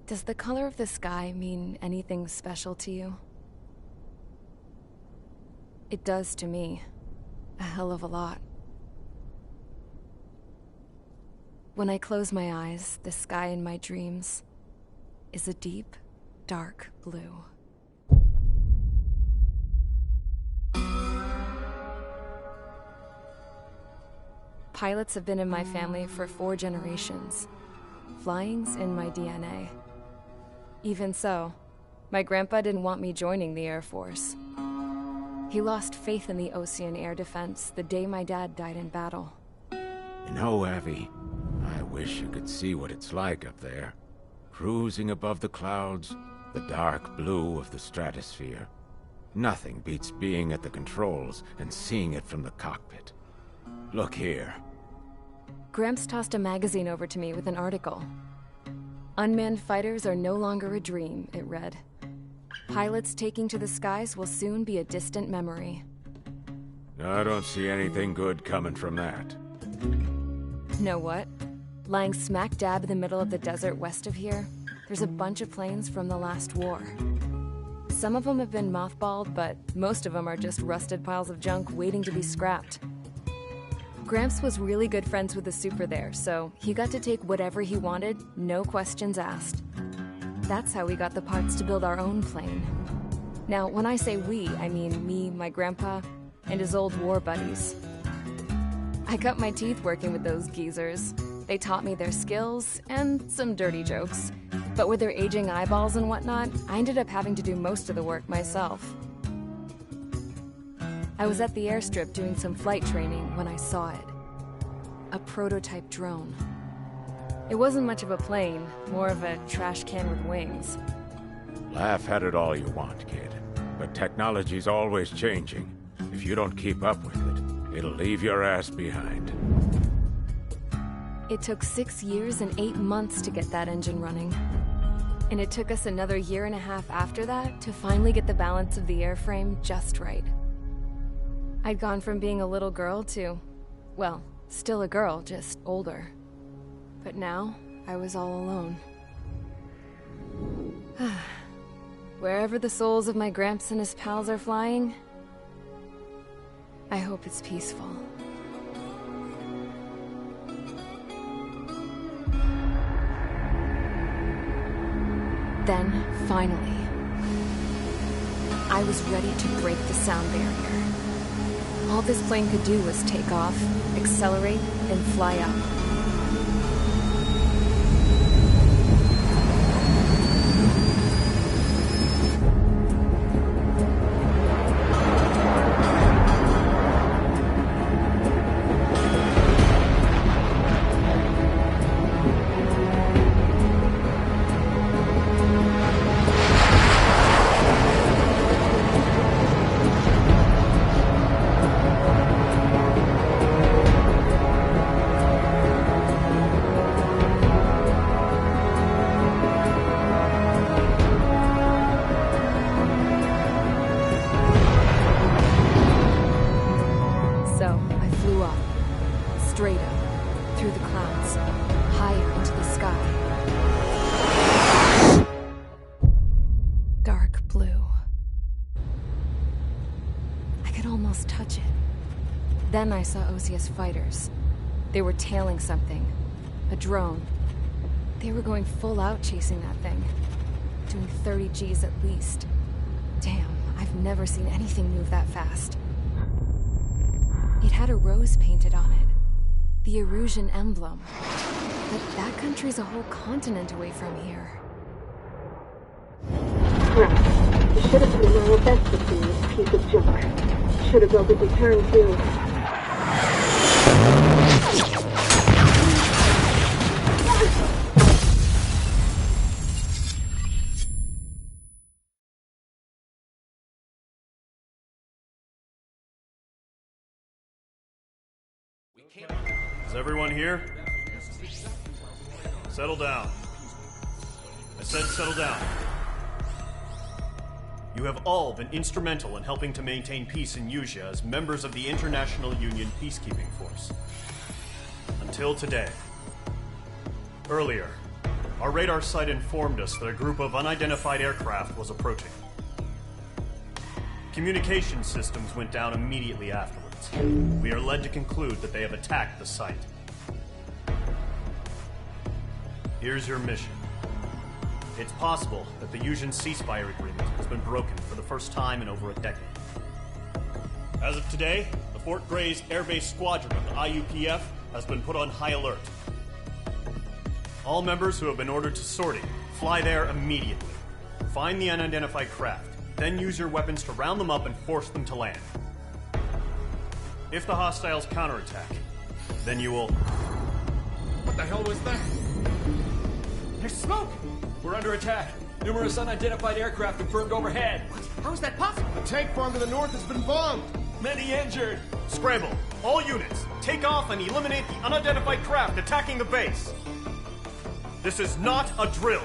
Does the color of the sky mean anything special to you? It does to me. A hell of a lot. When I close my eyes, the sky in my dreams is a deep, dark blue. Pilots have been in my family for 4 generations. Flying's in my DNA. Even so, my grandpa didn't want me joining the Air Force. He lost faith in the Ocean Air Defense the day my dad died in battle. You know, Abby, I wish you could see what it's like up there. Cruising above the clouds, the dark blue of the stratosphere. Nothing beats being at the controls and seeing it from the cockpit. Look here. Gramps tossed a magazine over to me with an article. Unmanned fighters are no longer a dream, it read. Pilots taking to the skies will soon be a distant memory. I don't see anything good coming from that. Know what? Lying smack dab in the middle of the desert west of here, there's a bunch of planes from the last war. Some of them have been mothballed, but most of them are just rusted piles of junk waiting to be scrapped. Gramps was really good friends with the super there, so he got to take whatever he wanted, no questions asked. That's how we got the parts to build our own plane. Now, when I say we, I mean me, my grandpa, and his old war buddies. I cut my teeth working with those geezers. They taught me their skills, and some dirty jokes. But with their aging eyeballs and whatnot, I ended up having to do most of the work myself. I was at the airstrip doing some flight training when I saw it. A prototype drone. It wasn't much of a plane, more of a trash can with wings. Laugh at it all you want, kid. But technology's always changing. If you don't keep up with it, it'll leave your ass behind. It took 6 years and 8 months to get that engine running. And it took us another 1.5 years after that to finally get the balance of the airframe just right. I'd gone from being a little girl to, well, still a girl, just older. But now, I was all alone. Wherever the souls of my Gramps and his pals are flying, I hope it's peaceful. Then, finally, I was ready to break the sound barrier. All this plane could do was take off, accelerate, and fly up. Straight up, through the clouds, higher into the sky. Dark blue. I could almost touch it. Then I saw OCS fighters. They were tailing something. A drone. They were going full out chasing that thing. Doing 30 Gs at least. Damn, I've never seen anything move that fast. It had a rose painted on it. The Erusian emblem. But that country's a whole continent away from here. Crap. You should have been more invested in this piece of junk. Should have built a return too. Is everyone here? Settle down. I said settle down. You have all been instrumental in helping to maintain peace in Usea as members of the International Union Peacekeeping Force. Until today. Earlier, Our radar site informed us that a group of unidentified aircraft was approaching. Communication systems went down immediately afterwards. We are led to conclude that they have attacked the site. Here's your mission. It's possible that the Yuuzhan ceasefire agreement has been broken for the first time in over a decade. As of today, the Fort Grays Air Base Squadron of the IUPF has been put on high alert. All members who have been ordered to sortie, fly there immediately. Find the unidentified craft, then use your weapons to round them up and force them to land. If the hostiles counterattack, then you will... What the hell was that? There's smoke! We're under attack. Numerous unidentified aircraft confirmed overhead. What? How is that possible? The tank farm to the north has been bombed. Many injured. Scramble! All units, take off and eliminate the unidentified craft attacking the base. This is not a drill.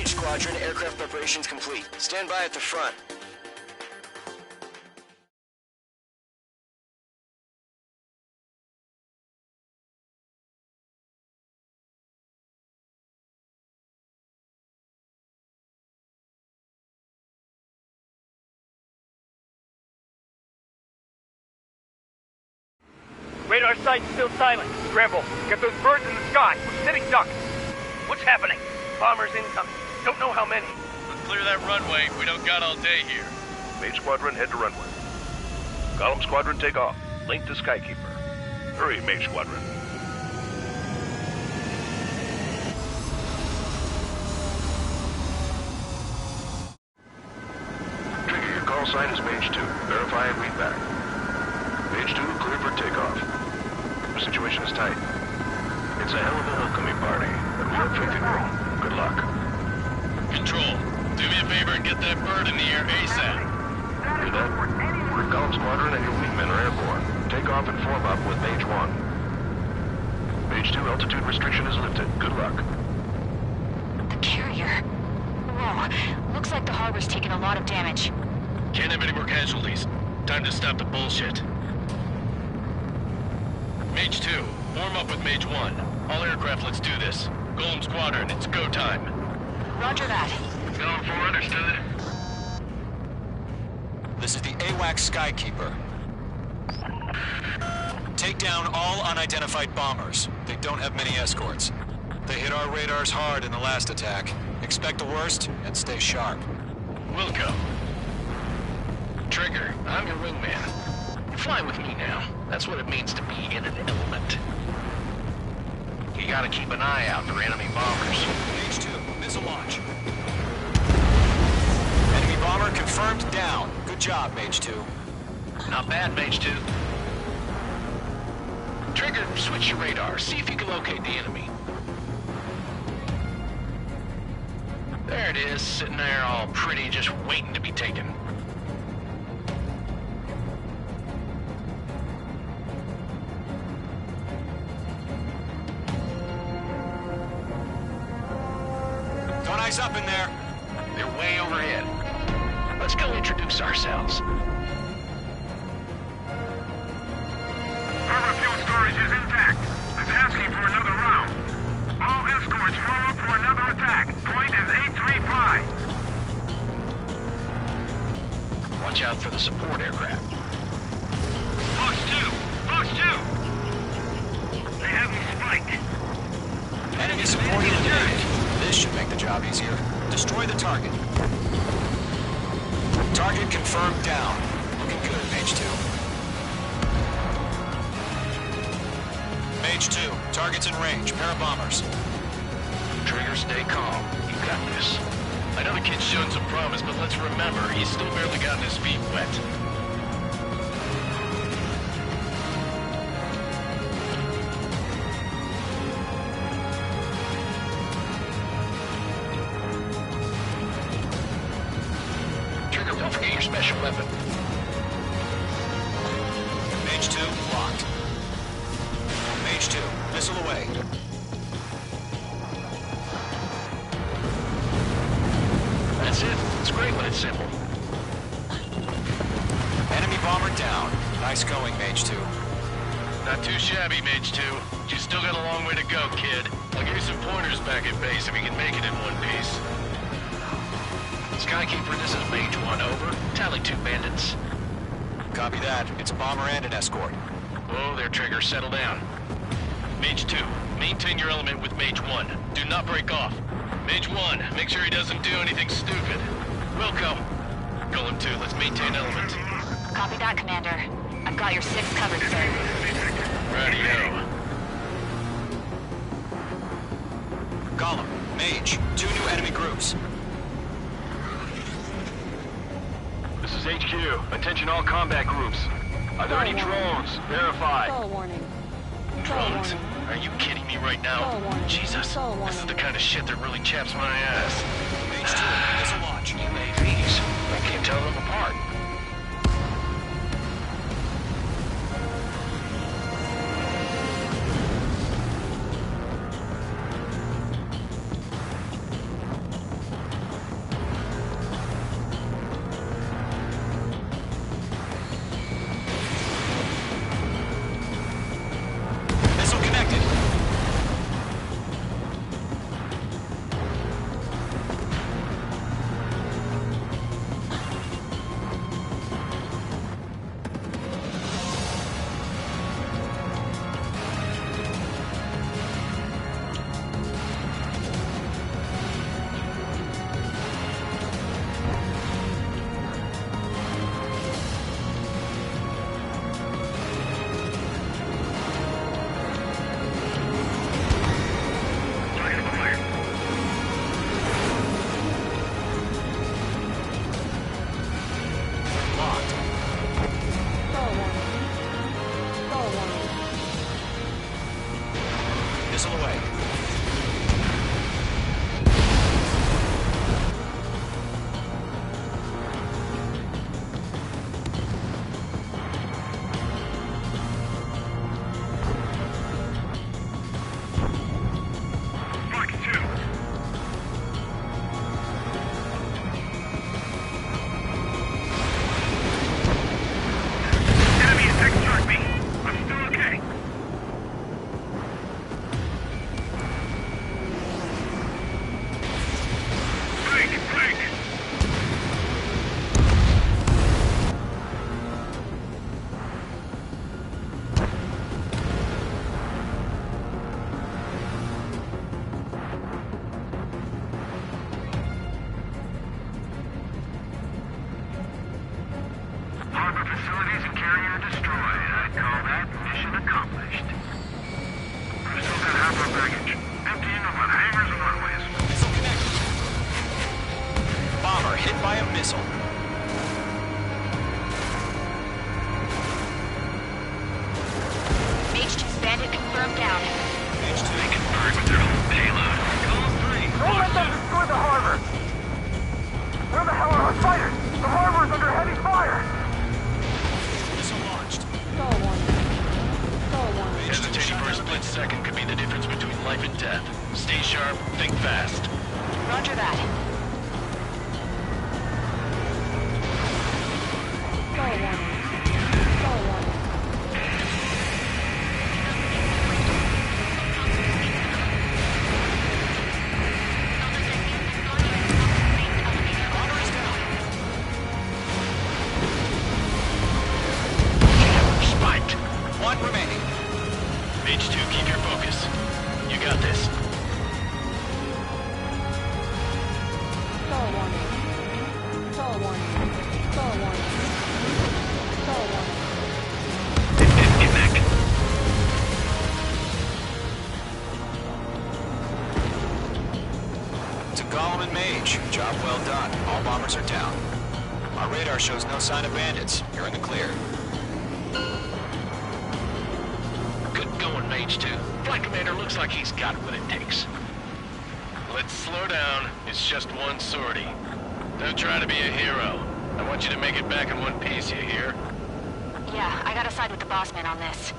Squadron, aircraft preparations complete. Stand by at the front. Radar site's still silent. Scramble. Get those birds in the sky. We're sitting ducks. What's happening? Bombers incoming. Don't know how many. We'll clear that runway. We don't got all day here. Mage Squadron, head to runway. Column Squadron, take off. Link to Skykeeper. Hurry, Mage Squadron. Trigger, your call sign is Mage 2. Verify and read back. Mage 2, clear for takeoff. The situation is tight. It's a hell of a welcoming party, but we have faith in you. Good luck. Control, do me a favor and get that bird in the air ASAP. Hear that? Your column squadron and your wingmen are airborne. Take off and form up with Mage 1. Mage 2, altitude restriction is lifted. Good luck. The carrier. Whoa, looks like the harbor's taken a lot of damage. Can't have any more casualties. Time to stop the bullshit. Mage 2, form up with Mage 1. All aircraft, let's do this. Golem Squadron, it's go time. Roger that. Going for, understood. This is the AWAC Skykeeper. Take down all unidentified bombers. They don't have many escorts. They hit our radars hard in the last attack. Expect the worst and stay sharp. Wilco. Trigger, I'm your wingman. Fly with me now. That's what it means to be in an element. You gotta keep an eye out for enemy bombers. Mage 2, missile launch. Enemy bomber confirmed down. Good job, Mage 2. Not bad, Mage 2. Trigger, switch your radar. See if you can locate the enemy. There it is, sitting there all pretty, just waiting to be taken. Enemies up in there. They're way overhead. Let's go introduce ourselves. Harbor fuel storage is intact. I'm asking for another round. All escorts roll up for another attack. Point is 835. Watch out for the support aircraft. Box 2! Box 2! They have me spiked. Enemy support eliminated. This should make the job easier. Destroy the target. Target confirmed down. Looking good, Mage 2. Mage 2, target's in range. Pair of bombers. Trigger, stay calm. You got this. I know the kid's shown some promise, but let's remember, he's still barely gotten his feet wet. Trigger, don't forget your special weapon. Mage 2, locked. Mage 2, missile away. That's it. It's great when it's simple. Enemy bomber down. Nice going, Mage 2. Not too shabby, Mage 2. But you still got a long way to go, kid. I'll give you some pointers back at base if you can make it in one piece. Skykeeper, this is Mage 1, over. Tally 2 bandits. Copy that. It's a bomber and an escort. Whoa there, Trigger. Settle down. Mage 2, maintain your element with Mage 1. Do not break off. Mage 1, make sure he doesn't do anything stupid. Welcome. Golem 2, let's maintain element. Copy that, Commander. I've got your 6 covered, sir. Radio. Column, Mage, 2 new enemy groups. This is HQ. Attention all combat groups. Are there any drones? Verify. Call warning. Drones? Are you kidding me right now? Jesus, this is the kind of shit that really chaps my ass. Mage 2, missile launch. UAVs. I can't tell them apart. Missile connected. Missile away. Box 2! Enemy attack struck me. I'm still okay. Break! Harbor facilities and carrier destroyed. I'd call that mission accomplished. Crystals and harbor baggage. Emptying them on hangars and runways. Missile connected. Bomber hit by a missile. Mage 2 bandit confirmed down. Mage 2. They can burn with their own payload. Column 3. Don't let them destroy the harbor! Where the hell are our fighters? The harbor is under heavy fire! Missile launched. Call warning. Call warning. Mage 2 Hesitating shot for a down split missile. second could be the difference between life and death. Stay sharp, think fast. Roger that. Job well done. All bombers are down. Our radar shows no sign of bandits. You're in the clear. Good going, Mage 2. Flight Commander looks like he's got what it takes. Let's slow down. It's just one sortie. Don't try to be a hero. I want you to make it back in one piece, you hear? Yeah, I gotta side with the boss man on this.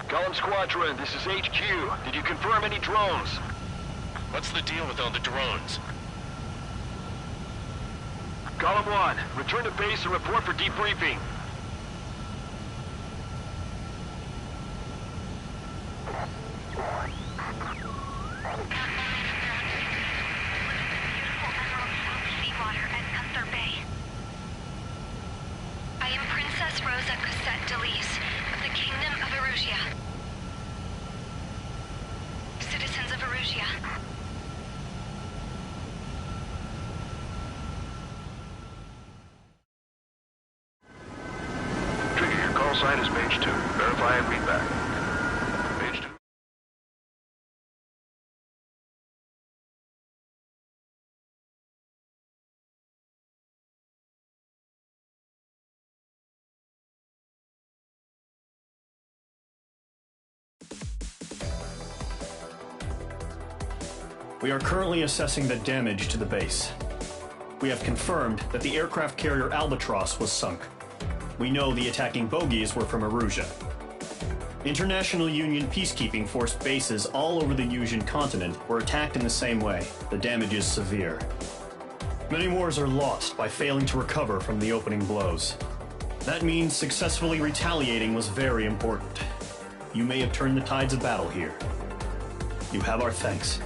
Column Squadron, this is HQ. Did you confirm any drones? What's the deal with all the drones? Column 1, return to base and report for debriefing. Seawater at Gunther Bay. I am Princess Rosa Cosette Delise of the Kingdom of Erusia. Citizens of Erusia. Sign is Mage 2. Verify and read back. Mage 2. We are currently assessing the damage to the base. We have confirmed that the aircraft carrier Albatross was sunk. We know the attacking bogies were from Erusia. International Union peacekeeping force bases all over the Eurasian continent were attacked in the same way. The damage is severe. Many wars are lost by failing to recover from the opening blows. That means successfully retaliating was very important. You may have turned the tides of battle here. You have our thanks.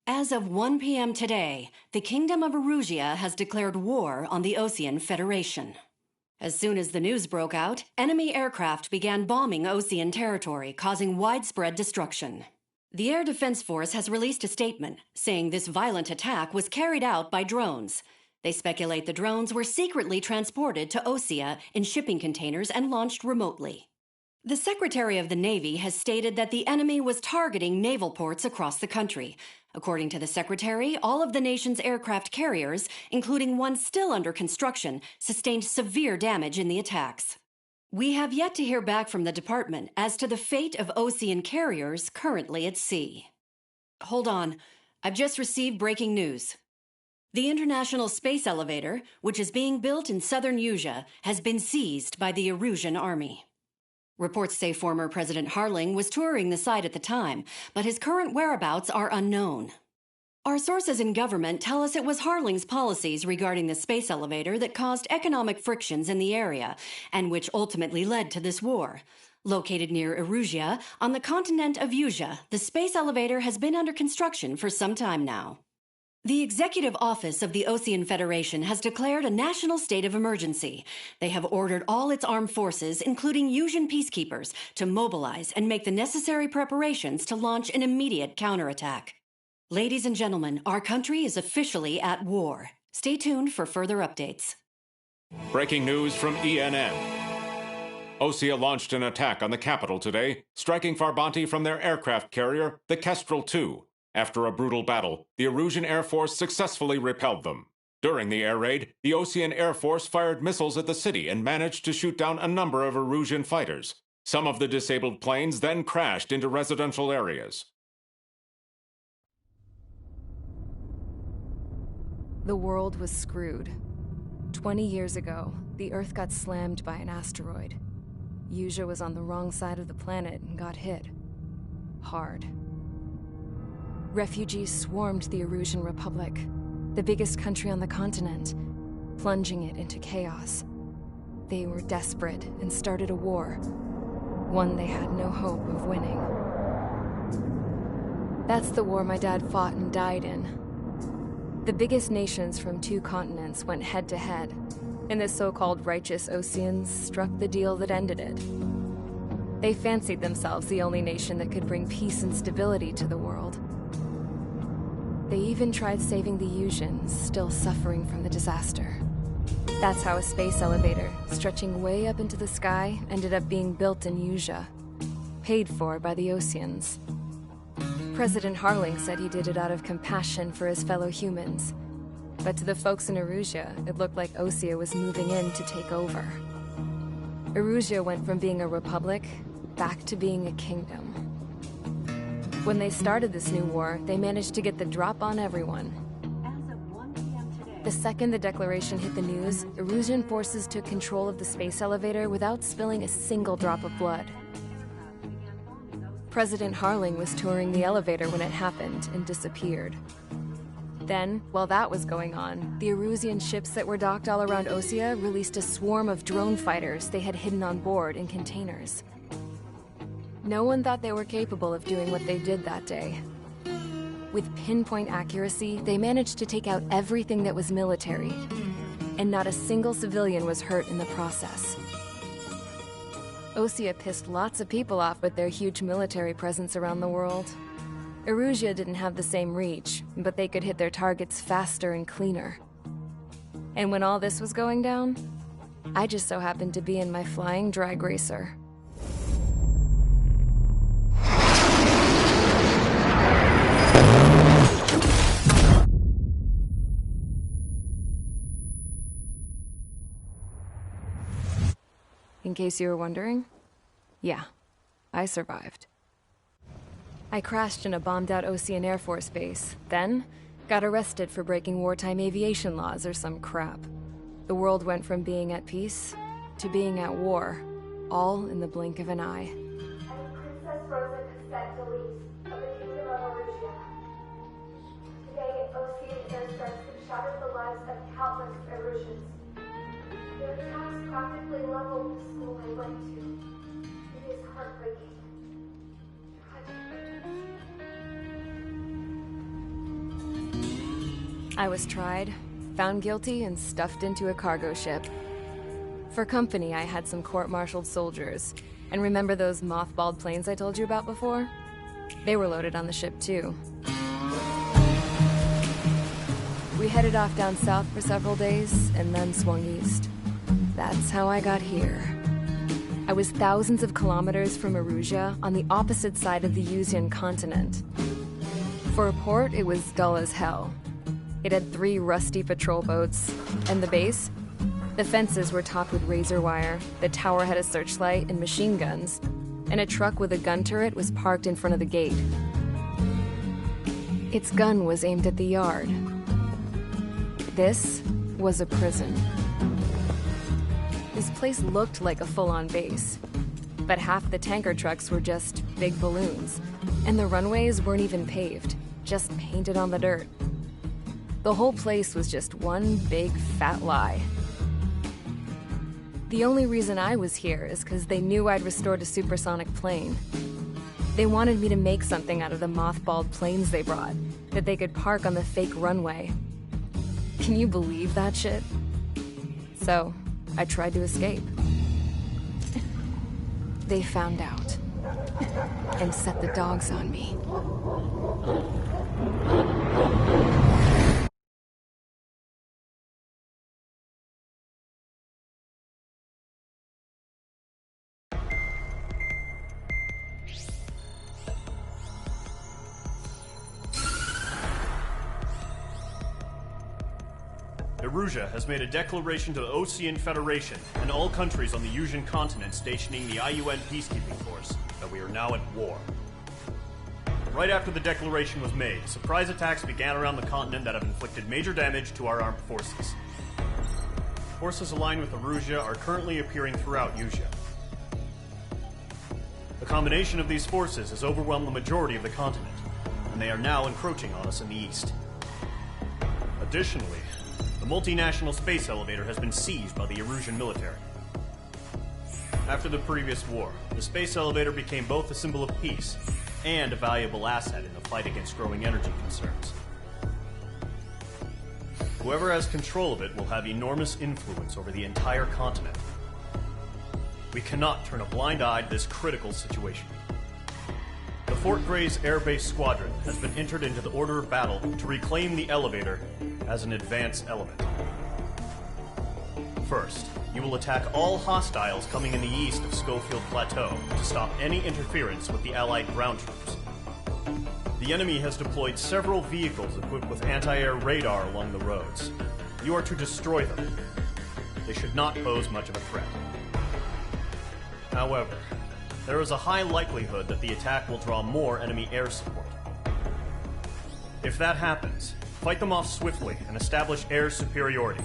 As of 1 p.m. today, the Kingdom of Erusia has declared war on the Osean Federation. As soon as the news broke out, enemy aircraft began bombing Osean territory, causing widespread destruction. The Air Defense Force has released a statement saying this violent attack was carried out by drones. They speculate the drones were secretly transported to Osea in shipping containers and launched remotely. The Secretary of the Navy has stated that the enemy was targeting naval ports across the country. According to the Secretary, all of the nation's aircraft carriers, including one still under construction, sustained severe damage in the attacks. We have yet to hear back from the department as to the fate of Osean carriers currently at sea. Hold on. I've just received breaking news. The International Space Elevator, which is being built in southern Erusia, has been seized by the Erusian army. Reports say former President Harling was touring the site at the time, but his current whereabouts are unknown. Our sources in government tell us it was Harling's policies regarding the space elevator that caused economic frictions in the area, and which ultimately led to this war. Located near Erusia, on the continent of Usia, the space elevator has been under construction for some time now. The Executive Office of the Ocean Federation has declared a national state of emergency. They have ordered all its armed forces, including Usian peacekeepers, to mobilize and make the necessary preparations to launch an immediate counterattack. Ladies and gentlemen, our country is officially at war. Stay tuned for further updates. Breaking news from ENN. Osea launched an attack on the capital today, striking Farbanti from their aircraft carrier, the Kestrel II. After a brutal battle, the Erusian Air Force successfully repelled them. During the air raid, the Ocean Air Force fired missiles at the city and managed to shoot down a number of Erusian fighters. Some of the disabled planes then crashed into residential areas. The world was screwed. 20 years ago, the Earth got slammed by an asteroid. Usia was on the wrong side of the planet and got hit. Hard. Refugees swarmed the Erusian Republic, the biggest country on the continent, plunging it into chaos. They were desperate and started a war, one they had no hope of winning. That's the war my dad fought and died in. The biggest nations from 2 continents went head-to-head, and the so-called righteous Oceans struck the deal that ended it. They fancied themselves the only nation that could bring peace and stability to the world. They even tried saving the Usians, still suffering from the disaster. That's how a space elevator, stretching way up into the sky, ended up being built in Usia, paid for by the Oceans. President Harling said he did it out of compassion for his fellow humans. But to the folks in Erusia, it looked like Osea was moving in to take over. Erusia went from being a republic back to being a kingdom. When they started this new war, they managed to get the drop on everyone. The second the declaration hit the news, Erusian forces took control of the space elevator without spilling a single drop of blood. President Harling was touring the elevator when it happened and disappeared. Then, while that was going on, the Erusian ships that were docked all around Osea released a swarm of drone fighters they had hidden on board in containers. No one thought they were capable of doing what they did that day. With pinpoint accuracy, they managed to take out everything that was military, and not a single civilian was hurt in the process. Osea pissed lots of people off with their huge military presence around the world. Erusia didn't have the same reach, but they could hit their targets faster and cleaner. And when all this was going down, I just so happened to be in my flying drag racer. In case you were wondering, yeah, I survived. I crashed in a bombed-out Ocean Air Force base, then got arrested for breaking wartime aviation laws or some crap. The world went from being at peace to being at war, all in the blink of an eye. Princess Rosa Cassette Delise of the Kingdom of Erusia. Today, Ocean airstrikes have shattered the lives of countless Erusians. Their attacks practically leveled the school I went to. It is heartbreaking. I was tried, found guilty, and stuffed into a cargo ship. For company, I had some court-martialed soldiers. And remember those mothballed planes I told you about before? They were loaded on the ship, too. We headed off down south for several days, and then swung east. That's how I got here. I was thousands of kilometers from Erusia, on the opposite side of the Usian continent. For a port, it was dull as hell. It had 3 rusty patrol boats, and the base? The fences were topped with razor wire, the tower had a searchlight and machine guns, and a truck with a gun turret was parked in front of the gate. Its gun was aimed at the yard. This was a prison. This place looked like a full-on base, but half the tanker trucks were just big balloons, and the runways weren't even paved. just painted on the dirt. The whole place was just one big fat lie. The only reason I was here is because they knew I'd restored a supersonic plane. They wanted me to make something out of the mothballed planes they brought, that they could park on the fake runway. Can you believe that shit? So, I tried to escape. They found out, and set the dogs on me. Erusia has made a declaration to the Ocean Federation and all countries on the Yusian continent stationing the IUN peacekeeping force that we are now at war. Right after the declaration was made, surprise attacks began around the continent that have inflicted major damage to our armed forces. Forces aligned with Erusia are currently appearing throughout Yusia. The combination of these forces has overwhelmed the majority of the continent, and they are now encroaching on us in the east. Additionally, the multinational space elevator has been seized by the Erusian military. After the previous war, the space elevator became both a symbol of peace and a valuable asset in the fight against growing energy concerns. Whoever has control of it will have enormous influence over the entire continent. We cannot turn a blind eye to this critical situation. The Fort Gray's Air Base Squadron has been entered into the order of battle to reclaim the elevator as an advance element. First, you will attack all hostiles coming in the east of Schofield Plateau to stop any interference with the Allied ground troops. The enemy has deployed several vehicles equipped with anti-air radar along the roads. You are to destroy them. They should not pose much of a threat. However, there is a high likelihood that the attack will draw more enemy air support. If that happens, fight them off swiftly and establish air superiority.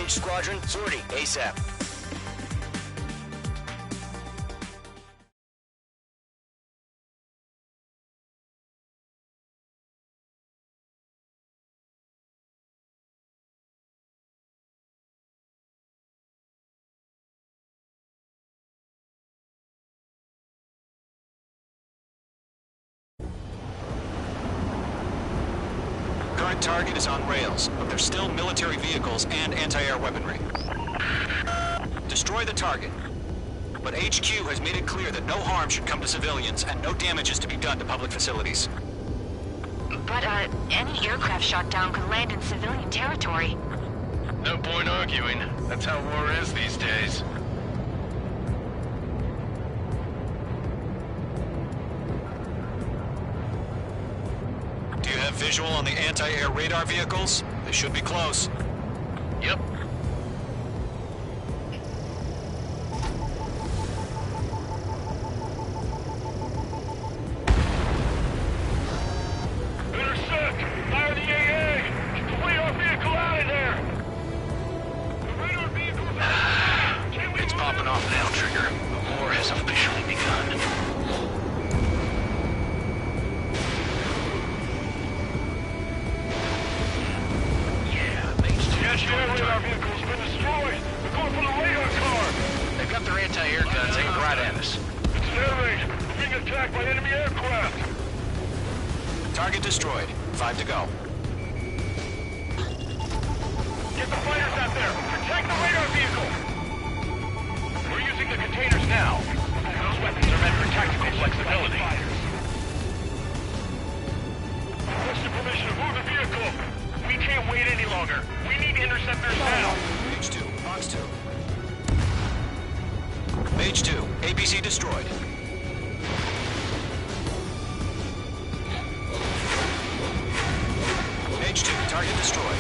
Each squadron, sortie, ASAP. Current target is on rails, but there's still military vehicles and anti-air weaponry. Destroy the target. But HQ has made it clear that no harm should come to civilians and no damage is to be done to public facilities. But, any aircraft shot down could land in civilian territory. No point arguing. That's how war is these days. Do you have visual on the anti-air radar vehicles? They should be close. Yep. Intercept! Fire the AA! Get the radar vehicle out of there! The radar vehicle's out! It's popping off now, Trigger. The war has officially begun. Air radar vehicle's been destroyed! They're going for the radar car! They've got their anti-air guns aimed right at us. It's an air raid! We're being attacked by enemy aircraft! Target destroyed. 5 to go. Get the fighters out there! Protect the radar vehicle! We're using the containers now. Those weapons are meant for tactical flexibility. Requested permission to move the vehicle! We can't wait any longer. We need interceptors now. Mage 2, Box 2. Mage 2, APC destroyed. Mage 2, target destroyed.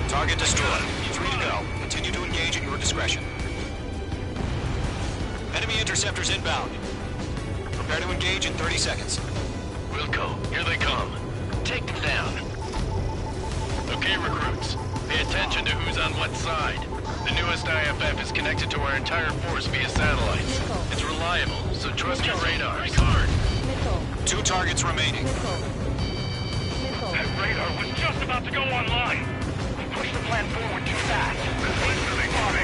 Target destroyed. 3 to go. Continue to engage at your discretion. Enemy interceptors inbound. Prepare to engage in 30 seconds. Wilco, here they come. Take them down. Okay, recruits. Pay attention to who's on what side. The newest IFF is connected to our entire force via satellite. It's reliable, so trust your radars. Hard. 2 targets remaining. That radar was just about to go online. We pushed the plan forward too fast.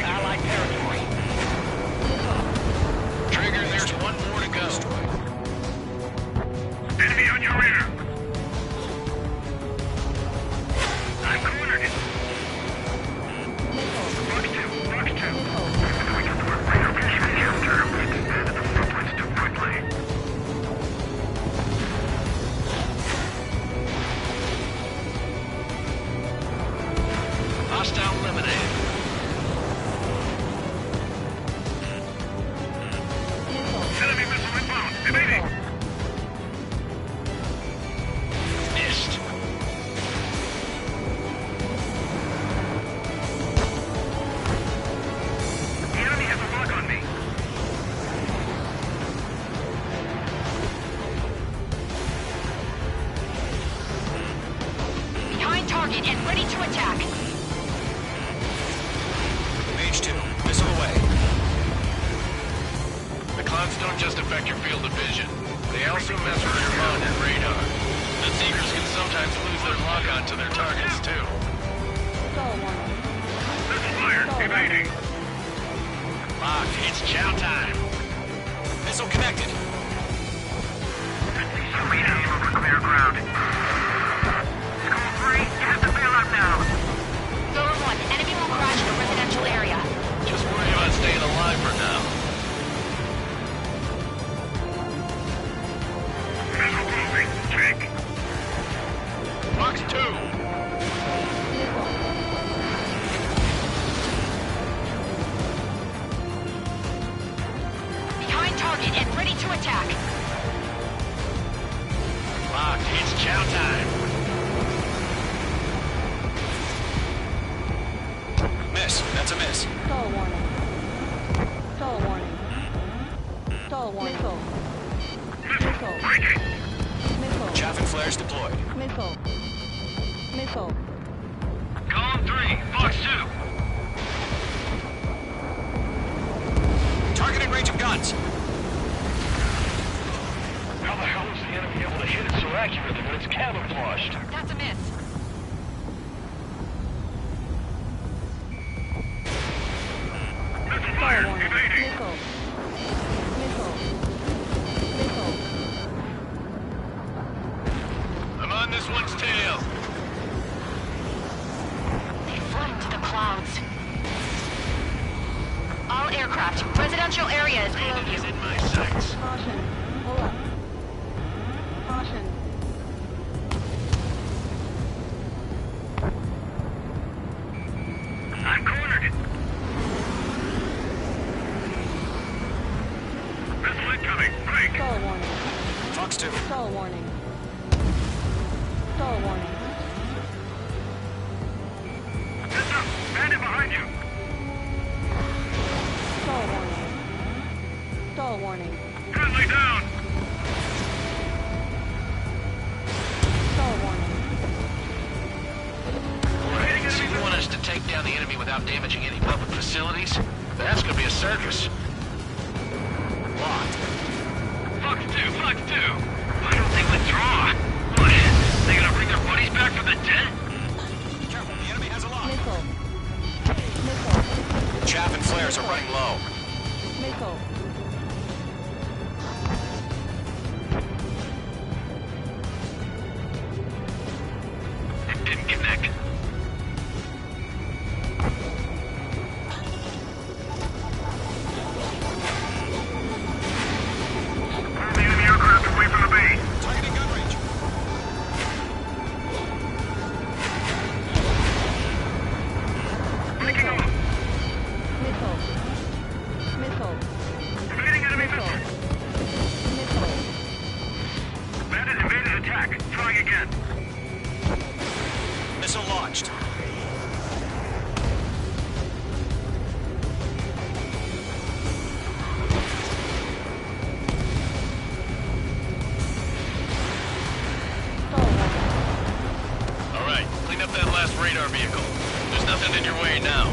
Allied territory. Trigger, there's one more to go. Enemy on your rear. I'm cornered. Rock 2. We got the radar vision here. Turn we expanded the footprints too quickly. Hostile eliminated. Enemy missile inbound. Evading. Missed. The enemy has a lock on me. Behind target and ready to attack. Mage 2, missile away. The clouds don't just affect your field of vision. They also mess with your HUD and radar. The Seekers can sometimes lose their lock-on to their targets, too. Missile fired. Evading. Locked. It's chow time. Missile connected. We have you over clear ground. School 3, you have to bail out now. Zone 1, enemy will crash in a residential area. Just worry about staying alive for now. Missile closing. Check. Box 2. Behind target and ready to attack. Locked. It's chow time. Miss. That's a miss. Stall warning. Stall warning. Stall warning. Missile. Missile. Missile. Chaff and flares deployed. Missile. Missile. 3, Fox 2. Targeting range of guns. How the hell is the enemy able to hit it so accurately when it's camouflaged? That's a miss. Missile fire, warning. evading. Missile. Missile. I'm on this one's tail. They fled into the clouds. All aircraft, residential area is below you. In my sights. Caution. Pull up. Caution. I'm cornered. Missile incoming. Break. Stall warning. Fox 2. Stall warning. Stall warning. Heads up. Bandit behind you. Stall warning. Stall warning. Friendly down. Stall warning. So you want us to take down the enemy without damaging any public facilities? That's gonna be a circus. Locked. Fox 2, Fox 2. Why don't they withdraw? What? They gonna bring their buddies back from the dead? Careful, the enemy has a lock. Missile. Missile. Chaff and flares are running low. Missile. It didn't connect. Pull the enemy aircraft away from the base. Targeting gun range. Breaking off. Missile. Missile. Evading enemy Missile. missile. Missile. Bandit evaded attack. Trying again. Missile launched. Stall warning. All right, clean up that last radar vehicle. There's nothing in your way now.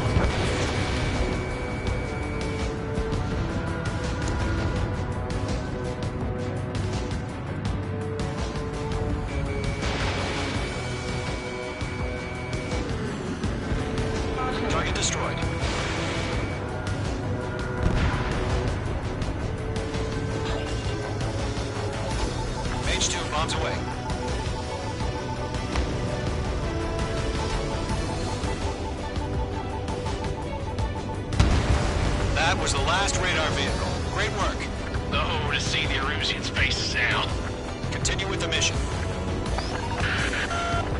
Target destroyed. Mage 2 bombs away. That was the last radar vehicle. Great work. Oh, to see the Erusians' faces now. Continue with the mission.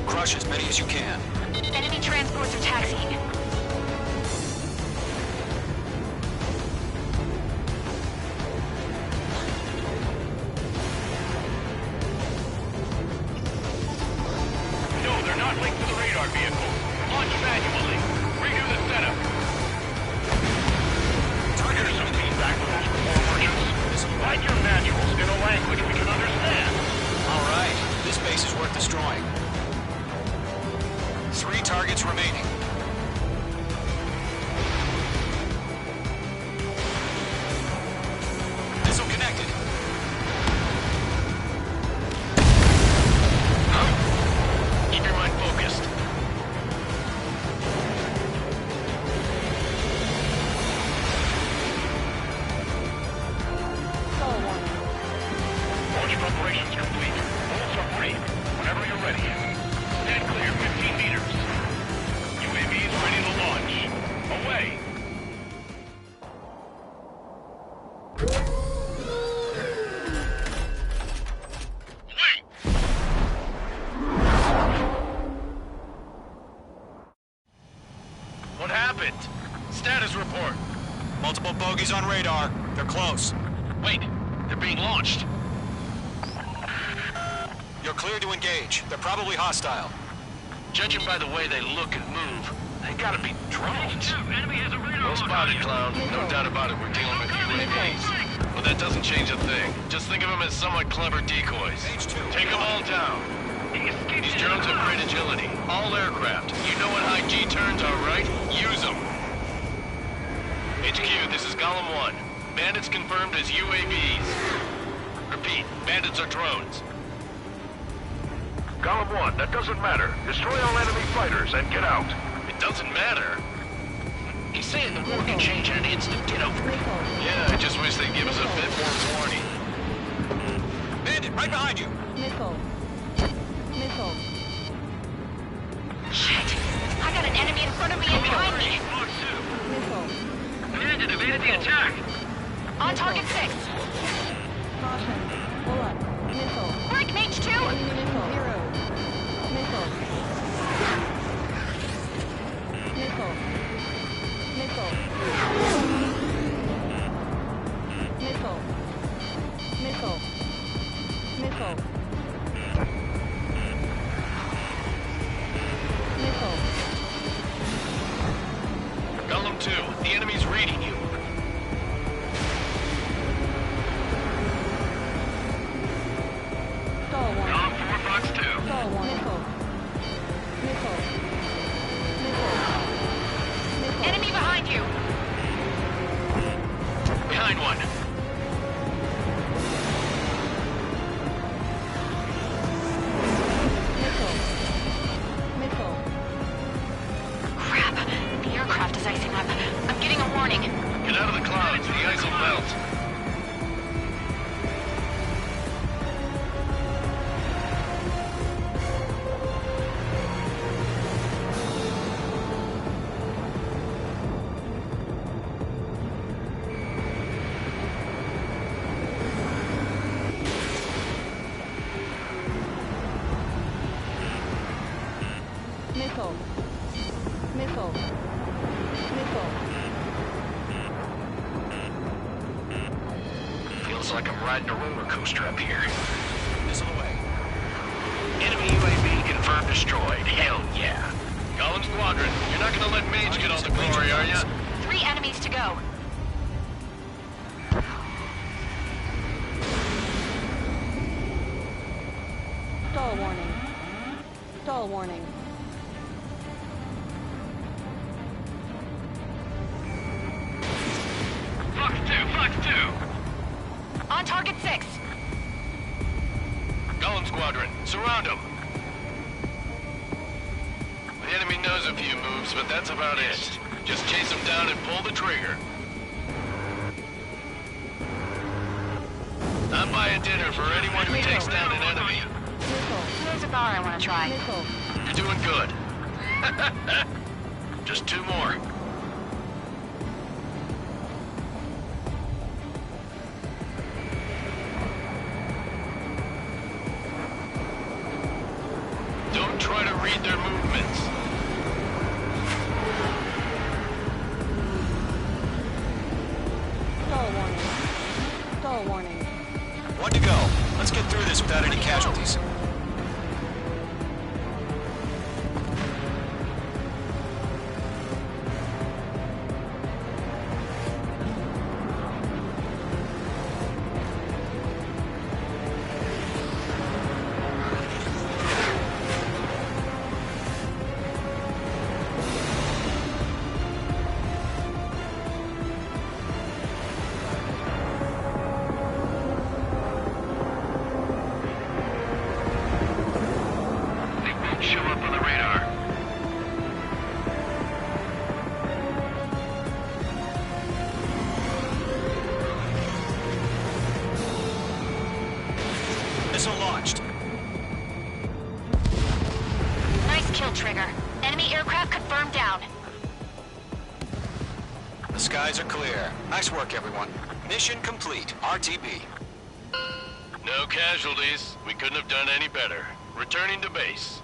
Crush as many as you can. Enemy transports are taxiing. No, they're not linked to the radar vehicle. Launch manually. Redo the setup. Here's some feedback from those report merchants. Write your manuals in a language we can understand. All right, this base is worth destroying. 3 targets remaining. Missile connected. Keep your mind focused. Stall warning. Launch preparations complete. All submarine. Whenever you're ready. Stand clear 15 meters. UAVs ready to launch. Away. Wait! What happened? Status report. Multiple bogies on radar. They're close. Wait, they're being launched. You're clear to engage. They're probably hostile. Judging by the way they look and move, they gotta be drones. Enemy has a radar Well spotted, clown. No doubt about it, we're dealing with UAVs. But that doesn't change a thing. Just think of them as somewhat clever decoys. Take them all down. These drones have great agility. All aircraft. You know what high G turns are, right? Use them. HQ, this is Golem 1. Bandits confirmed as UAVs. Repeat, bandits are drones. Golem 1, that doesn't matter. Destroy all enemy fighters and get out. It doesn't matter. He's saying the war can change in an instant. Get over it. Yeah, I just wish they'd give us a bit more warning. Bandit, right behind you! Missile. Missile. Shit! I got an enemy in front of me and behind me! Missile. Bandit evaded the attack! On target 6! Caution. Pull up. Missile. Break, Mage 2! Missile. 0. Missile. Missile. Missile. Missile. Missile. Missile. Missile. Golem 2, the enemy's reading you. Stall one. Golem 4, Fox 2. Stall one. Missile. Missile. Missile. Missile. Enemy behind you! Behind one. Missile. Missile. Crap! The aircraft is icing up. I'm getting a warning. Get out of the clouds, the ice will melt. Missile. Missile. Missile. Feels like I'm riding a roller coaster up here. Missile away. Enemy UAV confirmed destroyed. Hell yeah. Golem Squadron, you're not gonna let Mage get all the glory, are ya? 3 enemies to go. Stall warning. Stall warning. Fox 2, Fox 2. On target 6. Golem Squadron, surround him. The enemy knows a few moves, but that's about it. Just chase him down and pull the trigger. I'm buying dinner for anyone who takes down an enemy. Missile. There's a bar I want to try. Missile. You're doing good. Just 2 more. Don't try to read their movements. Stall warning. Stall warning. 1 to go. Let's get through this without any casualties. Show up on the radar. Missile launched. Nice kill, Trigger. Enemy aircraft confirmed down. The skies are clear. Nice work, everyone. Mission complete. RTB. No casualties. We couldn't have done any better. Returning to base.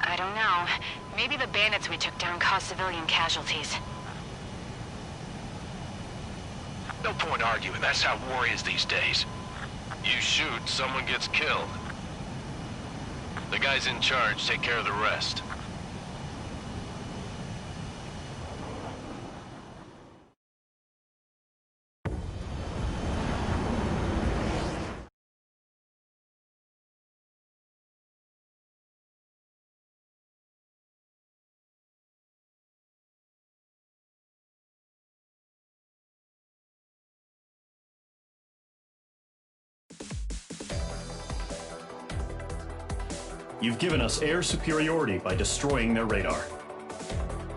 I don't know. Maybe the bandits we took down caused civilian casualties. No point arguing. That's how war is these days. You shoot, someone gets killed. The guys in charge take care of the rest. You've given us air superiority by destroying their radar.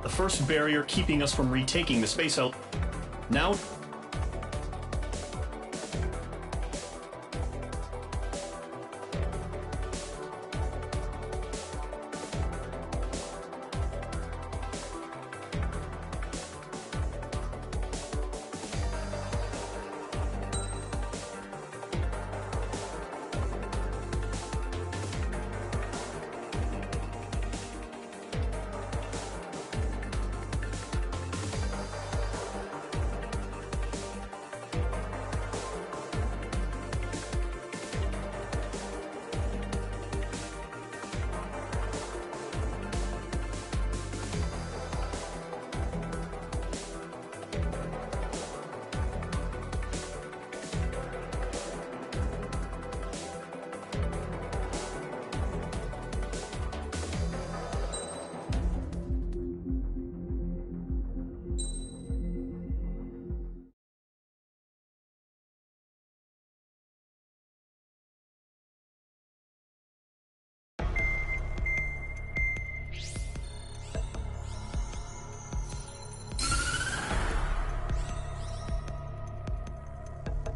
The first barrier keeping us from retaking the space out. Now...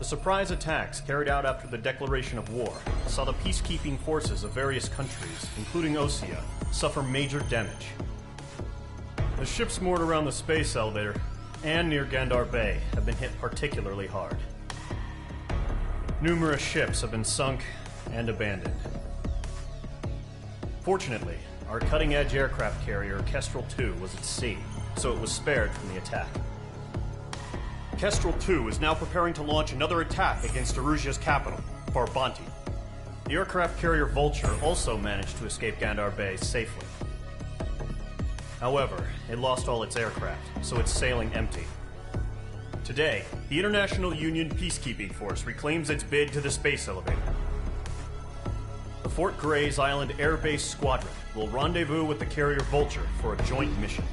The surprise attacks carried out after the declaration of war saw the peacekeeping forces of various countries, including Osea, suffer major damage. The ships moored around the space elevator and near Gandar Bay have been hit particularly hard. Numerous ships have been sunk and abandoned. Fortunately, our cutting-edge aircraft carrier Kestrel II was at sea, so it was spared from the attack. Kestrel II is now preparing to launch another attack against Erusia's capital, Farbanti. The aircraft carrier Vulture also managed to escape Gandar Bay safely. However, it lost all its aircraft, so it's sailing empty. Today, the International Union Peacekeeping Force reclaims its bid to the space elevator. The Fort Gray's Island Air Base Squadron will rendezvous with the carrier Vulture for a joint mission.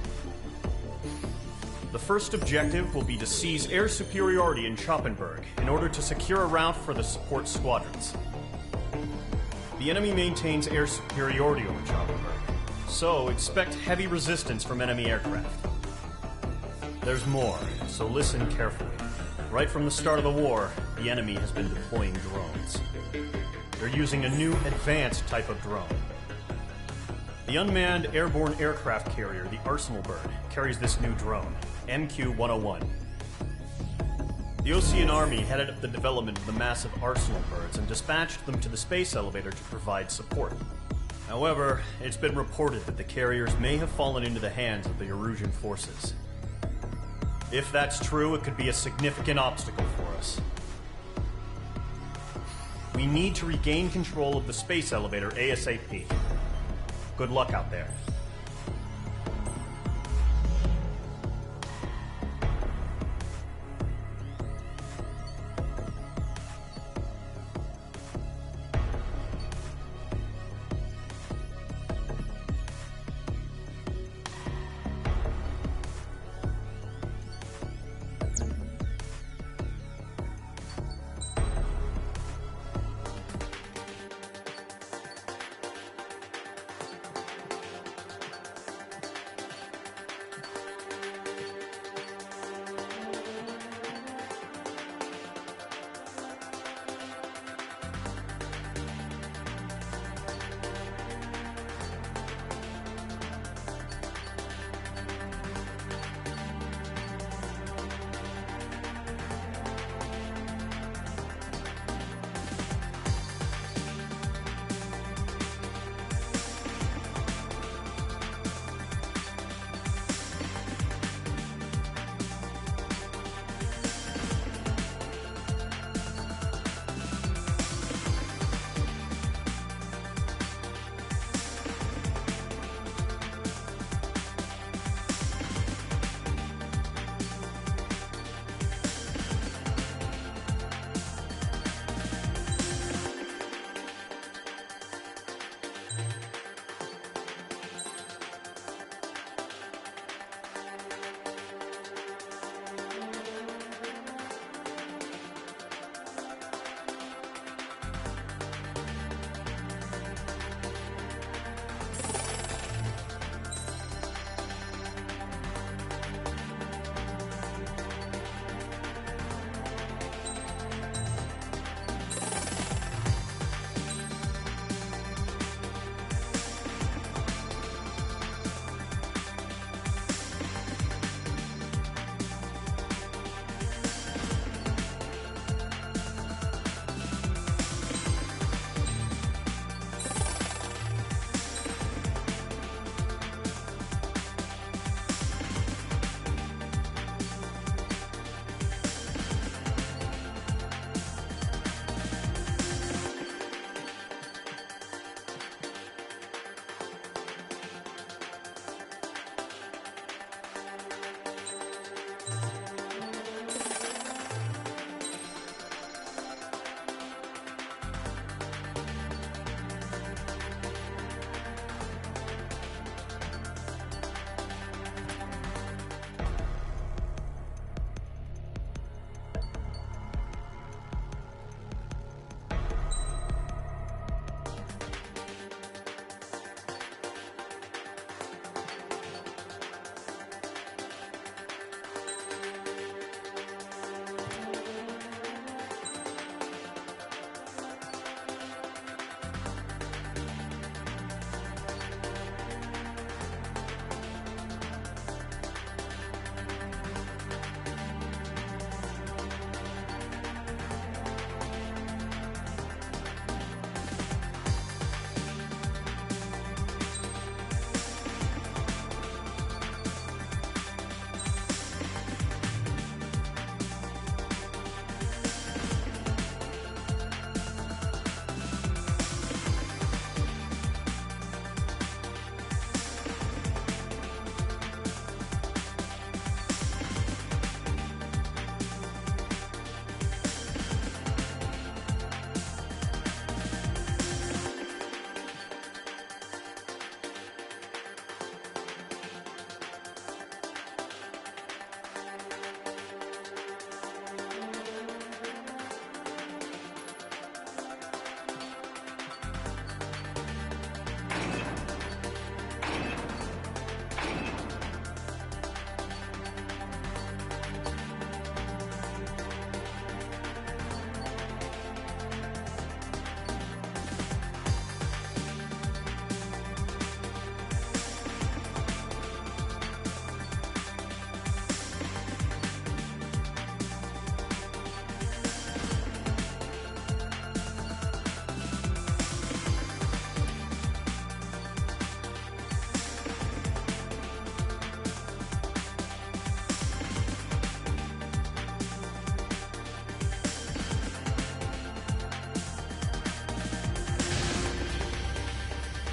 The first objective will be to seize air superiority in Schoppenberg in order to secure a route for the support squadrons. The enemy maintains air superiority over Schoppenberg, so expect heavy resistance from enemy aircraft. There's more, so listen carefully. Right from the start of the war, the enemy has been deploying drones. They're using a new advanced type of drone. The unmanned airborne aircraft carrier, the Arsenal Bird, carries this new drone, MQ-101. The Osean Army headed up the development of the massive Arsenal Birds and dispatched them to the space elevator to provide support. However, it's been reported that the carriers may have fallen into the hands of the Erusian forces. If that's true, it could be a significant obstacle for us. We need to regain control of the space elevator ASAP. Good luck out there.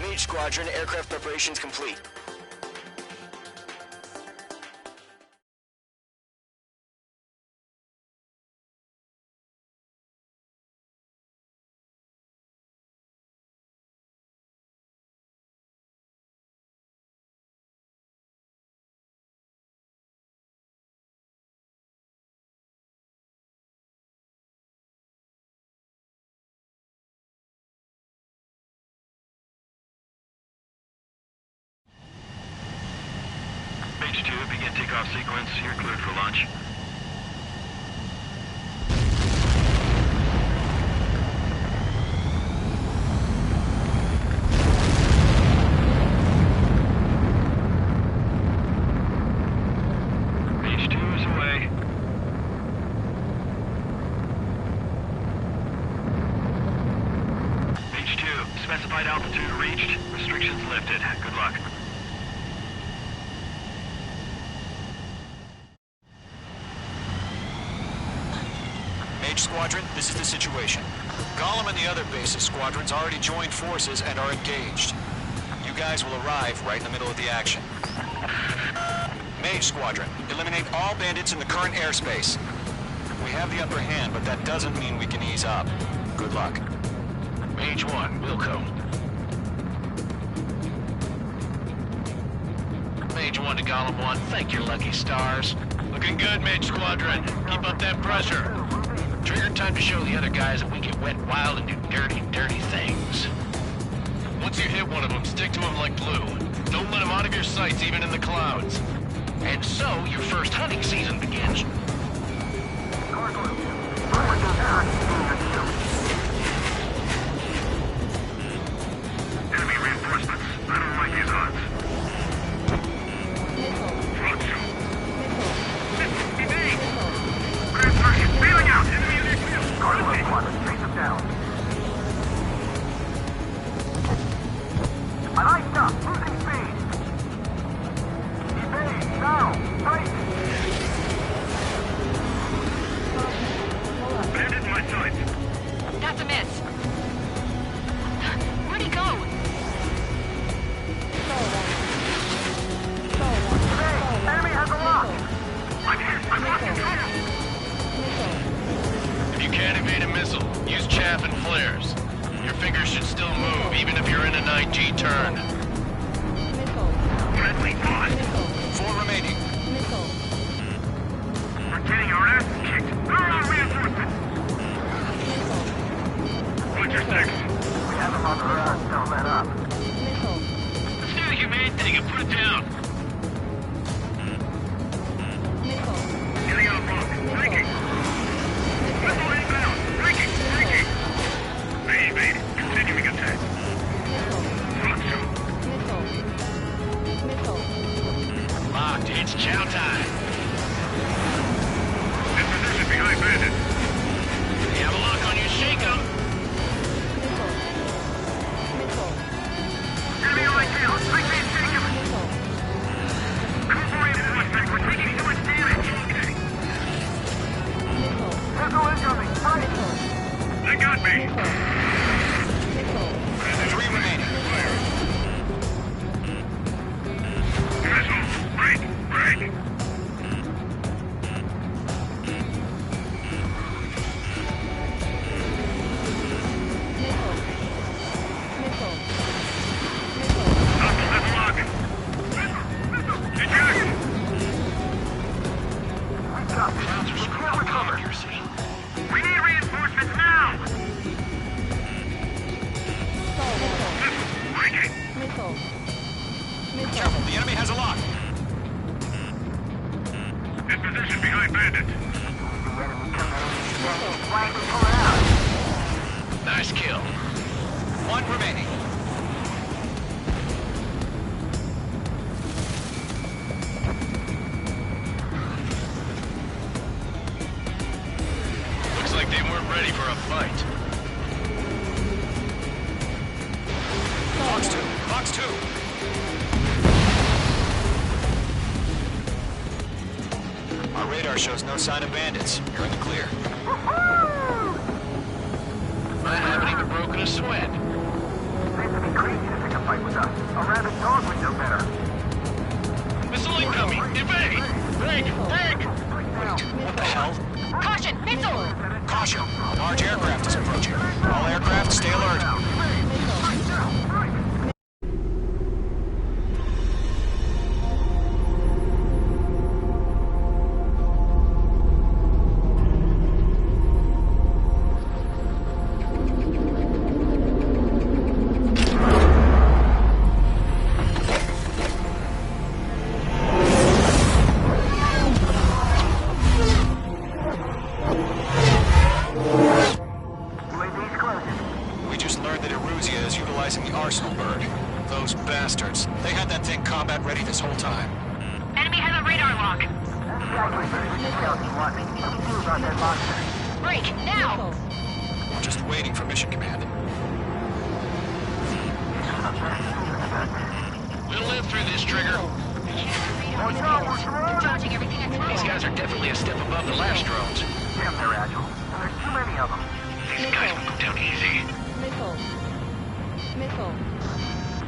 Mage Squadron, aircraft preparations complete. Mage 2, begin takeoff sequence. You're cleared for launch. Mage 2 is away. Mage 2, specified altitude reached. Restrictions lifted. Good luck. Mage Squadron, this is the situation. Gollum and the other bases squadrons already joined forces and are engaged. You guys will arrive right in the middle of the action. Mage Squadron, eliminate all bandits in the current airspace. We have the upper hand, but that doesn't mean we can ease up. Good luck. Mage 1, Wilco. Mage 1 to Gollum 1, thank your lucky stars. Looking good, Mage Squadron. Keep up that pressure. Trigger time to show the other guys that we get wet, wild, and do dirty, dirty things. Once you hit one of them, stick to them like glue. Don't let them out of your sights, even in the clouds. And so, your first hunting season begins. Enemy reinforcements. I don't like these odds. That's a miss. Where'd he go? Enemy has a lock! If you can't evade a missile, use chaff and flares. Your fingers should still move, even if you're in a 9G turn. Friendly on. 4 remaining. We're getting our ass kicked. Where are our reinforcements? Watch your 6. We have them on the run. Don't let up. Let's do the humane thing and put it down. Getting out of block. Breaking. Missile inbound. Breaking. Breaking. They evade. Continuing attack. Locked, it's chow time. In position behind bandit. You have a lock on you, shake 'em. Enemy on my tail. I can't shake him. Come for reinforcement. We're taking too much damage. Missile incoming. Fight. They got me. 3 remaining. Missile. Break. Break. We need reinforcements now! Breaking! Careful, the enemy has a lock. In position behind bandit. Nice kill. 1 remaining. Looks like they weren't ready for a fight. Box 2. Box 2. Our radar shows no sign of bandits. You're in the clear. I haven't even broken a sweat. Seems to be crazy to pick a fight with us. A rabid dog would know better. Missile incoming! Evade! Break! Break! What the hell? Caution! Missile! Caution! Large aircraft is approaching. All aircraft, stay alert.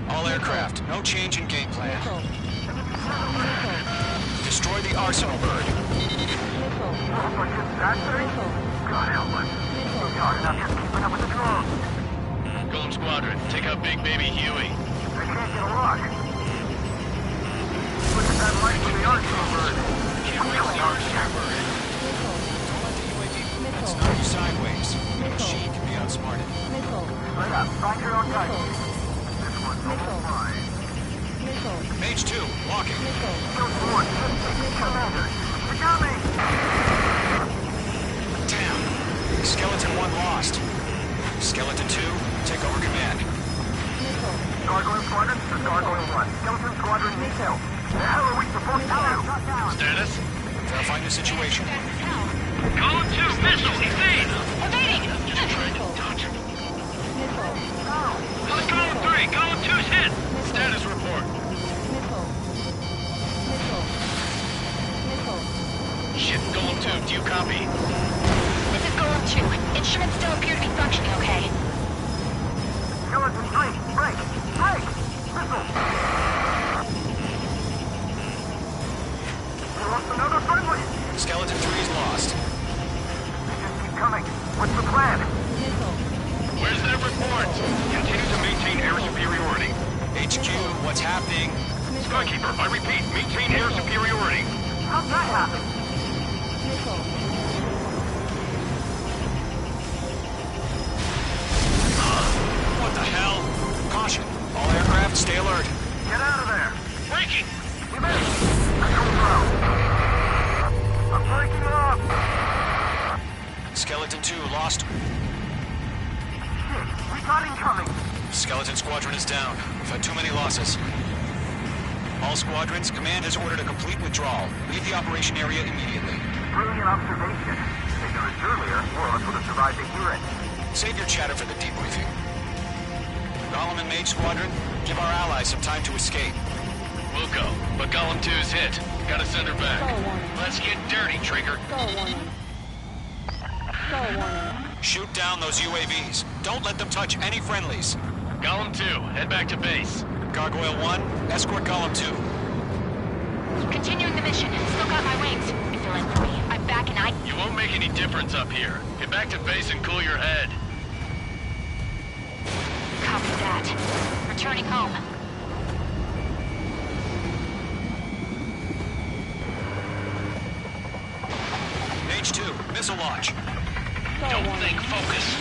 All aircraft, no change in game plan. Destroy the arsenal bird. Golem Squadron, take out Big Baby Huey. They can't get a lock. Look at that light from the arsenal bird. Can't reach the arsenal bird. Don't let the UAV move. It's not you sideways. She can be outsmarted. Straight up, find your own guidance. This one's almost mine. Mage 2, walking. Commander, we got me! Damn. Skeleton 1 lost. Skeleton 2, take over command. Gargoyle Squadron to Gargoyle 1. Skeleton Squadron needs help. The hell are we supposed to do? Status? Verifying the situation. Column 2, missile, evade! Evading! Just trying to touch him. This is Column 3, Column 2's hit! Status report. Shit, Golem 2, do you copy? This is Golem 2. Instruments still appear to be functioning okay. Skeleton 3, break! Break! Missile! We lost another friendly! Skeleton 3 is lost. They just keep coming. What's the plan? Where's their report? Continue to maintain air superiority. HQ, what's happening? Skykeeper, I repeat, maintain air superiority. How's that happen? What the hell? Caution. All aircraft, stay alert. Get out of there! Breaking! You missed! Control ground. I'm breaking off! Skeleton 2 lost. Shit, we got incoming! Skeleton Squadron is down. We've had too many losses. All squadrons, command has ordered a complete withdrawal. Leave the operation area immediately. Brilliant observation. They knew it earlier, more of us would have survived to hear it. Save your chatter for the debriefing. Golem and Mage Squadron, give our allies some time to escape. We'll go, but Golem 2's hit. Gotta send her back. Let's get dirty, Trigger. Shoot down those UAVs. Don't let them touch any friendlies. Golem 2, head back to base. Gargoyle 1, escort Golem 2. Continuing the mission. Still got my wings. Fill in for me. I'm back and I... You won't make any difference up here. Get back to base and cool your head. Copy that. Returning home. Mage 2, missile launch. Don't think, focus.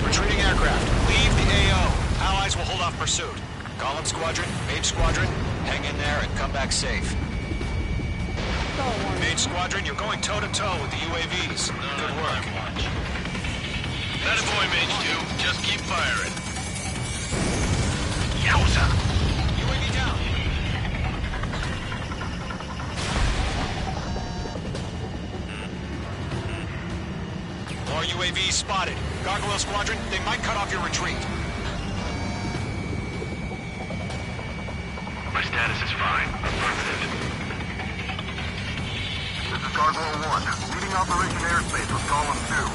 Retreating aircraft. Leave the AO. Allies will hold off pursuit. Golem Squadron, Mage Squadron, hang in there and come back safe. Mage Squadron, you're going toe-to-toe with the UAVs. Good work. That a boy, Mage 2. Just keep firing. Yowza! UAV down. More UAVs spotted. Gargoyle Squadron, they might cut off your retreat. My status is fine. Affirmative. Gargoyle 1, leading Operation Airspace with Column 2.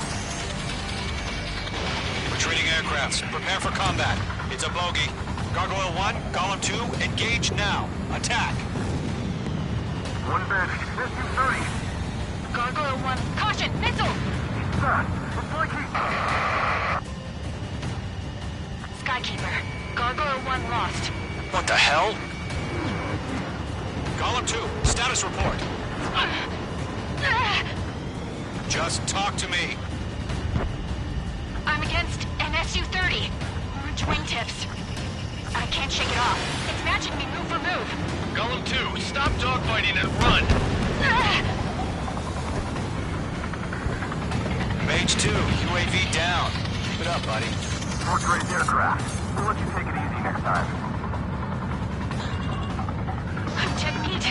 Retreating aircrafts. Prepare for combat. It's a bogey. Gargoyle 1, Column 2, engage now. Attack. One bandage. SU-30. Gargoyle 1, caution, missile! It's like he... Skykeeper, Gargoyle 1 lost. What the hell? Column 2, status report. Just talk to me. I'm against an SU-30. Orange wingtips. I can't shake it off. It's matching me move for move. Column 2, stop dogfighting and run! Mage 2, UAV down. Keep it up, buddy. Fourth-grade aircraft. We'll let you take it easy next time. Check meat.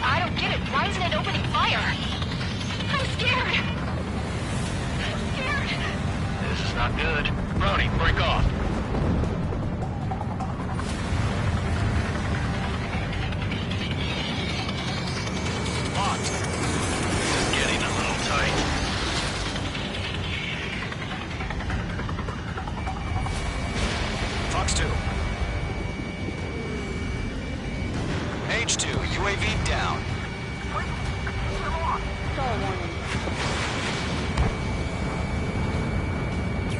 I don't get it. Why isn't it opening fire? I'm scared. This is not good. Brownie, break off. Locked. This is getting a little tight. Fox 2. Mage 2, UAV down. Stall warning.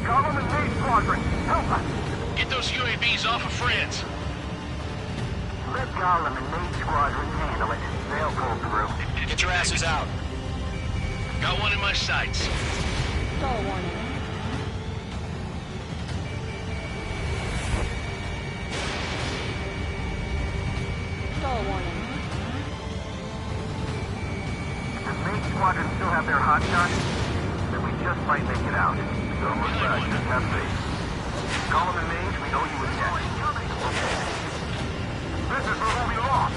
Gollum and Mage Squadron, help us! Get those UAVs off of France. Let Gollum and Mage Squadron handle it. They'll pull through. Get your asses out. Got one in my sights. Stall warning. Stall warning. Does Mage Squadron still have their hot shots? Then we just might make it out. Don't look back, just have faith. Gollum and Mage, we owe you a debt. Okay. Business will be lost.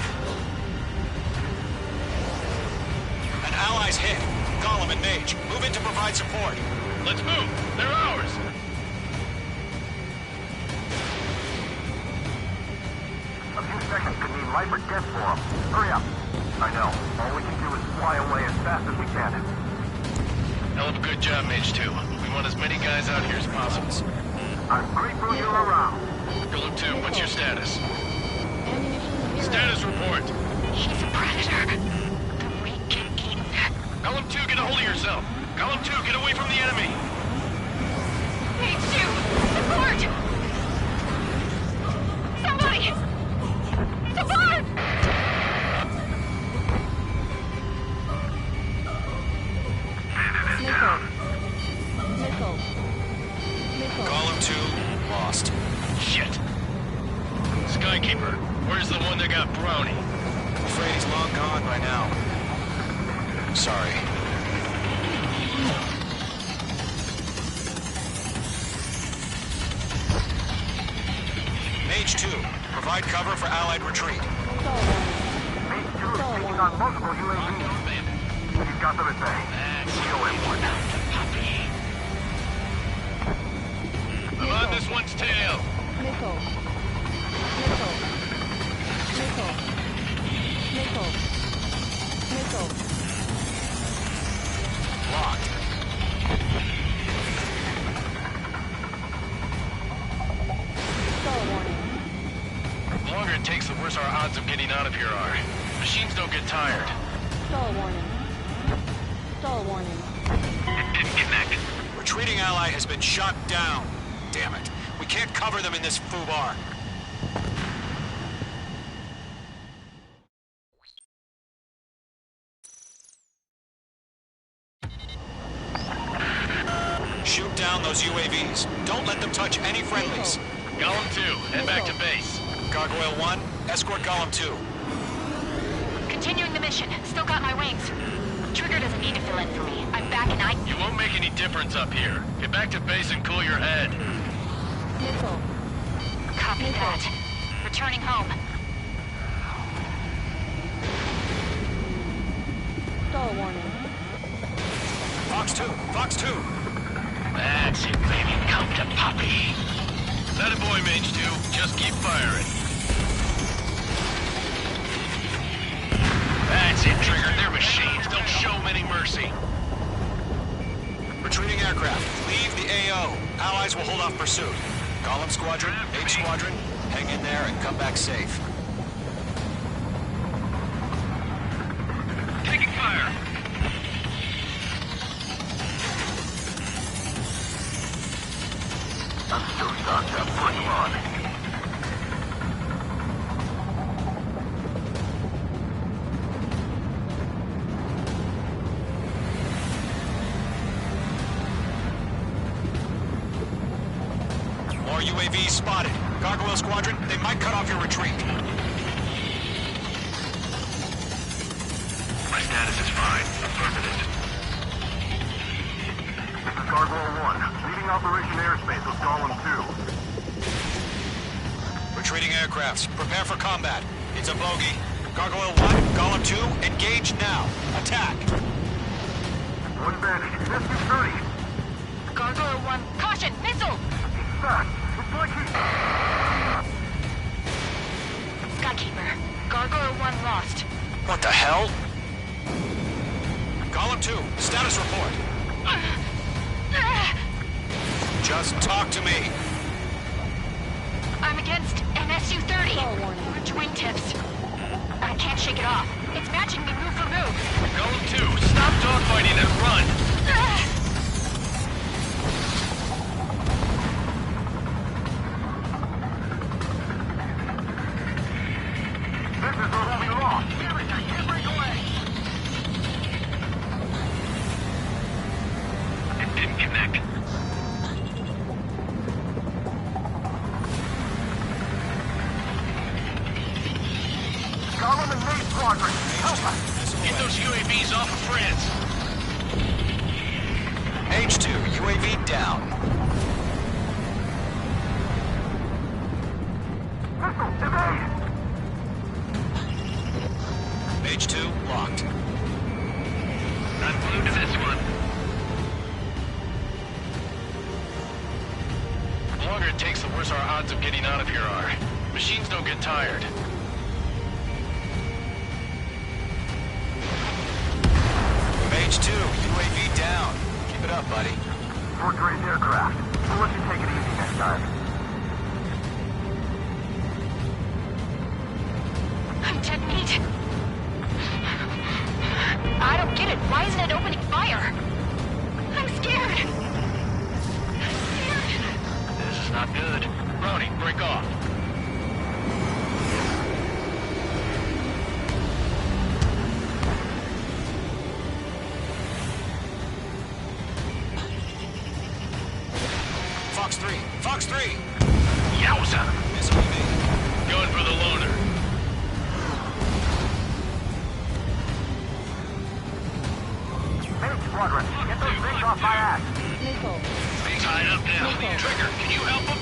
An ally's hit. Gollum and Mage, move in to provide support. Let's move. They're ours. A few seconds could mean life or death for them. Hurry up. I know. All we can do is fly away as fast as we can. Hell of a good job, Mage 2. We want as many guys out here as possible. I'm grateful you're around. Column 2, what's your status? Ammunition Status report. He's a predator. The weak get eaten. Column 2, get a hold of yourself. Column 2, get away from the enemy. Mage 2, support! Somebody! Support! Missile. Missile. Column 2, lost. Shit. Skykeeper, where's the one that got Brownie? I'm afraid he's long gone by now. Sorry. Mage 2, provide cover for Allied retreat. Stall warning. Mage 2 is taking on multiple UAVs. He's got them at bay. We owe him one. I'm on this one's tail. Missile. Missile. Missile. Missile. Missile. Locked. Stall warning. The longer it takes, the worse our odds of getting out of here are. Machines don't get tired. Stall warning. Stall warning. Didn't connect. Retreating ally has been shot down. Damn it. We can't cover them in this foobar. Shoot down those UAVs. Don't let them touch any friendlies. Column 2, head back to base. Gargoyle 1, escort Column 2. Continuing the mission. Still got my wings. Trigger doesn't need to fill in for me. I'm back and You won't make any difference up here. Get back to base and cool your head. Missile. Copy that. Returning home. Stall warning. Fox 2, Fox 2. That's it, baby. Come to Poppy. That a boy, Mage 2. Just keep firing. That's mercy. Retreating aircraft, leave the AO. Allies will hold off pursuit. Column Squadron, H Squadron, hang in there and come back safe. Taking fire. I'm still stocked up. Bring them on. More UAVs spotted. Gargoyle Squadron, they might cut off your retreat. My status is fine. Affirmative. This is Gargoyle 1. Leading Operation Airspace with Column 2. Retreating aircrafts, prepare for combat. It's a bogey. Gargoyle 1, Column 2, engage now. Attack. One bandit. SU-30. Gargoyle 1, caution, missile! Fast. It's like he... Skykeeper, Gargoyle 1 lost. What the hell? Column 2, status report. Just talk to me. I'm against an SU-30. Orange wingtips. I can't shake it off. It's matching me move for move. Column 2, stop dogfighting and run. This is the one we lost. Damn it, I can't break away. It didn't connect. Column and Main Squadron, help us. Get those UAVs off of France. H2, UAV down. Missile, evade. H2, locked. Not glued to this one. The longer it takes, the worse our odds of getting out of here are. Machines don't get tired. H2, UAV down. Keep it up, buddy. Fort Gray's aircraft. We'll let you take it easy next time. I'm dead meat. I don't get it. Why isn't it opening fire? I'm scared. This is not good. Brownie, break off. Fox 3, Fox 3. Yowza. Missile me. Going for the loader. Main Squadron, get those things off my ass. Missile. Tied up now. Trigger, can you help him?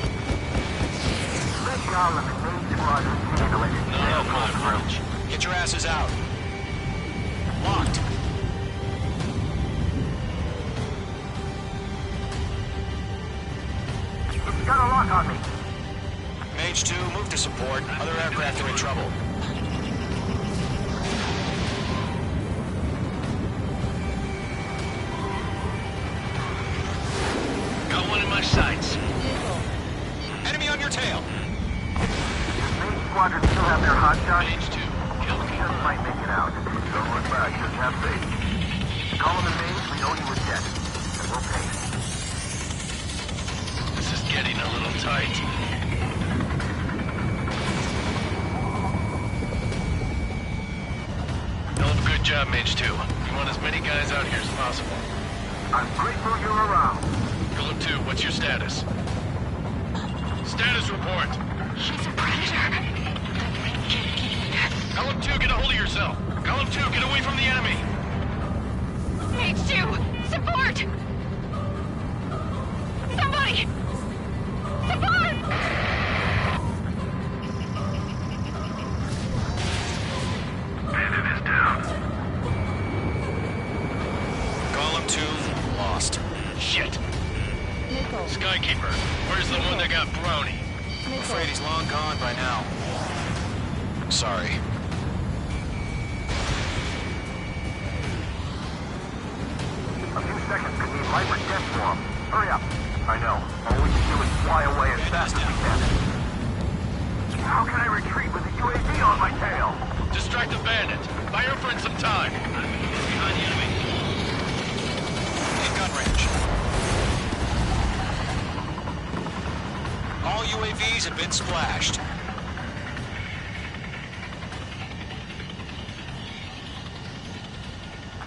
Let Column and Main Squadron handle it. No, approach. Get your asses out. Locked. It's got a lock on me. Mage 2, move to support. Other aircraft are in trouble. Got one in my sights. Enemy on your tail. Main Squadron still have their hot shot. Mage 2, kill Just might make it out. Don't look back, just have faith. Column and Main, we know you were dead. And we'll pay. This is getting a little tight. No, good job, Mage 2. We want as many guys out here as possible. I'm grateful you're around. Column 2, what's your status? Status report. She's a predator. Column 2, get a hold of yourself. Column 2, get away from the enemy. Mage 2, support! Somebody! Support! Bandit is down. Column 2, lost. Shit. Missile. Skykeeper, where's the one that got Brownie? I'm afraid he's long gone by now. Sorry. spend some time. Behind the enemy. In gun range. All UAVs have been splashed.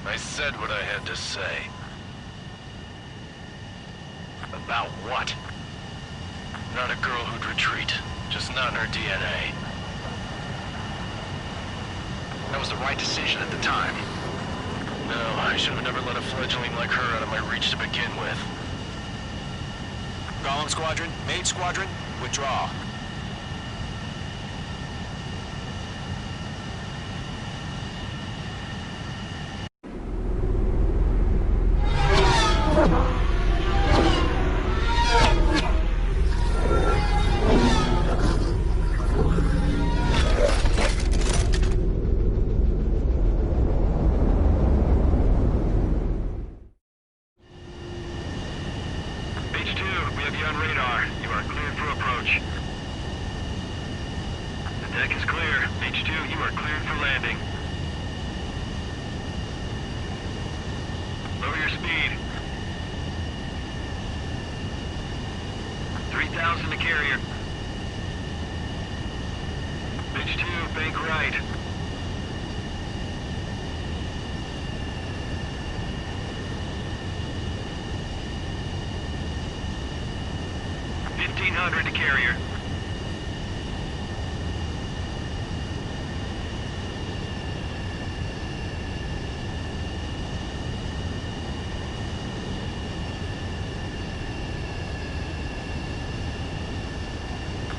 I said what I had to say. About what? Not a girl who'd retreat. Just not in her DNA. That was the right decision at the time. No, I should have never let a fledgling like her out of my reach to begin with. Golem Squadron, Mage Squadron, withdraw. To carrier.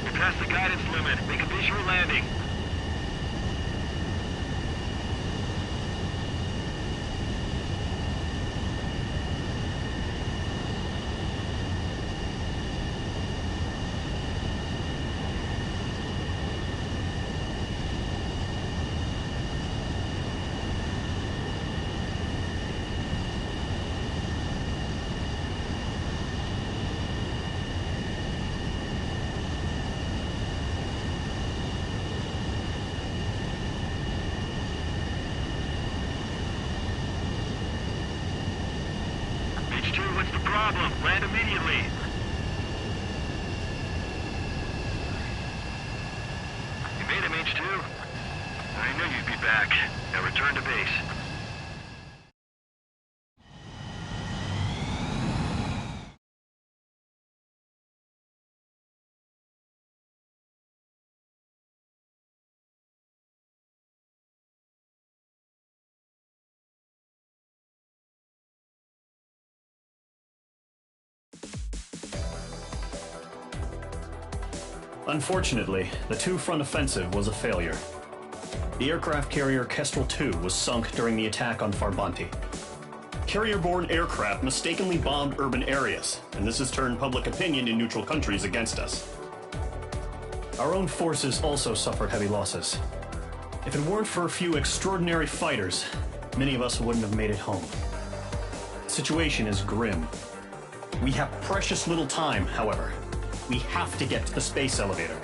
You're past the guidance limit. Make a visual landing. What's the problem? Land immediately. You made him, H2. I knew you'd be back. Now return to base. Unfortunately, the two-front offensive was a failure. The aircraft carrier Kestrel II was sunk during the attack on Farbanti. Carrier-borne aircraft mistakenly bombed urban areas, and this has turned public opinion in neutral countries against us. Our own forces also suffered heavy losses. If it weren't for a few extraordinary fighters, many of us wouldn't have made it home. The situation is grim. We have precious little time, however. We have to get to the space elevator.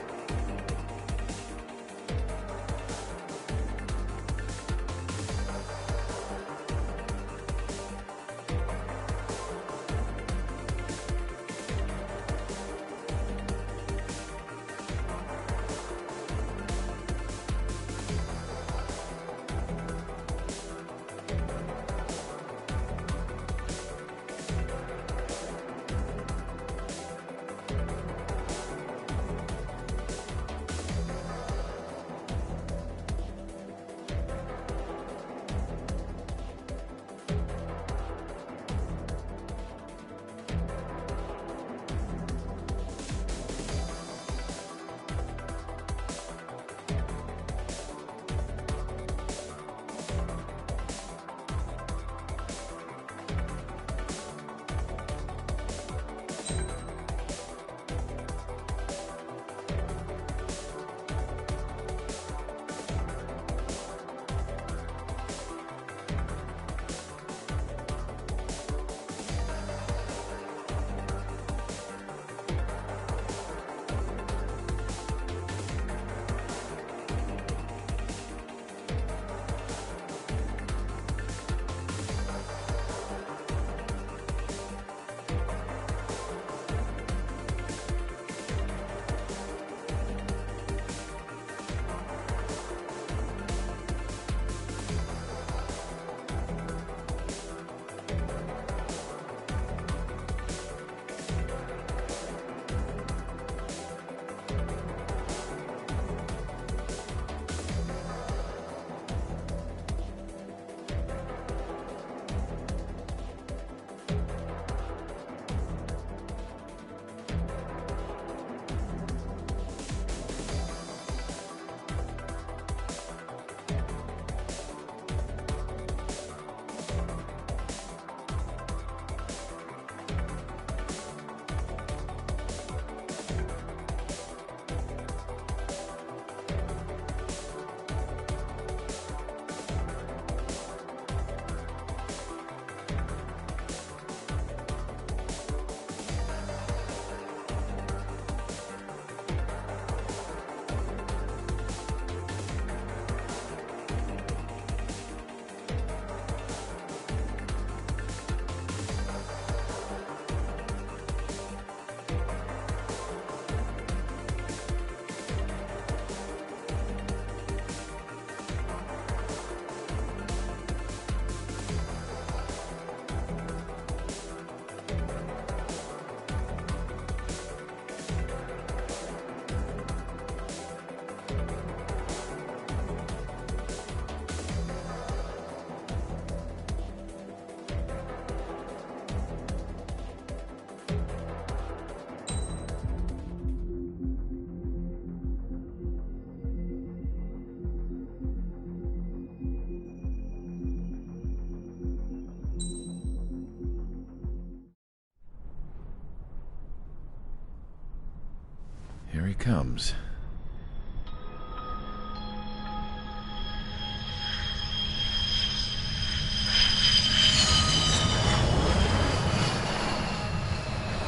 comes.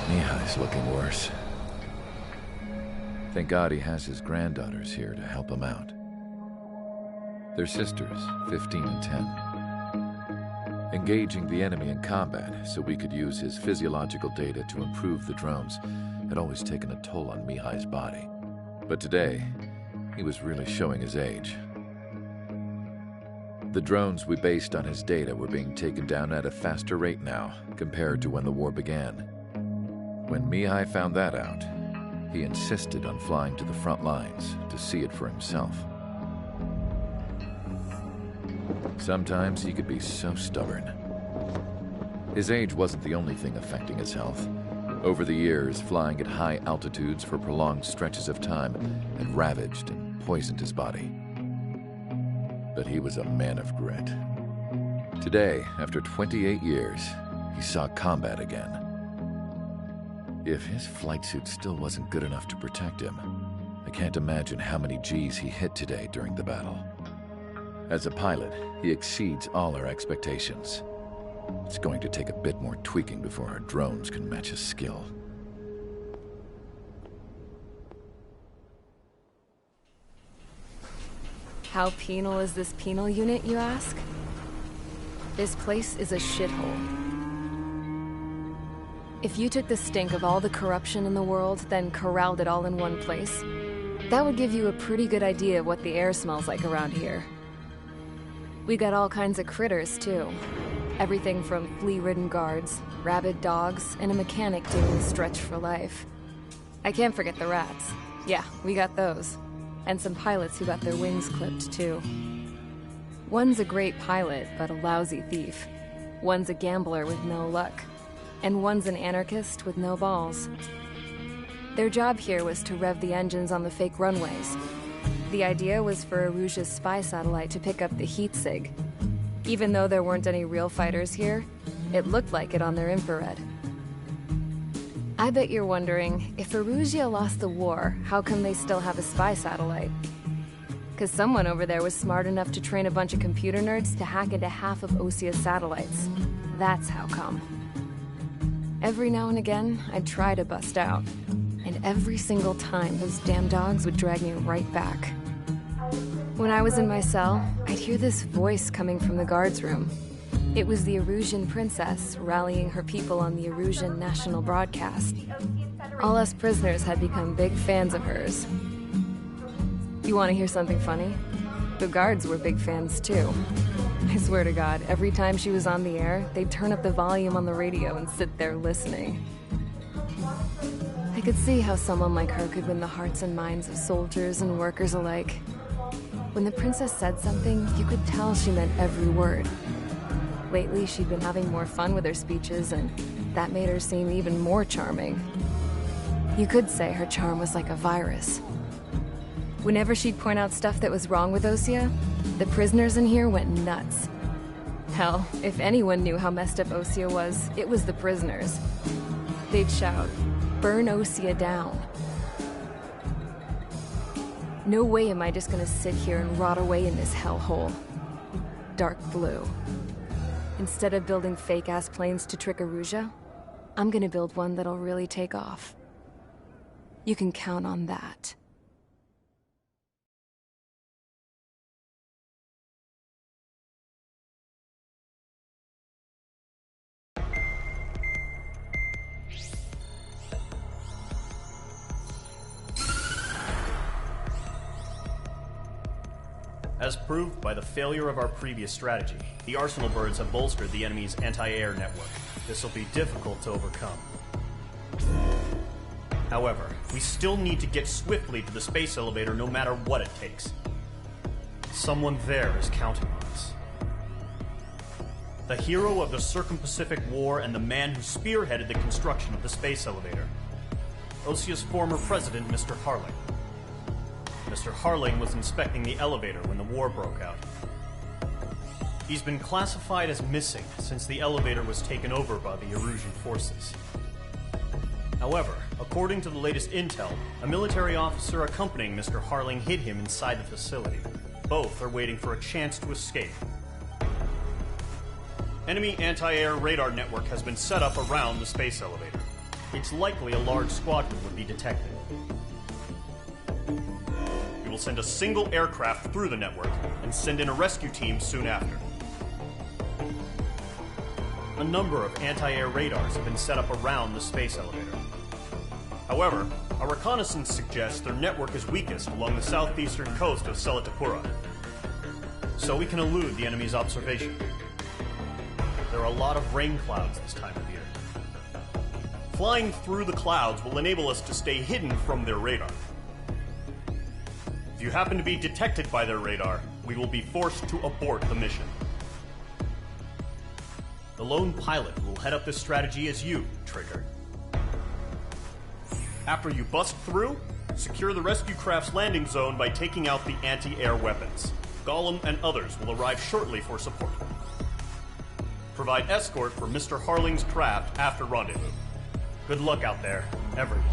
Mihai's looking worse. Thank God he has his granddaughters here to help him out. They're sisters, 15 and 10. Engaging the enemy in combat so we could use his physiological data to improve the drones had always taken a toll on Mihai's body. But today, he was really showing his age. The drones we based on his data were being taken down at a faster rate now compared to when the war began. When Mihai found that out, he insisted on flying to the front lines to see it for himself. Sometimes he could be so stubborn. His age wasn't the only thing affecting his health. Over the years, flying at high altitudes for prolonged stretches of time had ravaged and poisoned his body. But he was a man of grit. Today, after 28 years, he saw combat again. If his flight suit still wasn't good enough to protect him, I can't imagine how many G's he hit today during the battle. As a pilot, he exceeds all our expectations. It's going to take a bit more tweaking before our drones can match his skill. How penal is this penal unit, you ask? This place is a shithole. If you took the stink of all the corruption in the world, then corralled it all in one place, that would give you a pretty good idea of what the air smells like around here. We got all kinds of critters, too. Everything from flea-ridden guards, rabid dogs, and a mechanic doing the stretch for life. I can't forget the rats. Yeah, we got those. And some pilots who got their wings clipped, too. One's a great pilot, but a lousy thief. One's a gambler with no luck. And one's an anarchist with no balls. Their job here was to rev the engines on the fake runways. The idea was for Erusia's spy satellite to pick up the heat sig. Even though there weren't any real fighters here, it looked like it on their infrared. I bet you're wondering, if Erusia lost the war, how come they still have a spy satellite? 'Cause someone over there was smart enough to train a bunch of computer nerds to hack into half of Osia's satellites. That's how come. Every now and again, I'd try to bust out. And every single time, those damn dogs would drag me right back. When I was in my cell, I'd hear this voice coming from the guards room. It was the Erusian princess rallying her people on the Erusian national broadcast. All us prisoners had become big fans of hers. You want to hear something funny? The guards were big fans too. I swear to God, every time she was on the air, they'd turn up the volume on the radio and sit there listening. I could see how someone like her could win the hearts and minds of soldiers and workers alike. When the princess said something, you could tell she meant every word. Lately, she'd been having more fun with her speeches, and that made her seem even more charming. You could say her charm was like a virus. Whenever she'd point out stuff that was wrong with Osia, the prisoners in here went nuts. Hell, if anyone knew how messed up Osia was, it was the prisoners. They'd shout, "Burn Osia down." No way am I just gonna sit here and rot away in this hellhole. Dark blue. Instead of building fake-ass planes to trick Erusia, I'm gonna build one that'll really take off. You can count on that. As proved by the failure of our previous strategy, the Arsenal birds have bolstered the enemy's anti-air network. This will be difficult to overcome. However, we still need to get swiftly to the space elevator no matter what it takes. Someone there is counting on us. The hero of the Circum-Pacific War and the man who spearheaded the construction of the space elevator. Osia's former president, Mr. Harling. Mr. Harling was inspecting the elevator when the war broke out. He's been classified as missing since the elevator was taken over by the Erusian forces. However, according to the latest intel, a military officer accompanying Mr. Harling hid him inside the facility. Both are waiting for a chance to escape. Enemy anti-air radar network has been set up around the space elevator. It's likely a large squadron would be detected. We will send a single aircraft through the network and send in a rescue team soon after. A number of anti-air radars have been set up around the space elevator. However, our reconnaissance suggests their network is weakest along the southeastern coast of Selatapura, so we can elude the enemy's observation. There are a lot of rain clouds this time of year. Flying through the clouds will enable us to stay hidden from their radar. If you happen to be detected by their radar, we will be forced to abort the mission. The lone pilot who will head up this strategy is you, Trigger. After you bust through, secure the rescue craft's landing zone by taking out the anti-air weapons. Gollum and others will arrive shortly for support. Provide escort for Mr. Harling's craft after rendezvous. Good luck out there, everyone.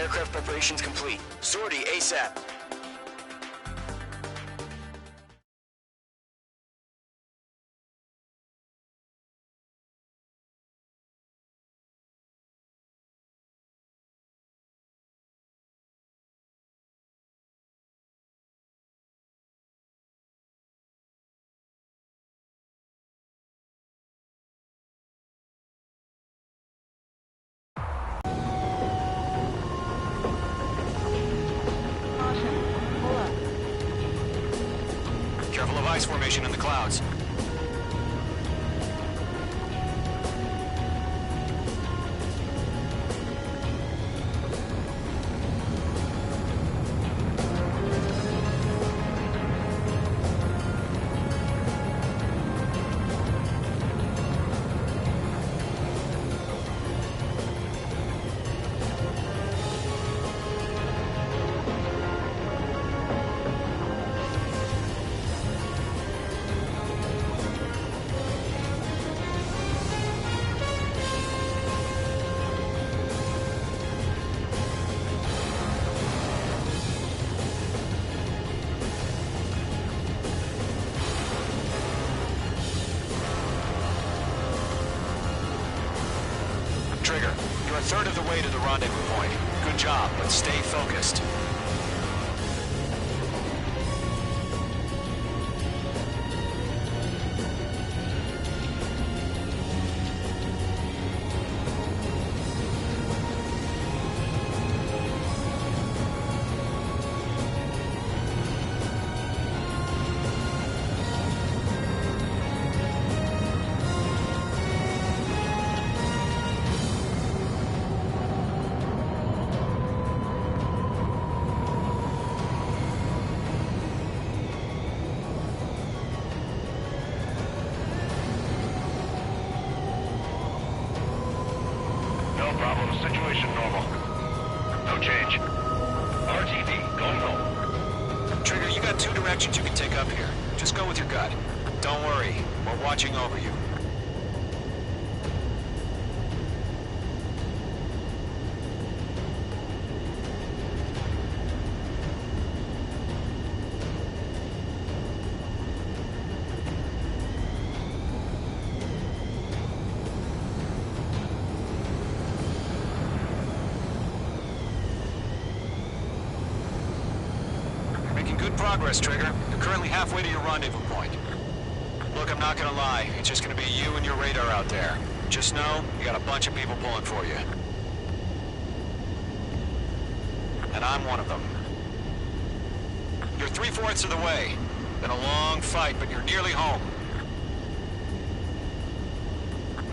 Aircraft preparations complete. Sortie ASAP. Careful of ice formation in the clouds. Trigger, you're a third of the way to the rendezvous point. Good job, but stay focused. No problem. Situation normal. No change. RTV, going home. Trigger, you got two directions you can take up here. Just go with your gut. Don't worry, we're watching over you. Making good progress, Trigger. You're currently halfway to your rendezvous point. Look, I'm not gonna lie. It's just gonna be you and your radar out there. Just know, you got a bunch of people pulling for you. And I'm one of them. You're 3/4 of the way. Been a long fight, but you're nearly home.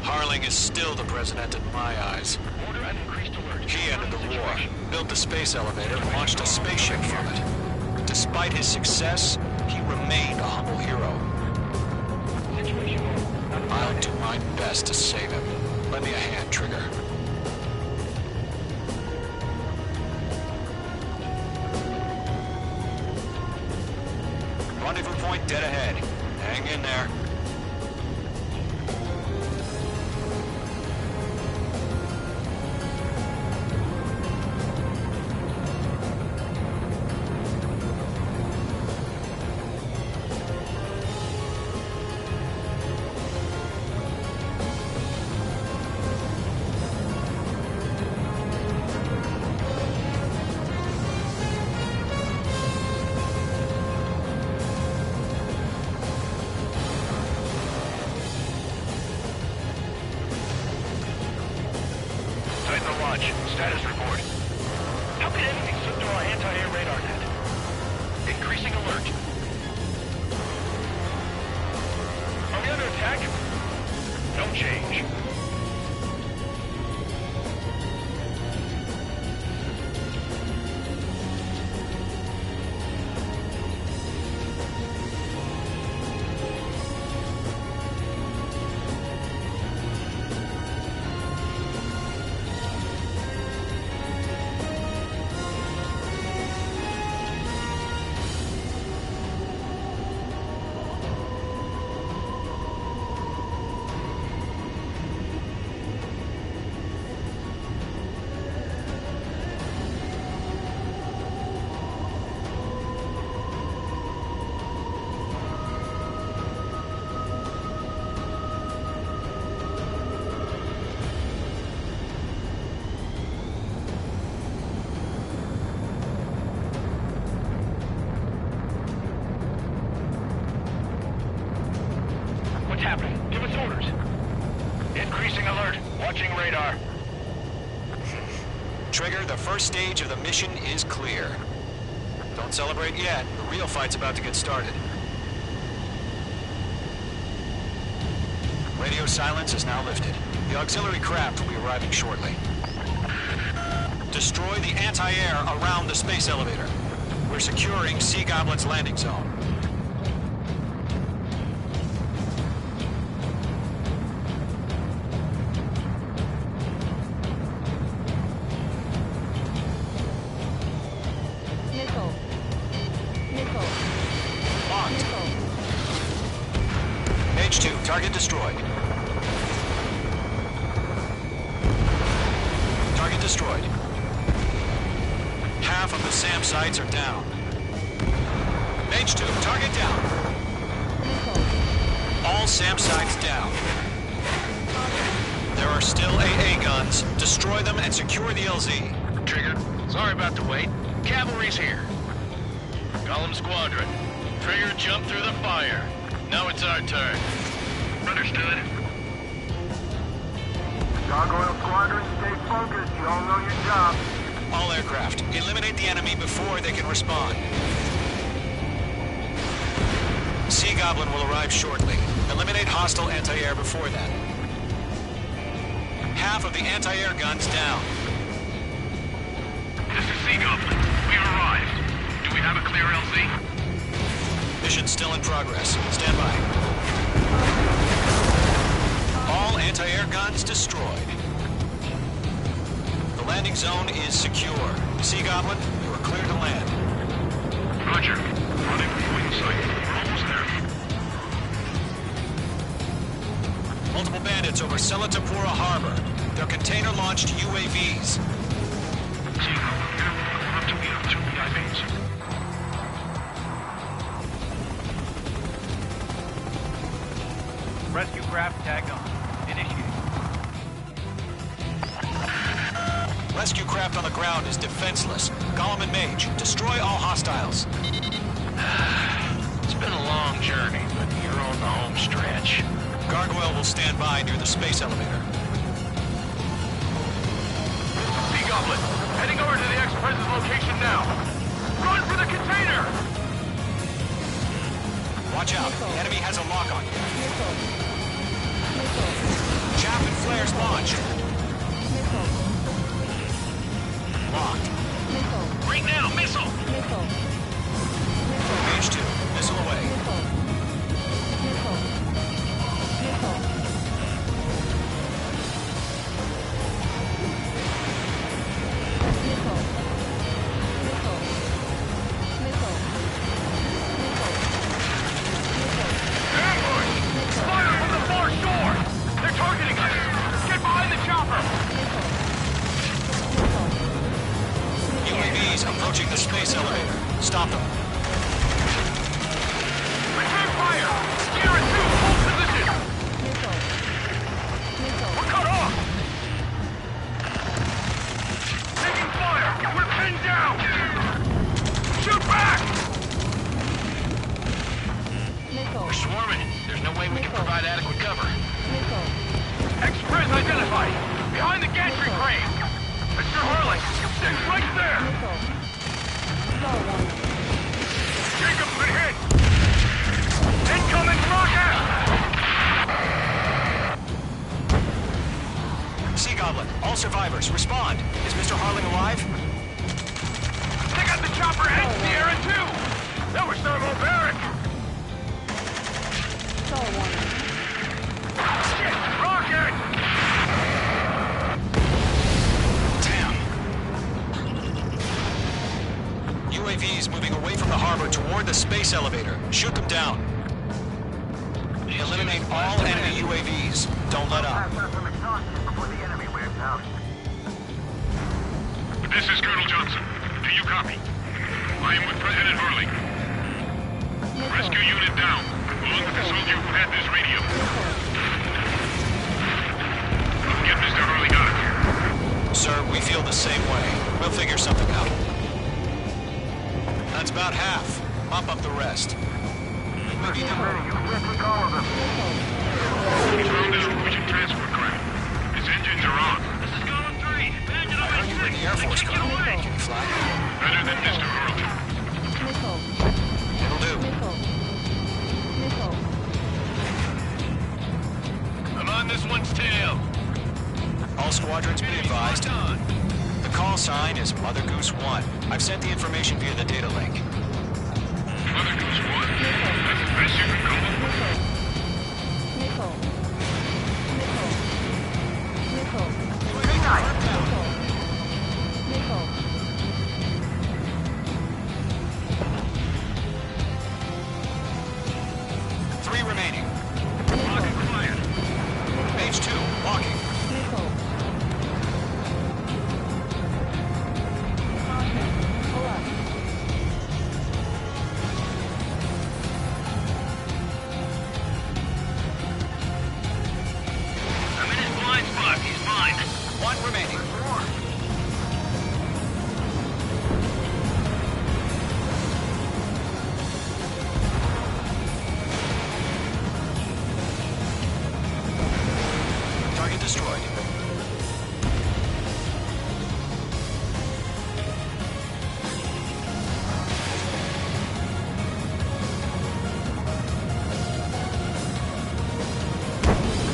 Harling is still the president in my eyes. Order an increased alert. He ended the war, built the space elevator, and launched a spaceship from it. Despite his success, he remained a humble hero. I'll do my best to save him. Lend me a hand, Trigger. Rendezvous point dead ahead. Hang in there. Titan launch. Status report. How could anything slip through our anti-air radar net? Increasing alert. Are we under attack? No change. Increasing alert. Watching radar. Trigger, the first stage of the mission is clear. Don't celebrate yet. The real fight's about to get started. Radio silence is now lifted. The auxiliary craft will be arriving shortly. Destroy the anti-air around the space elevator. We're securing Sea Goblin's landing zone. Locked. Page 2, target destroyed. Target destroyed. Half of the SAM sites are down. Page 2, target down. All SAM sites down. There are still AA guns. Destroy them and secure the LZ. Trigger, sorry about the wait. Cavalry's here. Column Squadron. Trigger jumped through the fire. Now it's our turn. Understood. Gargoyle Squadron, stay focused. You all know your job. All aircraft, eliminate the enemy before they can respond. Sea Goblin will arrive shortly. Eliminate hostile anti-air before that. Half of the anti-air guns down. This is Sea Goblin. We've arrived. Do we have a clear LZ? Mission still in progress. Stand by. All anti-air guns destroyed. The landing zone is secure. Sea Goblin, you are clear to land. Roger. Running for point sight. We're almost there. Multiple bandits over Selatapura Harbor. They're container-launched UAVs. Sea Goblin here. We're up to meet up 2 EIVs. Rescue craft tagged on. Initiate. Rescue craft on the ground is defenseless. Gollum and Mage, destroy all hostiles. It's been a long journey, but you're on the home stretch. Gargoyle will stand by near the space elevator. Sea Goblin, heading over to the ex-president's location now. Run for the container! Watch out. The enemy has a lock on you. Chaff and flares launched. Locked. Right now, missile! Page 2, missile away. Approaching the space elevator. Stop them. Return fire! Sierra 2, hold position! We're cut off! Taking fire! We're pinned down! Shoot back! We're swarming. There's no way we can provide adequate cover. Express identified! Behind the gantry crane! Mr. Harley! Stay right there! Jacob's been hit! Incoming rocket! Sea Goblin, all survivors, respond. Is Mr. Harling alive? They got the chopper and Sierra too! That was thermobaric! Shit! Rocket! UAVs moving away from the harbor toward the space elevator. Shoot them down. Eliminate all enemy UAVs. Don't let up. This is Colonel Johnson. Do you copy? I am with President Harley. Rescue unit down, along with the soldier who had this radio. I'll get Mr. Harley out of here. Sir, we feel the same way. We'll figure something out. That's about half. Mop up the rest. We found a Norwegian transport craft. Engines are on. This is Golem 3. Bandit on my You were in the Air Force, Colonel. Can you fly? Better than Mr. Earl. Nickel. It'll do. Nickel. Nickel. I'm on this one's tail. All squadrons be advised. The call sign is Mother Goose 1. I've sent the information via the data link. Mother Goose 1? That's the best you can come up with? Nickel. Nickel. Nickel. Nickel. Nickel. Three remaining. Mage 2, walking. Nickel. Pull up. I'm in his blind spot. He's mine. One remaining. Target destroyed.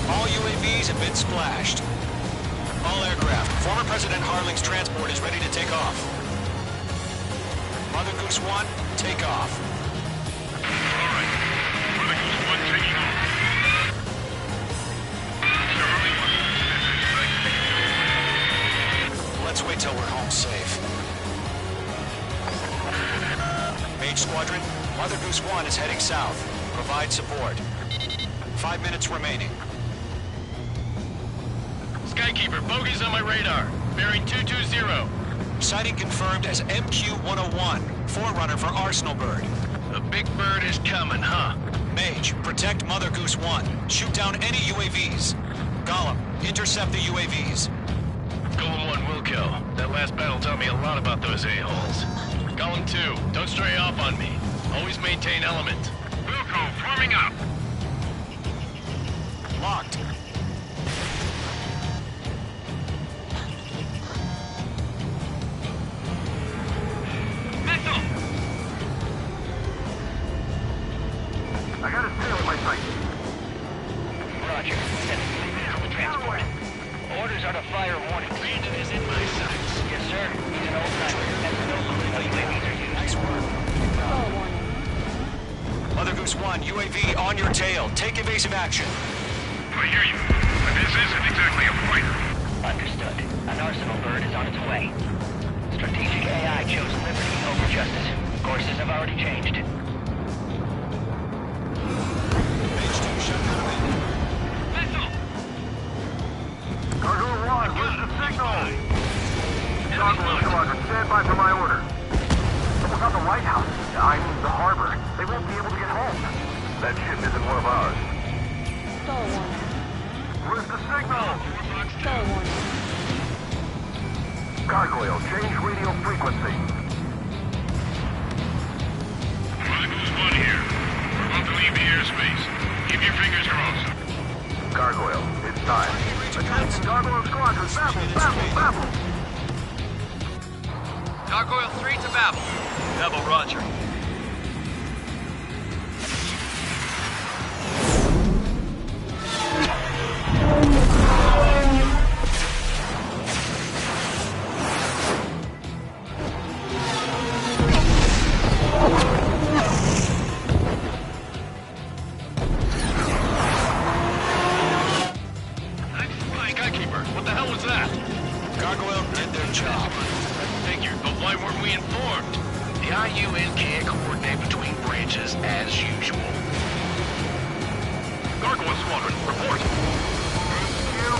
All UAVs have been splashed. All aircraft. Former President Harling's transport is ready to take off. Mother Goose 1, take off. Alright. Mother Goose 1 taking off. Mr. Early Let's wait till we're home safe. Mage Squadron, Mother Goose 1 is heading south. Provide support. 5 minutes remaining. Skykeeper, bogeys on my radar. Bearing 220. Sighting confirmed as MQ-101, forerunner for Arsenal Bird. The big bird is coming, huh? Mage, protect Mother Goose 1. Shoot down any UAVs. Gollum, intercept the UAVs. Golem 1 will kill. That last battle taught me a lot about those a-holes. Golem 2, don't stray off on me. Always maintain element. Wilco, forming up. Locked. Missile! I got a tail in my sight. Roger. Sending from the transport. Orders are to fire warning. Brandon is in my sights. Yes, sir. He's an old timer. Has no clue how UAVs are used. Nice work. Call warning. Mother Goose 1, UAV on your tail. Take evasive action. I hear you. But this isn't exactly a fighter. Understood. An Arsenal Bird is on its way. Strategic AI chose liberty over justice. Courses have already changed. Mage 2, shut down. Missile! Cargo 1, where's the signal? Cargo Squadron, stand by for my order. Someone's on the lighthouse. I mean the harbor. They won't be able to get home. That ship isn't one of ours. Stall warning. Where's the signal? Stall warning. Gargoyle, change radio frequency. Mother Goose 1 here. We're about to leave the airspace. Keep your fingers crossed. Gargoyle, it's time. Attention, Gargoyle Squadron, babble. Gargoyle 3 to Babel. Double Roger. Skykeeper, what the hell was that? Gargoyle did their job. Figured, but why weren't we informed? The IUN can't coordinate between branches as usual. Gargoyle Squadron, report.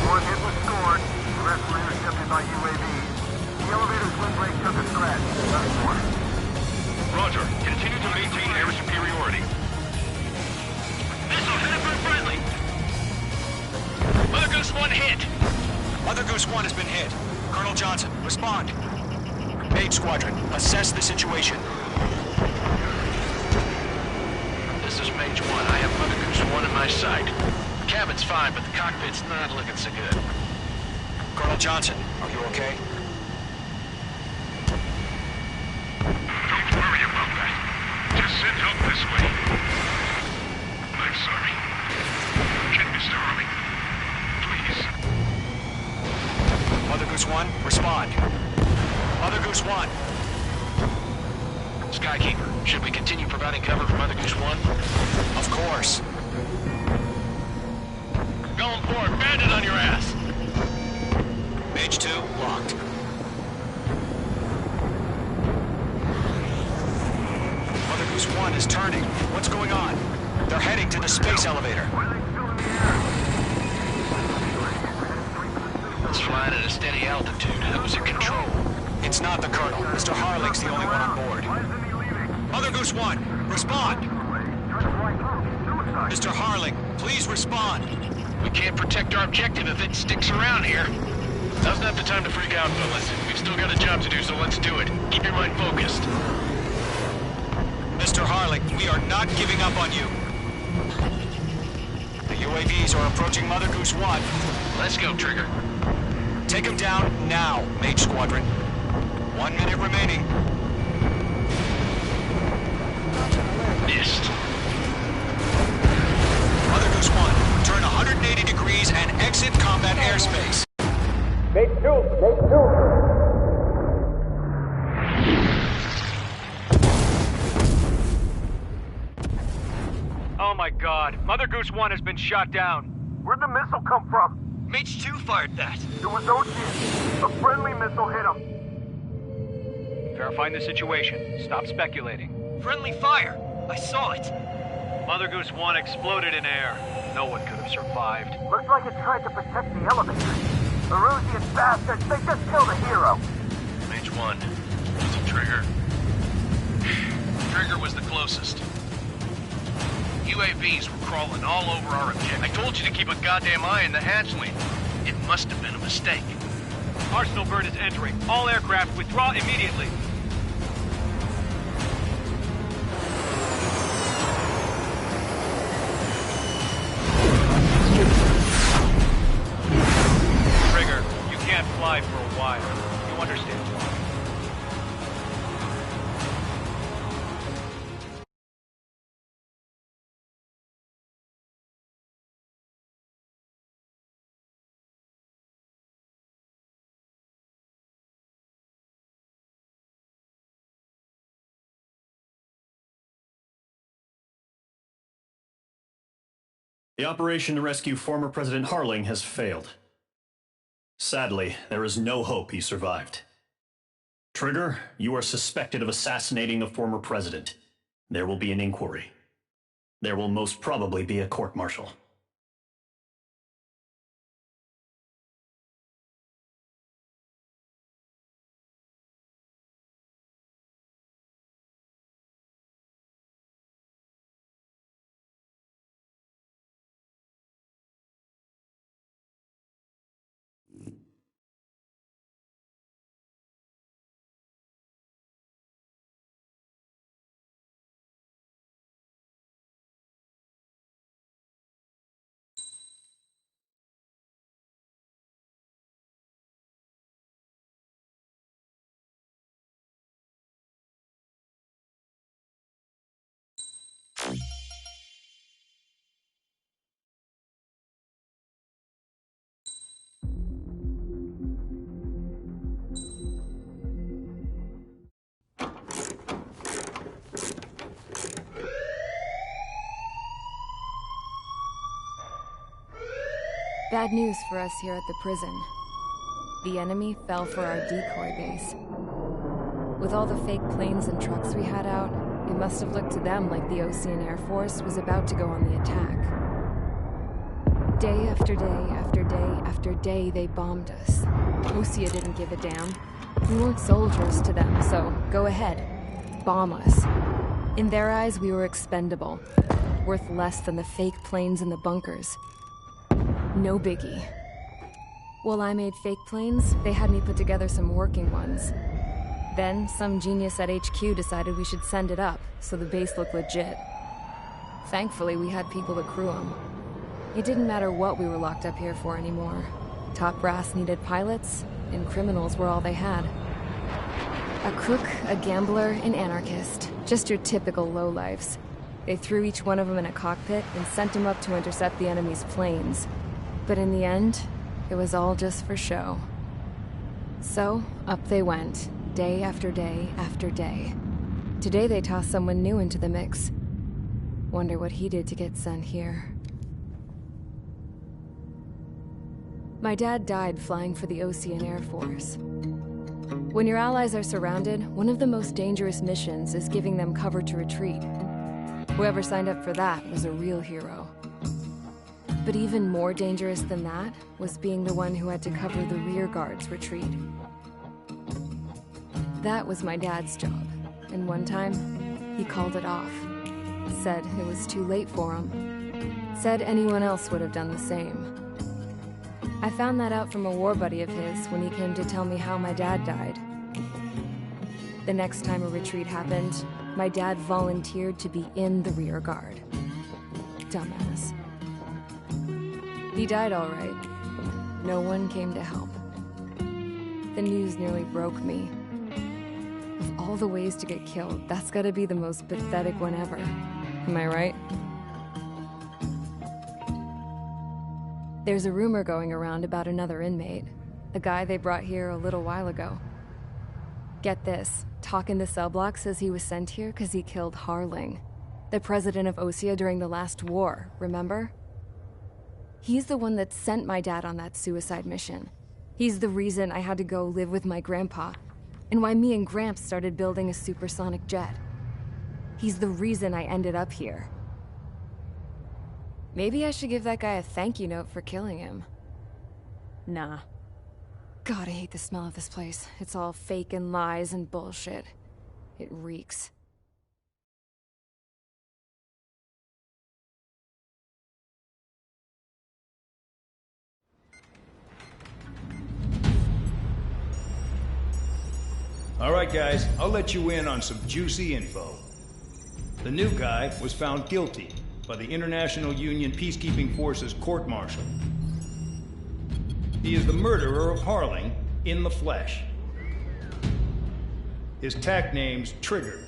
One hit was scored. The rest were intercepted by UAVs. The elevator's wind blade took a scratch. Nothing more. Roger. Continue to maintain air superiority. Missile headed for friendly. Mother Goose 1 hit. Mother Goose 1 has been hit. Colonel Johnson, respond. Mage Squadron, assess the situation. This is Mage 1. I have Mother Goose 1 in my sight. The cabin's fine, but the cockpit's not looking so good. Colonel Johnson, are you okay? Don't worry about that. Just send help this way. I'm sorry. Get Mr. Harley. Please. Mother Goose 1, respond. Mother Goose 1. Skykeeper, should we continue providing cover for Mother Goose 1? Of course. Going for it. Bandit on your ass. Mage 2, locked. Mother Goose 1 is turning. What's going on? They're heading to the space elevator. It's flying at a steady altitude. Who's at control? It's not the Colonel. Mr. Harling's the only one on board. Mother Goose 1, respond! Mr. Harling, please respond. We can't protect our objective if it sticks around here. Now's not the time to freak out, fellas. We've still got a job to do, so let's do it. Keep your mind focused. Mr. Harling, we are not giving up on you. The UAVs are approaching Mother Goose 1. Let's go, Trigger. Take them down now, Mage Squadron. 1 minute remaining. Missed. Mother Goose 1, turn 180 degrees and exit combat airspace. Mage 2! Mage 2! Oh my god. Mother Goose 1 has been shot down. Where'd the missile come from? Mage 2 fired that. It was Ocean. A friendly missile hit him. Verifying the situation. Stop speculating. Friendly fire! I saw it! Mother Goose 1 exploded in air. No one could have survived. Looks like it tried to protect the elevator. Erusian bastards, they just killed a hero. Mage 1. Was it Trigger? Trigger was the closest. UAVs were crawling all over our objective. I told you to keep a goddamn eye in the hatchway. It must have been a mistake. Arsenal bird is entering. All aircraft withdraw immediately. Trigger, you can't fly for a while. You understand why. The operation to rescue former President Harling has failed. Sadly, there is no hope he survived. Trigger, you are suspected of assassinating the former president. There will be an inquiry. There will most probably be a court-martial. Bad news for us here at the prison. The enemy fell for our decoy base. With all the fake planes and trucks we had out, it must have looked to them like the Ocean Air Force was about to go on the attack. Day after day after day after day, they bombed us. Osea didn't give a damn. We weren't soldiers to them, so go ahead. Bomb us. In their eyes, we were expendable. Worth less than the fake planes in the bunkers. No biggie. While I made fake planes, they had me put together some working ones. Then, some genius at HQ decided we should send it up, so the base looked legit. Thankfully, we had people to crew them. It didn't matter what we were locked up here for anymore. Top brass needed pilots, and criminals were all they had. A crook, a gambler, an anarchist. Just your typical lowlifes. They threw each one of them in a cockpit and sent them up to intercept the enemy's planes. But in the end, it was all just for show. So, up they went, day after day after day. Today they tossed someone new into the mix. Wonder what he did to get sent here. My dad died flying for the Ocean Air Force. When your allies are surrounded, one of the most dangerous missions is giving them cover to retreat. Whoever signed up for that was a real hero. But even more dangerous than that was being the one who had to cover the rear guard's retreat. That was my dad's job, and one time, he called it off. Said it was too late for him. Said anyone else would have done the same. I found that out from a war buddy of his when he came to tell me how my dad died. The next time a retreat happened, my dad volunteered to be in the rear guard. Dumbass. He died all right. No one came to help. The news nearly broke me. Of all the ways to get killed, that's gotta be the most pathetic one ever. Am I right? There's a rumor going around about another inmate. A guy they brought here a little while ago. Get this, talk in the cell block says he was sent here because he killed Harling, the president of Osea during the last war, remember? He's the one that sent my dad on that suicide mission. He's the reason I had to go live with my grandpa, and why me and Gramps started building a supersonic jet. He's the reason I ended up here. Maybe I should give that guy a thank you note for killing him. Nah. God, I hate the smell of this place. It's all fake and lies and bullshit. It reeks. All right, guys, I'll let you in on some juicy info. The new guy was found guilty by the International Union Peacekeeping Forces court-martial. He is the murderer of Harling in the flesh. His TAC name's Trigger.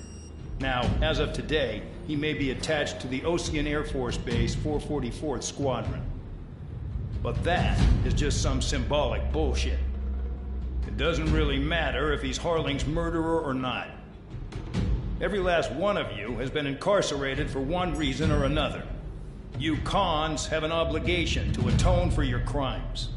Now, as of today, he may be attached to the Ocean Air Force Base 444th Squadron. But that is just some symbolic bullshit. It doesn't really matter if he's Harling's murderer or not. Every last one of you has been incarcerated for one reason or another. You cons have an obligation to atone for your crimes.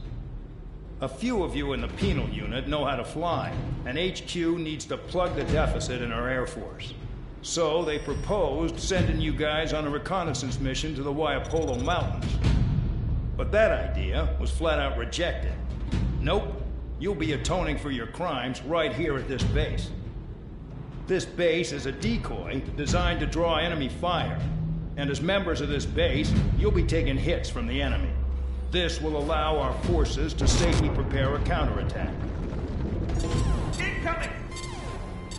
A few of you in the penal unit know how to fly, and HQ needs to plug the deficit in our Air Force. So they proposed sending you guys on a reconnaissance mission to the Waiapolo Mountains. But that idea was flat out rejected. Nope, you'll be atoning for your crimes right here at this base. This base is a decoy designed to draw enemy fire. And as members of this base, you'll be taking hits from the enemy. This will allow our forces to safely prepare a counterattack. Incoming!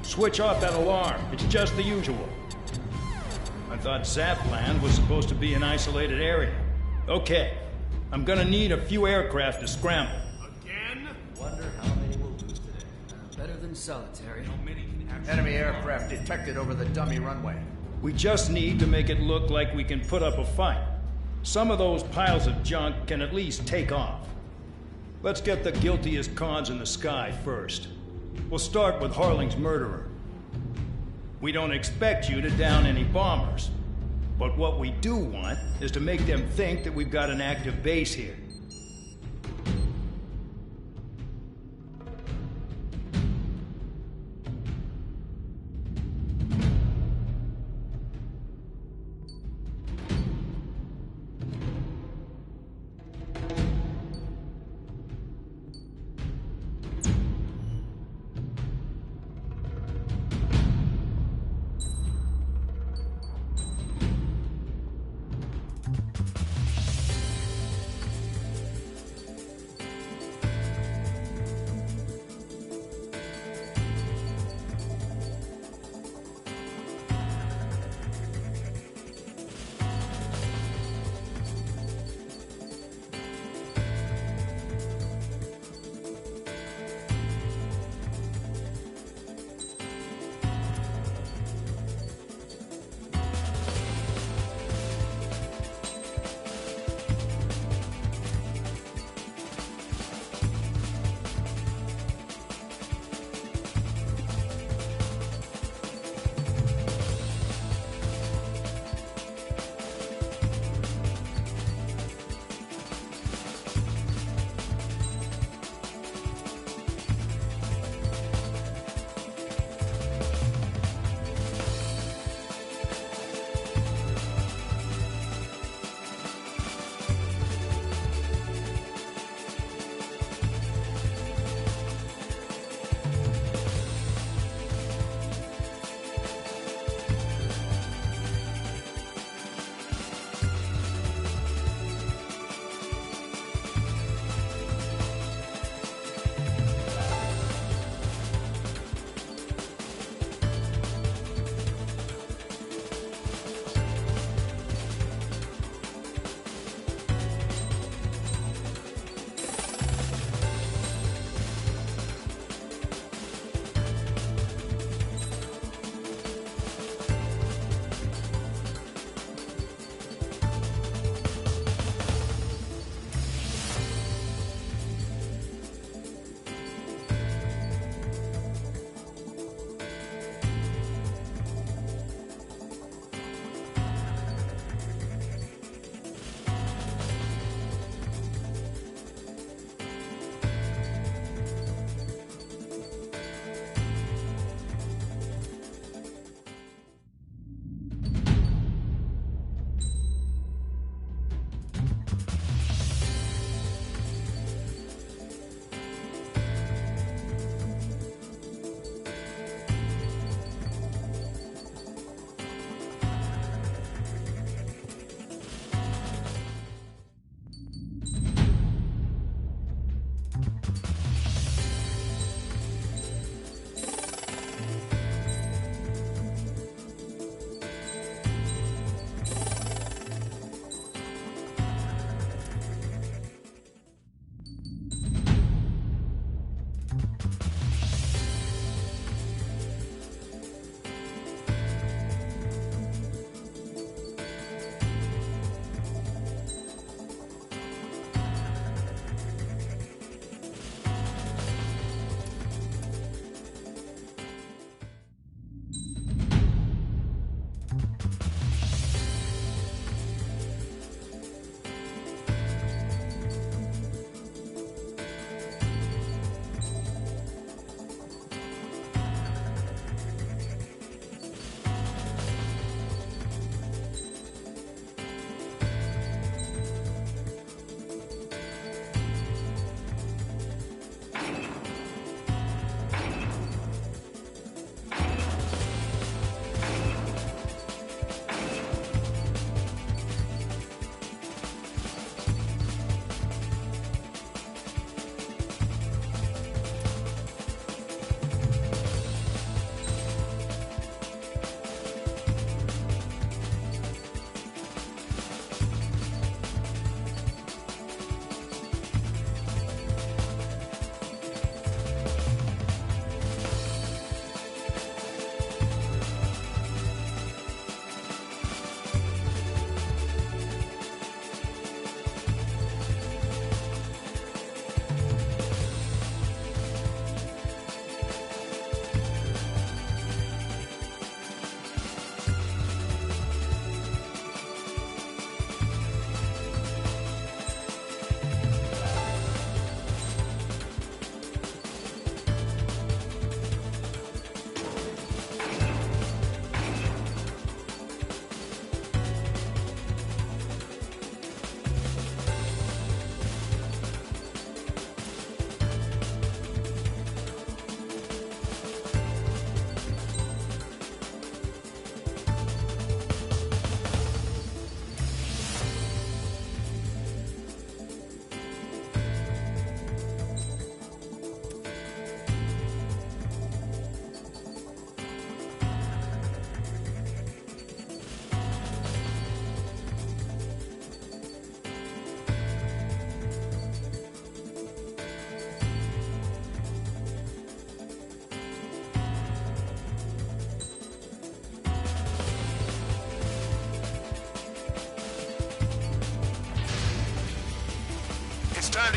Switch off that alarm. It's just the usual. I thought Zapland was supposed to be an isolated area. Okay, I'm gonna need a few aircraft to scramble. Again? Wonder how many we'll lose today. Better than solitary. Enemy aircraft detected over the dummy runway. We just need to make it look like we can put up a fight. Some of those piles of junk can at least take off. Let's get the guiltiest cons in the sky first. We'll start with Harling's murderer. We don't expect you to down any bombers. But what we do want is to make them think that we've got an active base here.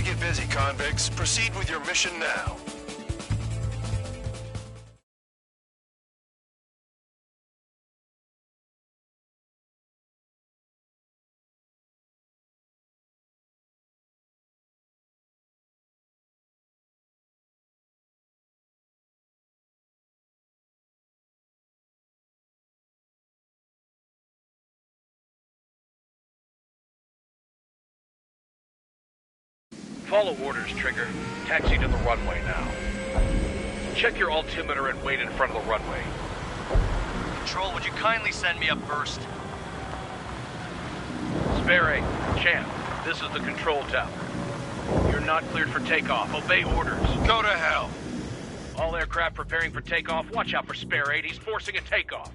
to get busy, convicts. Proceed with your mission now. Follow orders, Trigger. Taxi to the runway now. Check your altimeter and wait in front of the runway. Control, would you kindly send me up first? Spare 8, Champ, this is the control tower. You're not cleared for takeoff. Obey orders. Go to hell. All aircraft preparing for takeoff. Watch out for Spare 8. He's forcing a takeoff.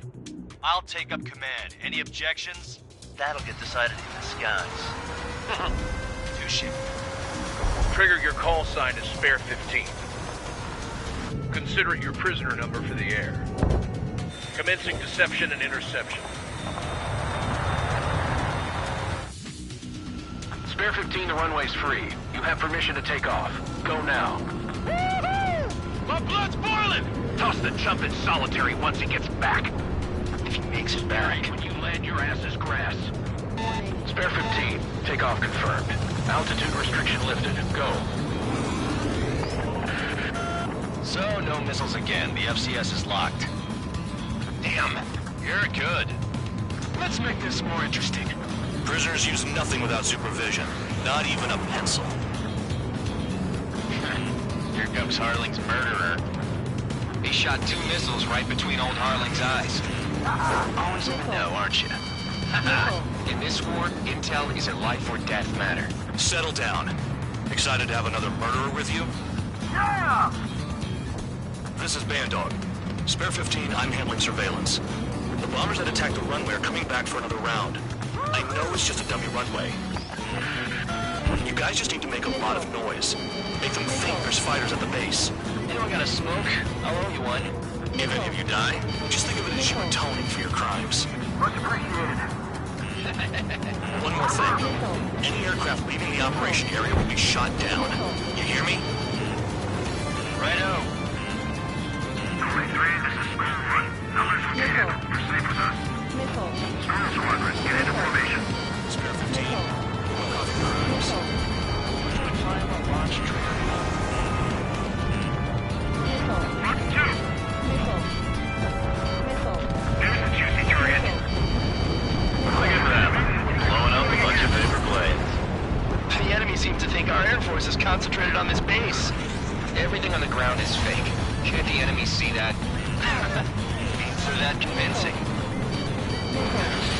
I'll take up command. Any objections? That'll get decided in the skies. Touche. Trigger, your call sign is Spare 15. Consider it your prisoner number for the air. Commencing deception and interception. Spare 15, the runway's free. You have permission to take off. Go now. Woohoo! My blood's boiling! Toss the jump in solitary once he gets back. If he makes it back. When you land, your ass is grass. Spare 15, takeoff confirmed. Altitude restriction lifted. Go. So, no missiles again. The FCS is locked. Damn, you're good. Let's make this more interesting. Prisoners use nothing without supervision. Not even a pencil. Here comes Harling's murderer. He shot 2 missiles right between old Harling's eyes. Always in the know, aren't you? In this war, intel is a life or death matter. Settle down. Excited to have another murderer with you? Yeah! This is Bandog. Spare 15, I'm handling surveillance. The bombers that attacked the runway are coming back for another round. I know it's just a dummy runway. You guys just need to make a lot of noise. Make them think there's fighters at the base. Anyone got a smoke? I'll owe you one. If any of you die, just think of it as you atoning for your crimes. Much appreciated. One more thing. Any aircraft leaving the operation area will be shot down. You hear me? Righto. 23, this is School 1. Numbers from Canada. Proceed with us. School Squadron, get into formation. Spare 15. Look off your crews. Would you find the launch trigger? Mark 2. There's the juicy target. Look at them. Blowing up a bunch of paper planes. The enemy seems to think our Air Force is concentrated on this base. Everything on the ground is fake. Can't the enemy see that? So that convincing.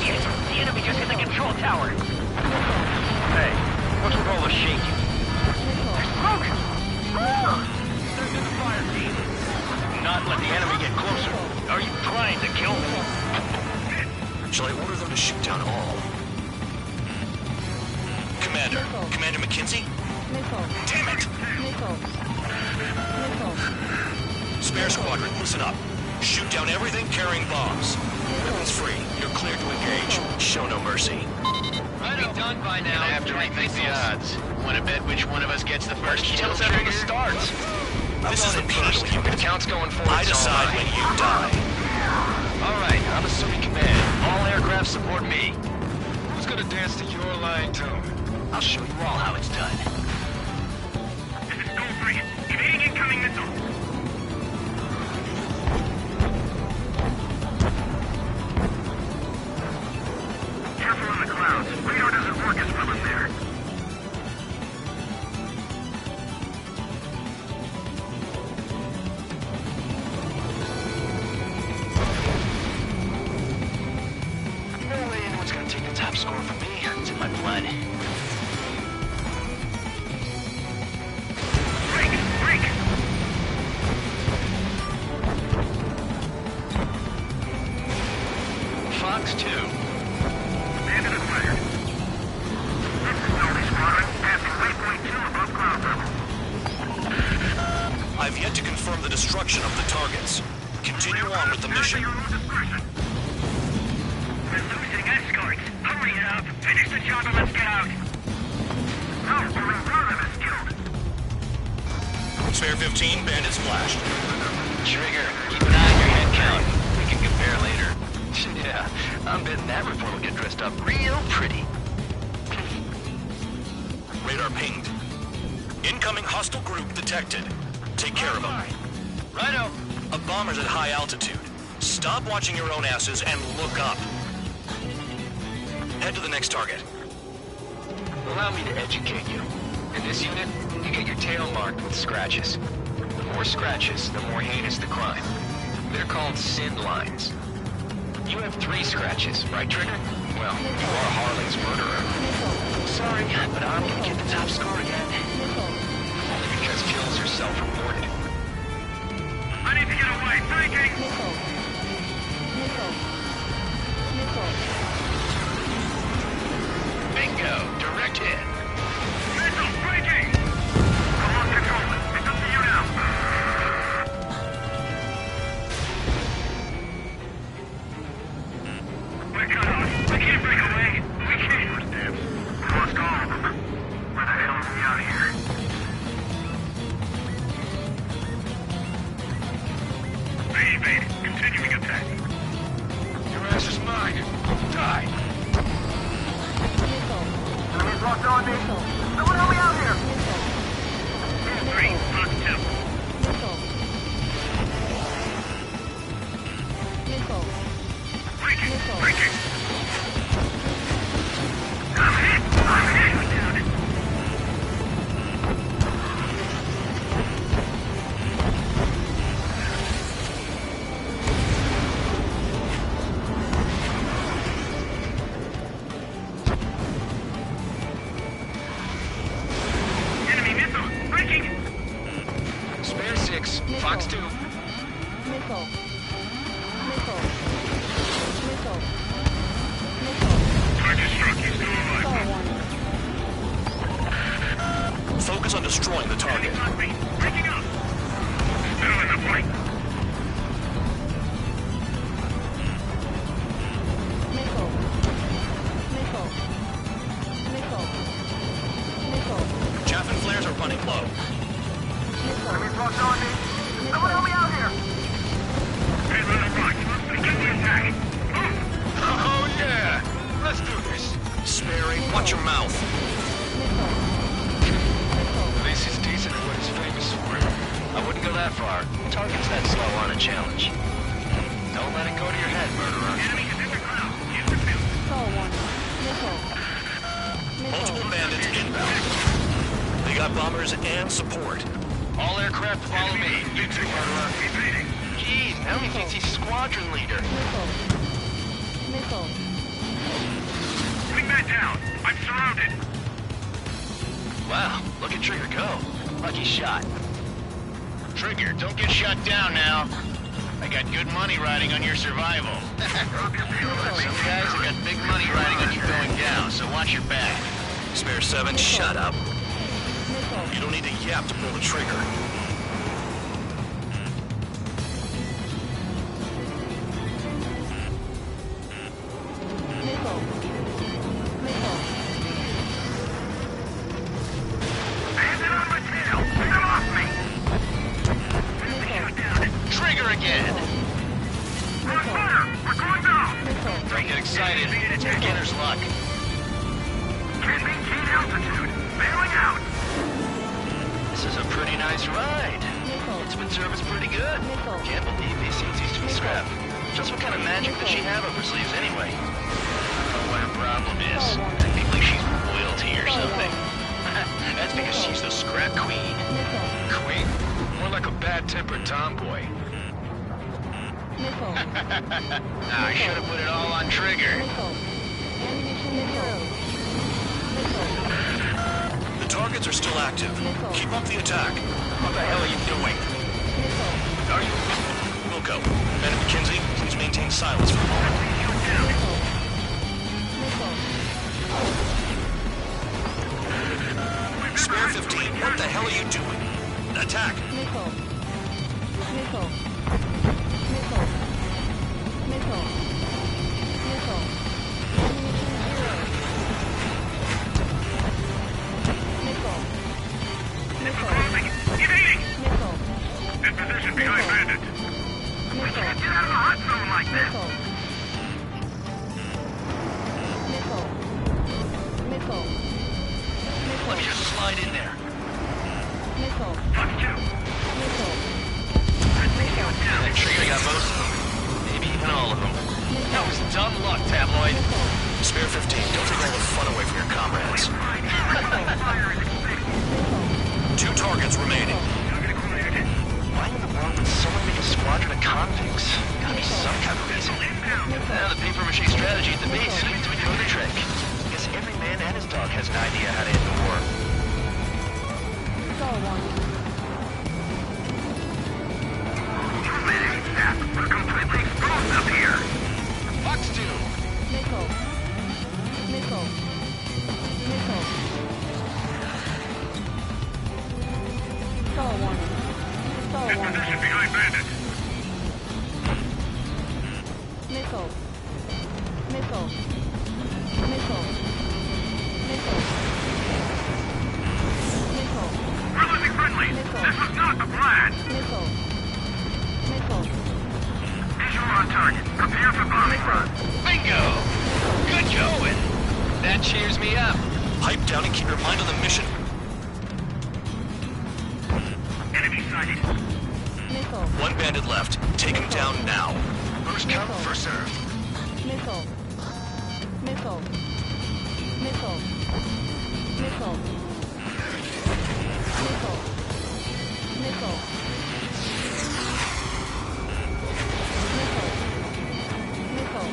Yes, the enemy just hit the control tower. Hey, what's with all the shaking? There's smoke! Send in the fire team. Not let the enemy get closer. Are you trying to kill me? Shall I order them to shoot down all? Commander. Commander McKenzie? Damn it! Spare squadron, listen up. Shoot down everything carrying bombs. Weapons free. You're cleared to engage. Show no mercy. Right, be done by now. Gonna have to rethink the odds. Want to bet which one of us gets the first kill from the start? This isn't personal. The count's going forward. I decide when you die. All right, I'm assuming command. All aircraft support me. Who's gonna dance to your line tune? I'll show you all how it's done. This is School 3. Evading incoming missile. Careful in the clouds. Radar doesn't work as well in there. No way anyone's gonna take the top score from me. It's in my blood. Break! Fox 2. Bandit acquired. This is Northern Squadron, passing waypoint 2 above ground level. I've yet to confirm the destruction of the targets. Continue on with the mission. We're losing escorts. Hurry up! Finish the job and let's get out! No, we're in front of us, killed. Spare 15, bandit splashed. Trigger, keep an eye on your head count. We can compare later. Yeah, I'm betting that report will get dressed up real pretty. Radar pinged. Incoming hostile group detected. Take care of them. Righto. A bomber's at high altitude. Stop watching your own asses and look up. Head to the next target. Allow me to educate you. In this unit, you get your tail marked with scratches. The more scratches, the more heinous the crime. They're called sin lines. You have 3 scratches, right, Trigger? Well, you are Harley's murderer. Sorry, but I'm gonna get the top score again. Only because kills are self-reported. I need to get away. Breaking! Bingo! Direct hit. Missile! Breaking! Come on, control it. It's up to you now. We're cut off. We can't break away. We can't. Damn. We lost all of them. Where the hell are we out of here? They evaded. Continuing attack. Your ass is mine. Die. Enemies locked on me. Someone help me out here. 3, Fox 2. Breaking! Breaking! I'm hit! I'm hit! Down it! Enemy missile! Breaking! Spare 6. Fox 2. Target struck. He's still alive. Focus on destroying the target. Breaking up! Still in the fight. Chaff and flares are running low. Enemies locked on me. Someone help me out here. Hey, run the rock. Begin the attack. Oh, yeah! Let's do this. Sparing, watch your mouth. This is decent at what he's famous for. I wouldn't go that far. Target's that slow on a challenge. Don't let it go to your head, murderer. Enemy is in the cloud. Use the field. Multiple bandits inbound. They got bombers and support. All aircraft follow me. You too, murderer. Evading. Jeez, now he thinks he's squadron leader. Bring that down. I'm surrounded. Wow, look at Trigger go. Lucky shot. Trigger, don't get shot down now. I got good money riding on your survival. Some guys have got big money riding on you going down, so watch your back. Spare 7, shut up. You don't need to yap to pull the trigger. Trigger again! Don't get excited. It's beginner's luck. Can't maintain altitude. Bailing out. This is a pretty nice ride. It's been serviced pretty good. Can't believe these seats used to be scrapped. Just what kind of magic does she have up her sleeves anyway? I don't know what her problem is. I think like she's royalty or something. That's because she's the scrap queen. Queen? More like a bad-tempered tomboy. I should have put it all on Trigger. The targets are still active. Keep up the attack. What the hell are you doing? Are you? We'll go. Men at McKinsey, please maintain silence for a moment. Spare 15, what the hell are you doing? Attack! Evading. behind in there. Missile. Fox 2. Missile. That trigger got most of them. Maybe even all of them. That was dumb luck, Tabloid. Spare 15, don't take all the fun away from your comrades. 2 targets remaining. Why in the world would someone make a squadron of convicts? Gotta be some kind of reason. Now the paper-mache strategy at the base seems to be doing the trick. Guess every man and his dog has an idea how to end the war. Star warning. We're completely exposed up here. Fox 2. Missile. Missile. Missile. Star warning. Star In warning. position behind bandits. Missile. Missile. Missile. Missile. Missile. We're losing friendly. Missile. This was not the plan. Missile. Missile. Visual on target. Prepare for bombing run. Bingo! Good going! That cheers me up. Pipe down and keep your mind on the mission. Enemy sighted. Missile. 1 bandit left. Take him down now. First come, first serve. Missile. Missile. Missile. Missile. Missile. Missile. Missile.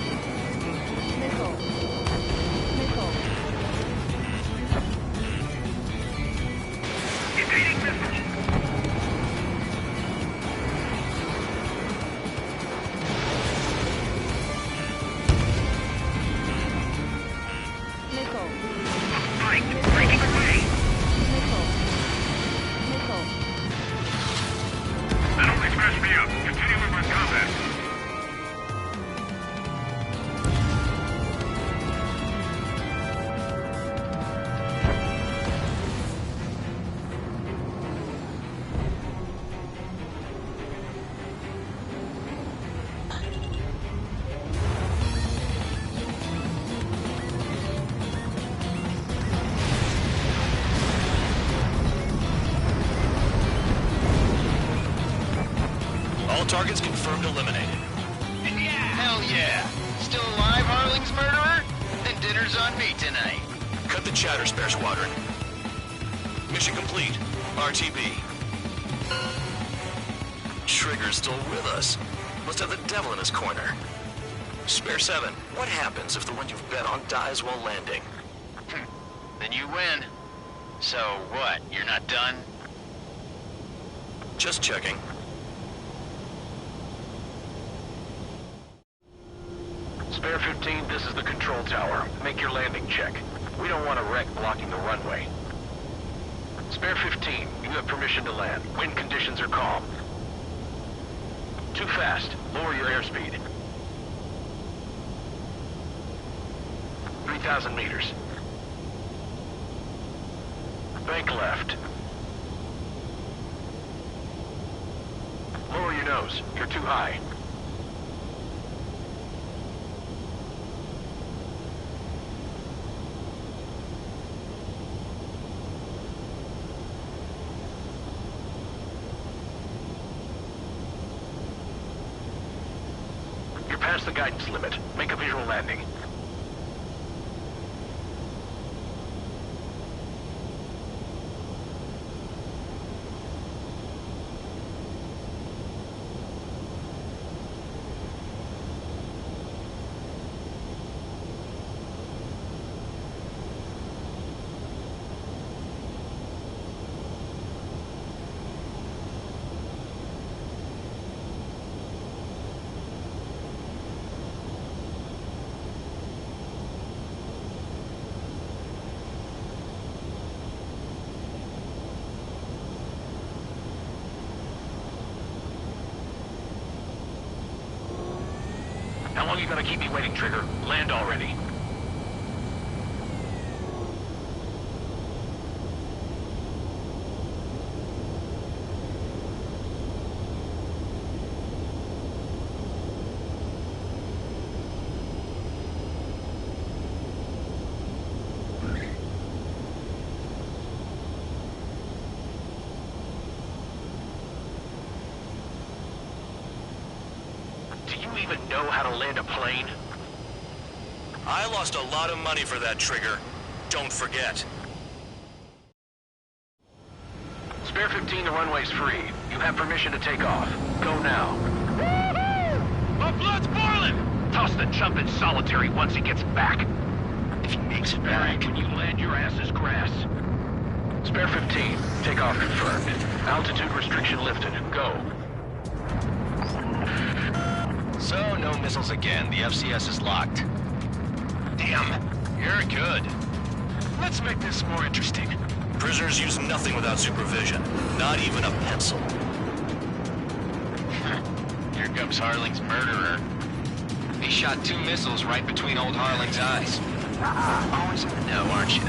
Missile. Missile. Evading missile. Missile. Fight. Breaking away. Missile. Missile. That only smashed me up. Continue with my combat. All targets confirmed eliminated. Hell yeah! Still alive, Harling's murderer? Then dinner's on me tonight. Cut the chatter, Spare Squadron. Mission complete. RTB. Trigger's still with us. Must have the devil in his corner. Spare 7, what happens if the one you've bet on dies while landing? Then you win. So what, you're not done? Just checking. Spare 15, this is the control tower. Make your landing check. We don't want a wreck blocking the runway. Spare 15, you have permission to land. Wind conditions are calm. Too fast. Lower your airspeed. 3,000 meters. Bank left. Lower your nose. You're too high. You're past the guidance limit. Make a visual landing. How long you gonna keep me waiting, Trigger? Land already. Do you even know how to land a plane? I lost a lot of money for that trigger. Don't forget. Spare 15, the runway's free. You have permission to take off. Go now. My blood's boiling! Toss the chump in solitary once he gets back. If he makes it back, can you land your ass as grass? Spare 15. Takeoff confirmed. Altitude restriction lifted. Go. So, no missiles again. The FCS is locked. Damn. You're good. Let's make this more interesting. Prisoners use nothing without supervision. Not even a pencil. Here comes Harling's murderer. He shot 2 missiles right between old Harling's eyes. Always in the know, aren't you?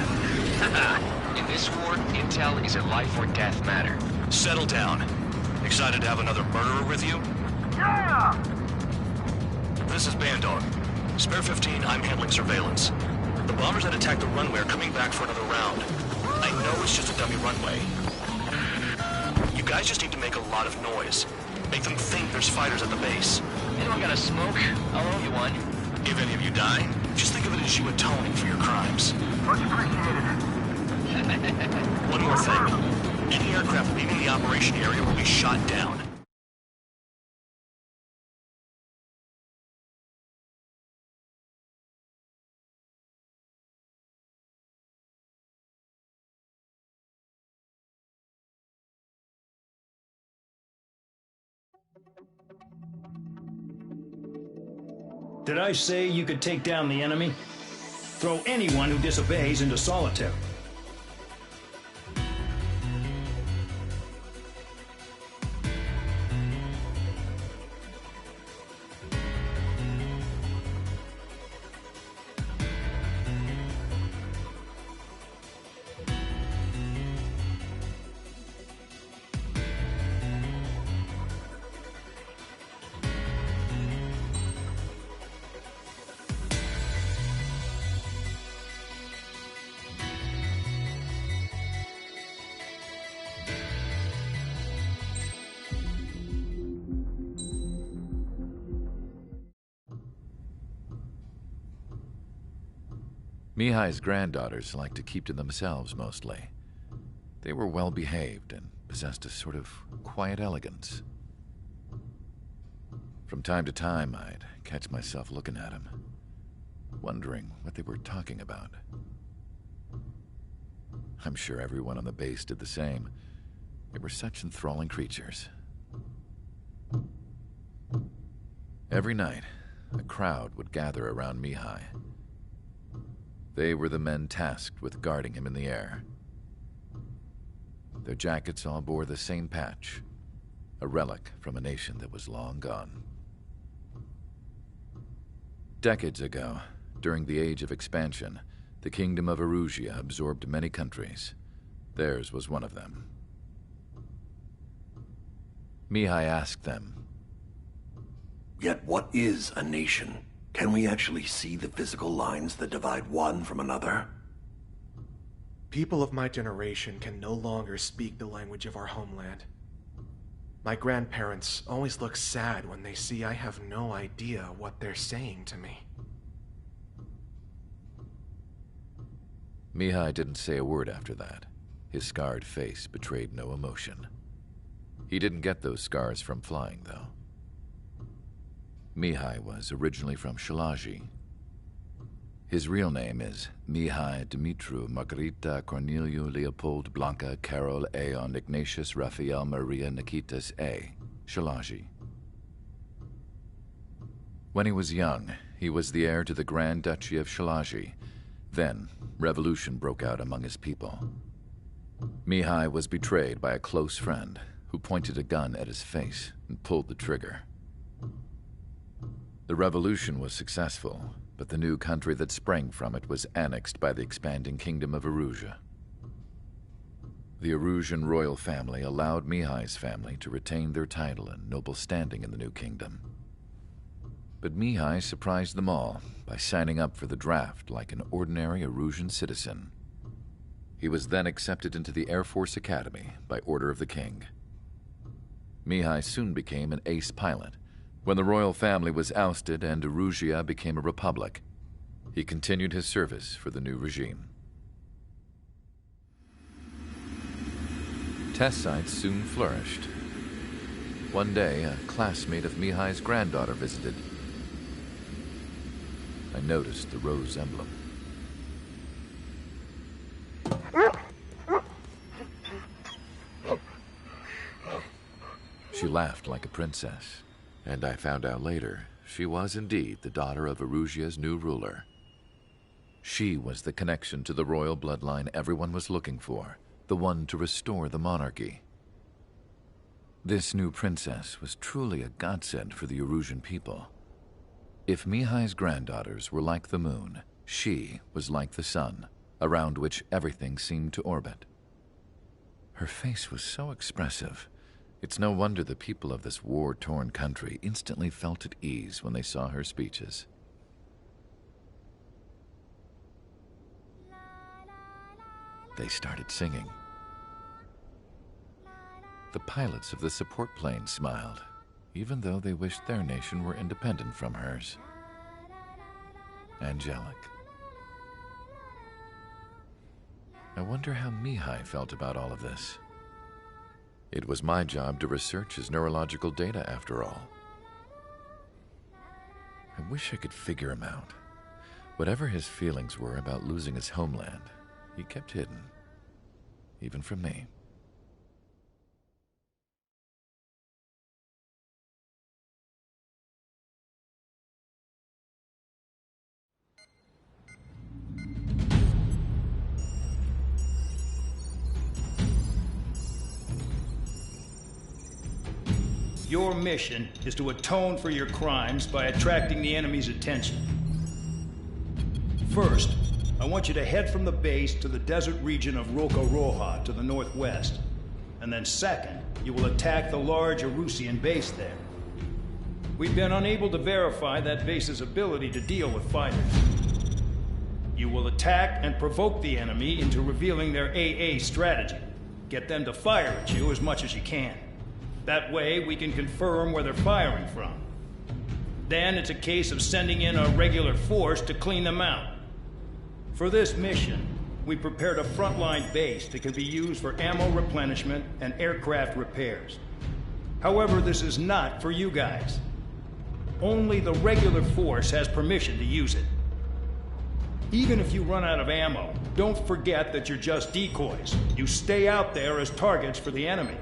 In this war, intel is a life or death matter. Settle down. Excited to have another murderer with you? Yeah! This is Bandog. Spare 15, I'm handling surveillance. The bombers that attacked the runway are coming back for another round. I know it's just a dummy runway. You guys just need to make a lot of noise. Make them think there's fighters at the base. Anyone got a smoke? I'll owe you one. If any of you die, just think of it as you atoning for your crimes. Much appreciated. One more thing. Any aircraft leaving the operation area will be shot down. Did I say you could take down the enemy? Throw anyone who disobeys into solitary. Mihai's granddaughters liked to keep to themselves mostly. They were well behaved and possessed a sort of quiet elegance. From time to time, I'd catch myself looking at them, wondering what they were talking about. I'm sure everyone on the base did the same. They were such enthralling creatures. Every night, a crowd would gather around Mihai. They were the men tasked with guarding him in the air. Their jackets all bore the same patch, a relic from a nation that was long gone. Decades ago, during the Age of Expansion, the Kingdom of Erusia absorbed many countries. Theirs was one of them. Mihai asked them, "Yet what is a nation? Can we actually see the physical lines that divide one from another?" People of my generation can no longer speak the language of our homeland. My grandparents always look sad when they see I have no idea what they're saying to me. Mihai didn't say a word after that. His scarred face betrayed no emotion. He didn't get those scars from flying, though. Mihai was originally from Shalaji. His real name is Mihai Dumitru Margarita Corneliu Leopold Blanca Carol Aeon Ignatius Raphael Maria Nikitas A. Shalaji. When he was young, he was the heir to the Grand Duchy of Shalaji. Then, revolution broke out among his people. Mihai was betrayed by a close friend who pointed a gun at his face and pulled the trigger. The revolution was successful, but the new country that sprang from it was annexed by the expanding Kingdom of Erusia. The Erusian royal family allowed Mihai's family to retain their title and noble standing in the new kingdom. But Mihai surprised them all by signing up for the draft like an ordinary Erusian citizen. He was then accepted into the Air Force Academy by order of the king. Mihai soon became an ace pilot, When the royal family was ousted and Erusia became a republic, he continued his service for the new regime. Test sites soon flourished. One day, a classmate of Mihai's granddaughter visited. I noticed the rose emblem. She laughed like a princess, and I found out later she was indeed the daughter of Erusia's new ruler. She was the connection to the royal bloodline everyone was looking for, the one to restore the monarchy. This new princess was truly a godsend for the Erusian people. If Mihai's granddaughters were like the moon, she was like the sun, around which everything seemed to orbit. Her face was so expressive. It's no wonder the people of this war-torn country instantly felt at ease when they saw her speeches. They started singing. The pilots of the support plane smiled, even though they wished their nation were independent from hers. Angelic. I wonder how Mihai felt about all of this. It was my job to research his neurological data, after all. I wish I could figure him out. Whatever his feelings were about losing his homeland, he kept hidden, even from me. Your mission is to atone for your crimes by attracting the enemy's attention. First, I want you to head from the base to the desert region of Roca-Roja to the northwest. And then second, you will attack the large Erusian base there. We've been unable to verify that base's ability to deal with fighters. You will attack and provoke the enemy into revealing their AA strategy. Get them to fire at you as much as you can. That way, we can confirm where they're firing from. Then it's a case of sending in a regular force to clean them out. For this mission, we prepared a frontline base that can be used for ammo replenishment and aircraft repairs. However, this is not for you guys. Only the regular force has permission to use it. Even if you run out of ammo, don't forget that you're just decoys. You stay out there as targets for the enemy.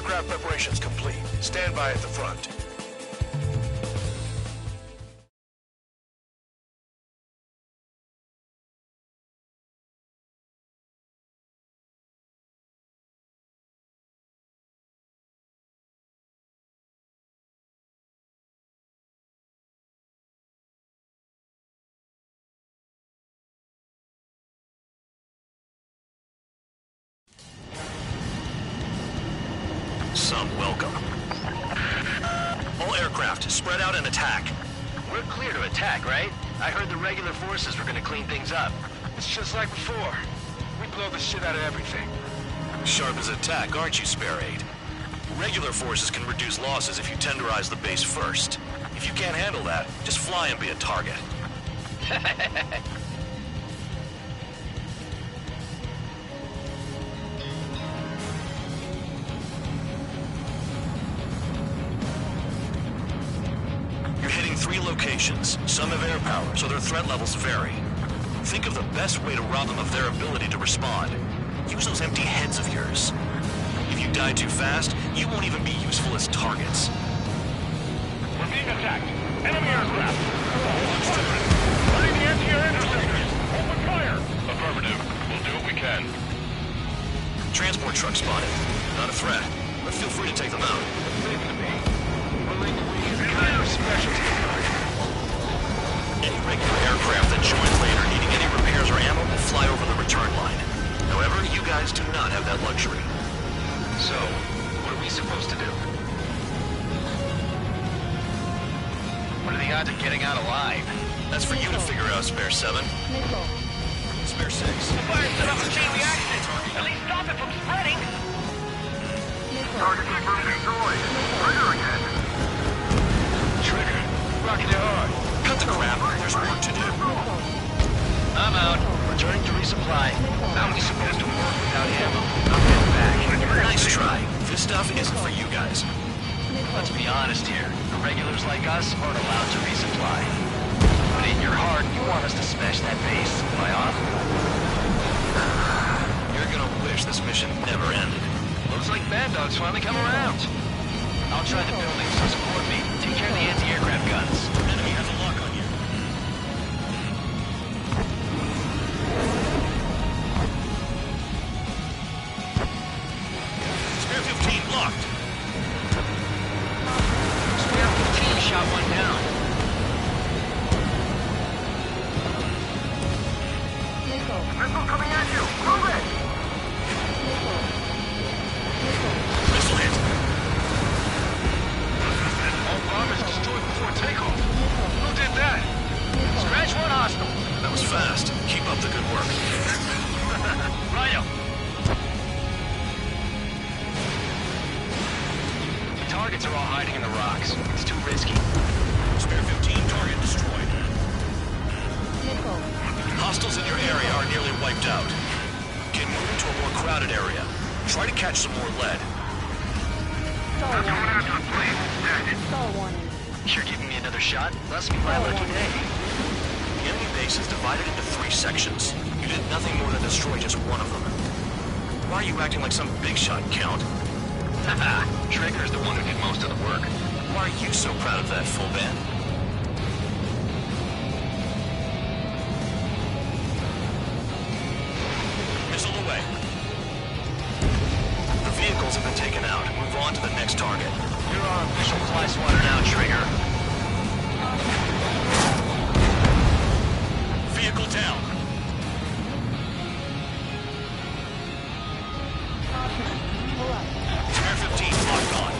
Aircraft preparations complete. Stand by at the front. Some welcome. All aircraft, spread out and attack. We're clear to attack, right? I heard the regular forces were gonna clean things up. It's just like before. We blow the shit out of everything. Sharp as attack, aren't you, Spare 8? Regular forces can reduce losses if you tenderize the base first. If you can't handle that, just fly and be a target. You're hitting 3 locations. Some have air power, so their threat levels vary. Think of the best way to rob them of their ability to respond. Use those empty heads of yours. If you die too fast, you won't even be useful as targets. We're being attacked. Enemy aircraft. Ready the anti-air interceptors. Open fire. Affirmative. We'll do what we can. Transport truck spotted. Not a threat, but feel free to take them out. Any regular aircraft that joins later needing any repairs or ammo will fly over the return line. However, you guys do not have that luxury. So, what are we supposed to do? What are the odds of getting out alive? That's for you to figure out, Spare 7. Spare 6. The fire set up a chain reaction. At least stop it from spreading. Target confirmed destroyed. Trigger again. Trigger. Rocking it hard. Cut the crap. There's work to do. I'm out. Returning to resupply. How are we supposed to work without ammo? I'll get back. Nice try. This stuff isn't for you guys. Let's be honest here. The regulars like us aren't allowed to resupply. But in your heart, you want us to smash that base. Am I off? You're gonna wish this mission never ended. Looks like Bad Dog's finally come around. I'll try the buildings to support me. Take care of the anti-aircraft guns. Enemy has a lock on you. Spare 15 blocked. Spare 15 shot one down. Missile coming at you. Move it. Missile hit. All bombers destroyed before takeoff. Who did that? Scratch one hostile. That was fast. Keep up the good work. Righto. The targets are all hiding in the rocks. It's too risky. Spare 15 target destroyed. Hostiles in your area are nearly wiped out. Get moving to a more crowded area. Try to catch some more lead. You're giving me another shot? Must be my lucky day. The enemy base is divided into 3 sections. You did nothing more than destroy just one of them. Why are you acting like some big shot, Count? Haha, Trigger's the one who did most of the work. Why are you so proud of that, full band? Missile away. The vehicles have been taken out. Move on to the next target. You're our official fly swatter now, Trigger. Vehicle down. Spare 15 locked on.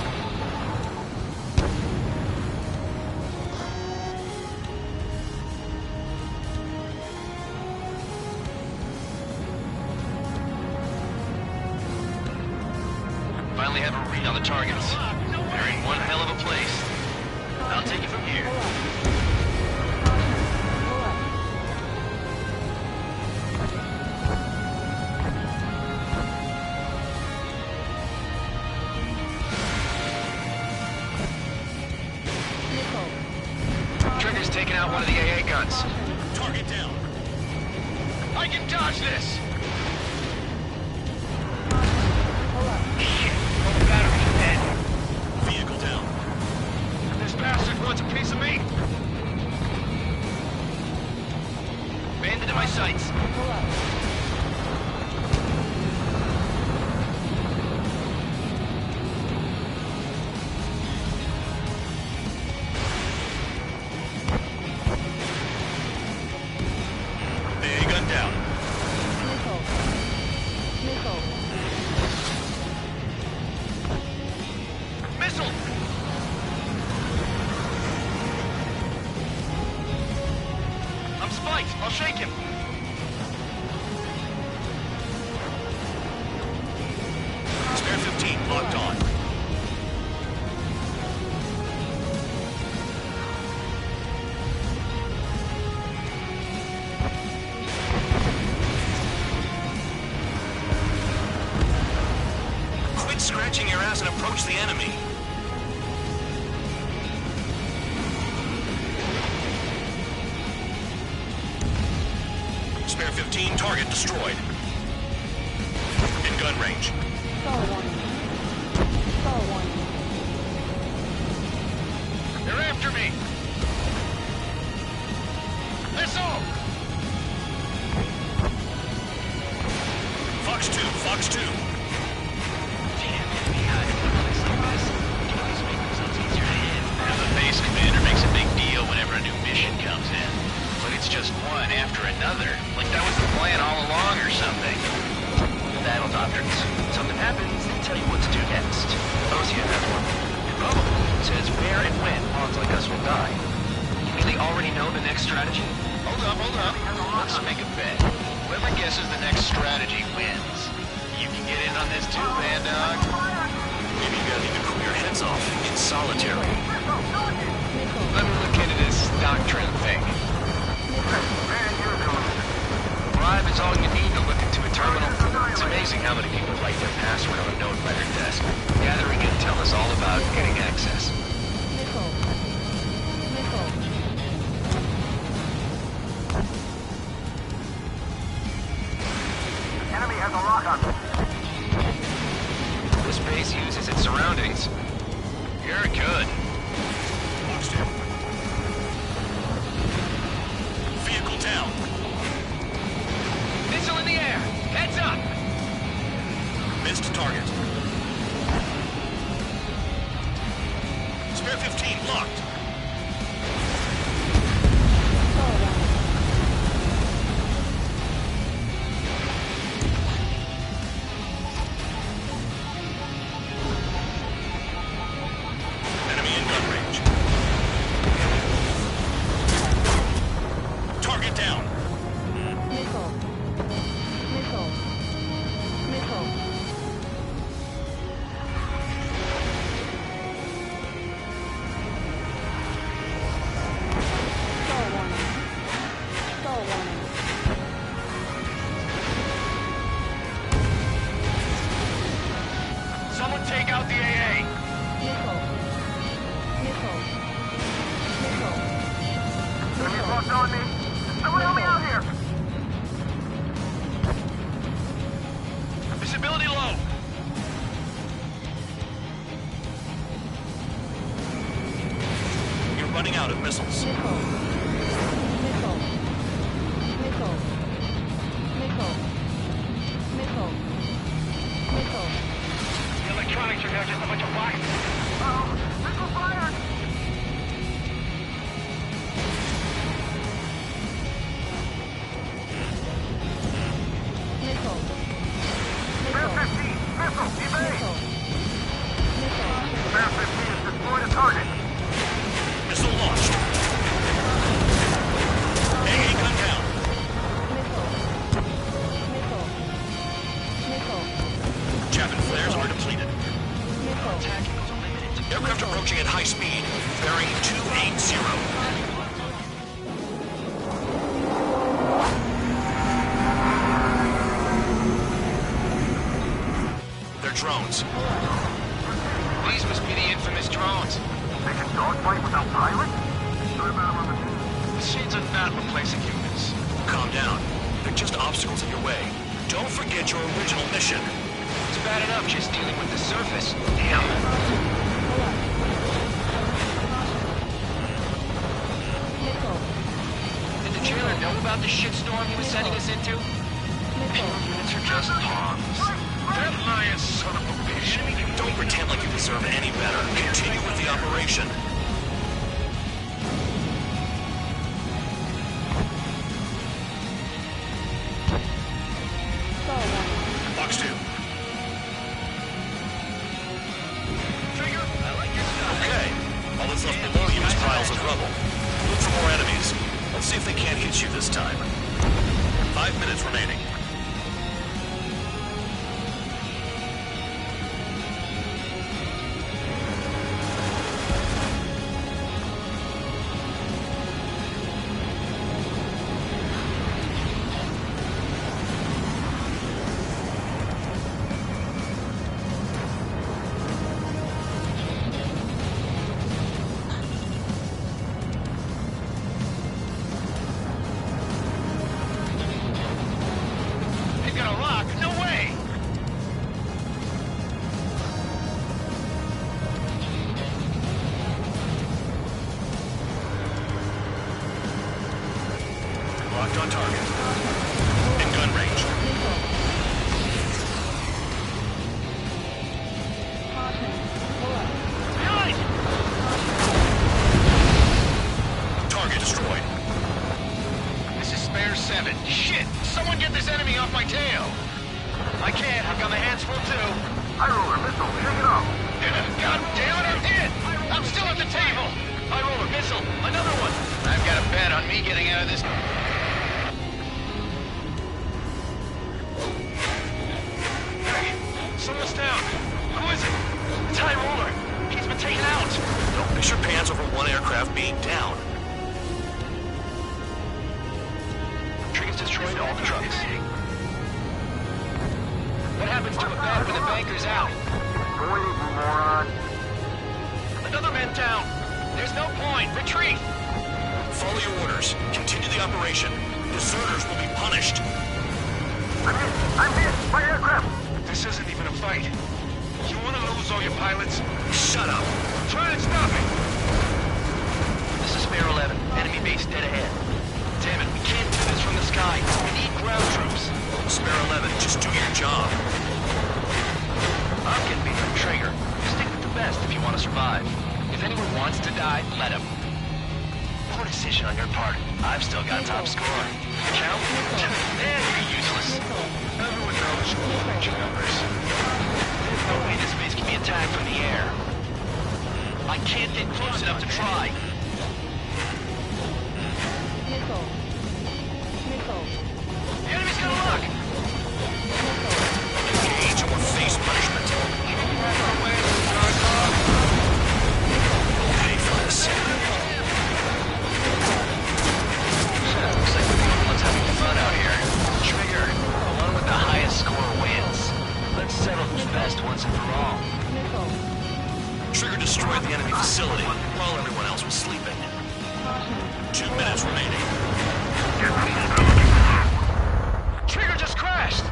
Finally have a read on the targets. They're in one hell of a place. I'll take it from here. Trigger's taking out one of the AA guns. Target down. I can dodge this! Shit! All the batteries Spare 15, locked on. Quit scratching your ass and approach the enemy. Spare 15, target destroyed. In gun range. They're after me! Missile! Fox 2, Fox 2. The base commander makes a big deal whenever a new mission comes in. But it's just one after another. Like that was the plan all along or something. Battle doctrines. Something happens, they tell you what to do next. Osia has one. Probably says where and when pawns like us will die. You really already know the next strategy? Hold up. Let's make a bet. Whoever guesses the next strategy wins. You can get in on this too, man, dog. Maybe you guys need to cool your heads off in solitary. Let me look into this doctrine thing. Bribe is all you need to look into a terminal. It's amazing how many people write their password on a note by their desk. Gathering intel is all about getting access. Enemy has a lock on me. This base uses its surroundings. You're good. Fox 2. Vehicle down. Missile in the air! Heads up! Missed target. Spare 15 locked. Enemy in gun range. Target down. Someone take out the AA! Enemy's locked on me. Someone help me out here. Visibility low! You're running out of missiles. The electronics are now just a bunch of boxes. Missile fired. Spare 15, missile, evade. Spare 15 has destroyed a target. Missile launched. AA gun down. Javelin flares are depleted. Aircraft approaching at high speed. Bearing 280. They're drones. These must be the infamous drones. They can dogfight without pilots? Machines are not replacing humans. Calm down. They're just obstacles in your way. Don't forget your original mission. It's bad enough just dealing with the surface. Damn. Did the jailer know about the shitstorm he was sending us into? Units are just pawns. That lying son of a bitch. Don't pretend like you deserve any better. Continue with the operation. Box 2. Okay. All that's left below you is piles of rubble. Look for more enemies. Let's see if they can't hit you this time. 5 minutes remaining. on target. In gun range. Target destroyed. This is Spare 7. Shit! Someone get this enemy off my tail! I can't. I've got my hands full too. High roller missile. Shake it off. God damn it, I'm hit! I'm still at the table! High roller missile. Another one. I've got a bet on me getting out of this. Hey, someone's down. Who is it? It's High roller. He's been taken out. Don't piss your pants over one aircraft being down. Trigger's destroyed all the trucks. What happens to a bed when the banker's out? Boy, you moron. Another man down. There's no point. Retreat. Follow your orders. Continue the operation. Deserters will be punished. I'm hit. My aircraft. This isn't even a fight. You want to lose all your pilots? Shut up. Try and stop me. This is Spare 11. Enemy base dead ahead. Damn it, we can't do this from the sky. We need ground troops. Spare 11, just do your job. I'm getting beat by Trigger. Stick with the best if you want to survive. If anyone wants to die, let him. Poor decision on your part. I've still got top score. Count? Man, you're useless. Everyone knows you will reach your numbers. There's no way this base can be attacked from the air. I can't get close enough to try. The enemy's gonna look! Engage or face punishment. You'll pay for this. Looks like we're the only ones having fun out here. Trigger, the one with the highest score wins. Let's settle who's best once and for all. Trigger destroyed the enemy facility while everyone else was sleeping. 2 minutes remaining. Trigger just crashed!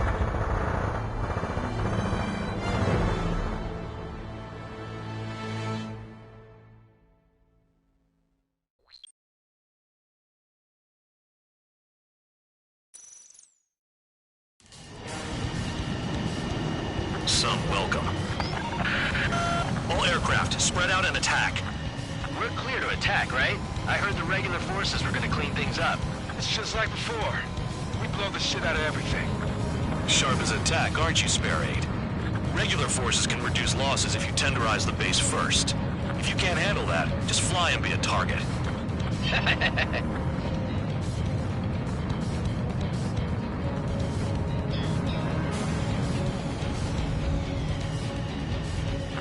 Some welcome. All aircraft, spread out and attack. We're clear to attack, right? I heard the regular forces were gonna clean things up. It's just like before. We blow the shit out of everything. Sharp as attack, aren't you, Spare 8? Regular forces can reduce losses if you tenderize the base first. If you can't handle that, just fly and be a target.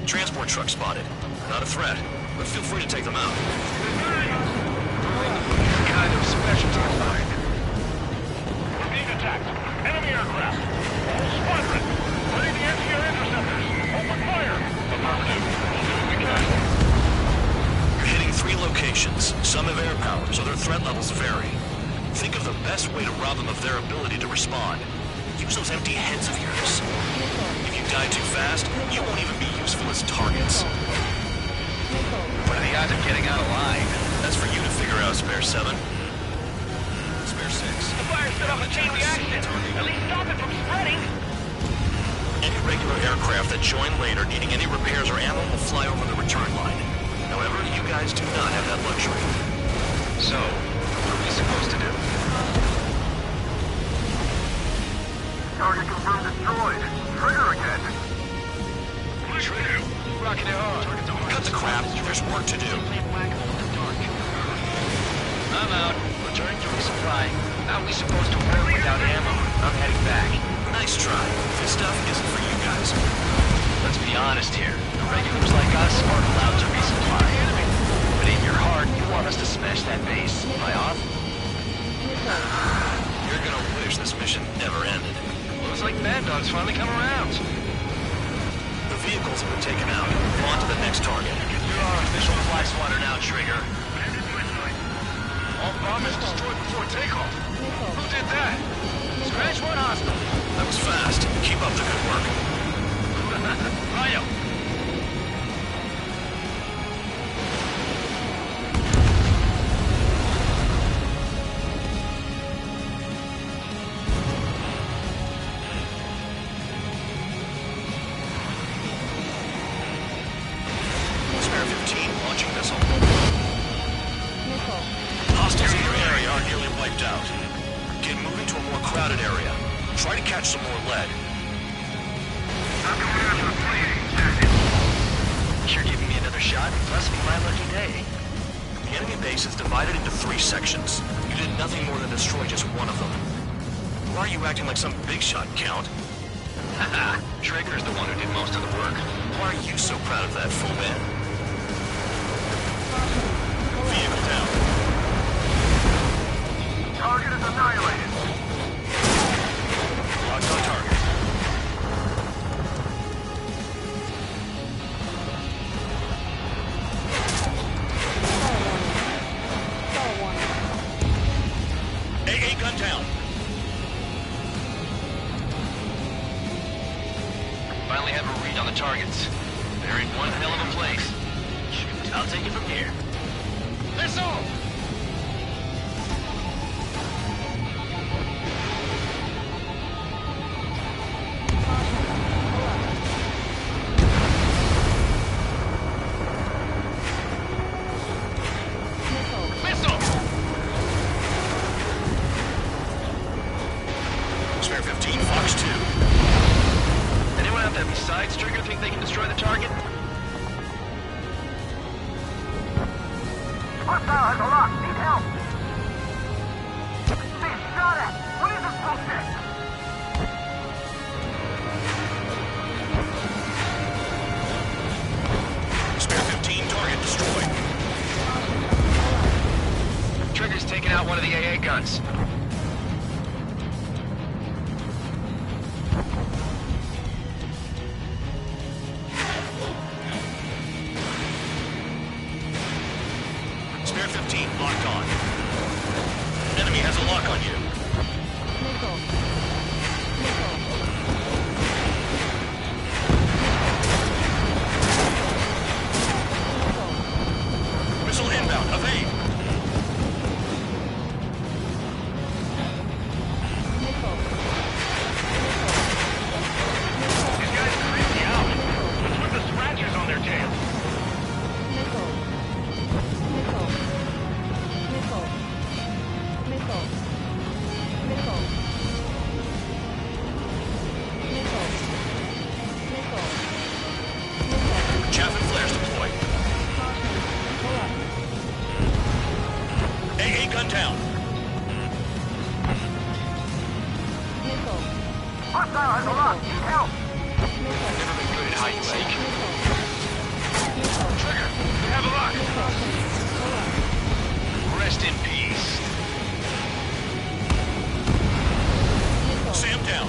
Transport truck spotted. Not a threat, but feel free to take them out. Kind of specialty of mine. We're being attacked. Enemy aircraft. All squadron. Ready the anti-air interceptors. Open fire. Affirmative. We'll do what we can. You're hitting 3 locations. Some have air power, so their threat levels vary. Think of the best way to rob them of their ability to respond. Use those empty heads of yours. If you die too fast, you won't even be useful as targets. What are the odds of getting out alive? That's for you to figure out, Spare 7. Spare 6. The fire set off a chain reaction. At least stop it from spreading. Any regular aircraft that join later needing any repairs or ammo will fly over the return line. However, you guys do not have that luxury. So, what are we supposed to do? Target confirmed destroyed. Trigger again. Trigger. Rocking it hard. Cut the crap. There's work to do. I'm out. Returning to resupply. How are we supposed to work without ammo? I'm heading back. Nice try. This stuff isn't for you guys. Let's be honest here. The regulars like us aren't allowed to resupply. But in your heart, you want us to smash that base. Am I off? You're gonna wish this mission never ended. Looks like Mad Dog's finally come around. The vehicles have been taken out. On to the next target. You're our official fly swatter now, Trigger. All bombers destroyed before takeoff. Who did that? Scratch one hostile. That was fast. Keep up the good work. Righto. Try to catch some more lead. You're giving me another shot? Must be my lucky day. The enemy base is divided into 3 sections. You did nothing more than destroy just one of them. Why are you acting like some big shot, Count? Haha, Trigger's the one who did most of the work. Why are you so proud of that, fool man? Vehicle down. Target is annihilated. Locked on target. AA gun down. Finally have a read on the targets. They're in one hell of a place. Shoot, I'll take it from here. Missile! Spare 15, Fox 2. Anyone out there besides Trigger think they can destroy the target? Hostile has a lock. Need help. Being shot at. What is this bullshit? Spare 15, target destroyed. Trigger's taking out one of the AA guns. Spare 15, locked on. Enemy has a lock on you. Missile inbound, evade. These guys creep me out. What's with the scratches on their tails? Chaff and flares deployed. AA gun down. Hostile has a lock. Need help. Never been good at hide and seek. Trigger, we have a lock. Rest in peace. Sam down.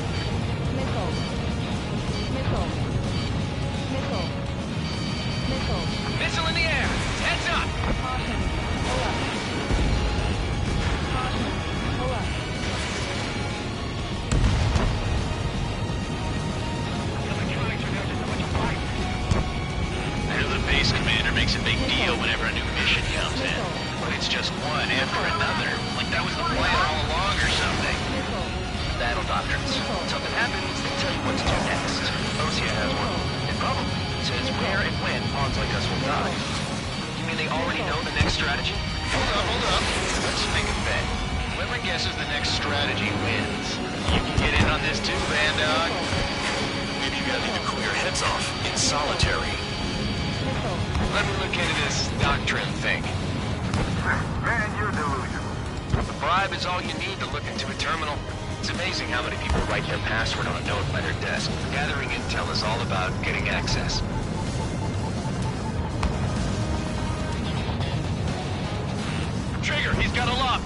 Missile in the air. Heads up. There's the base commander makes a big deal whenever a new mission comes in. But it's just one after another. Like that was the plan all along or something. Battle doctrines. Something happens, they tell you what to do next. Osia has one. It probably says where and when pawns like us will die. You mean they already know the next strategy? Hold up. Let's make a bet. Whoever guesses the next strategy wins. You can get in on this too, Band Dog. Maybe you guys need to cool your heads off in solitary. Let me look into this doctrine thing. Man, you're delusional. The bribe is all you need to look into a terminal. It's amazing how many people write their password on a note by their desk. Gathering intel is all about getting access. Trigger, he's got a lock.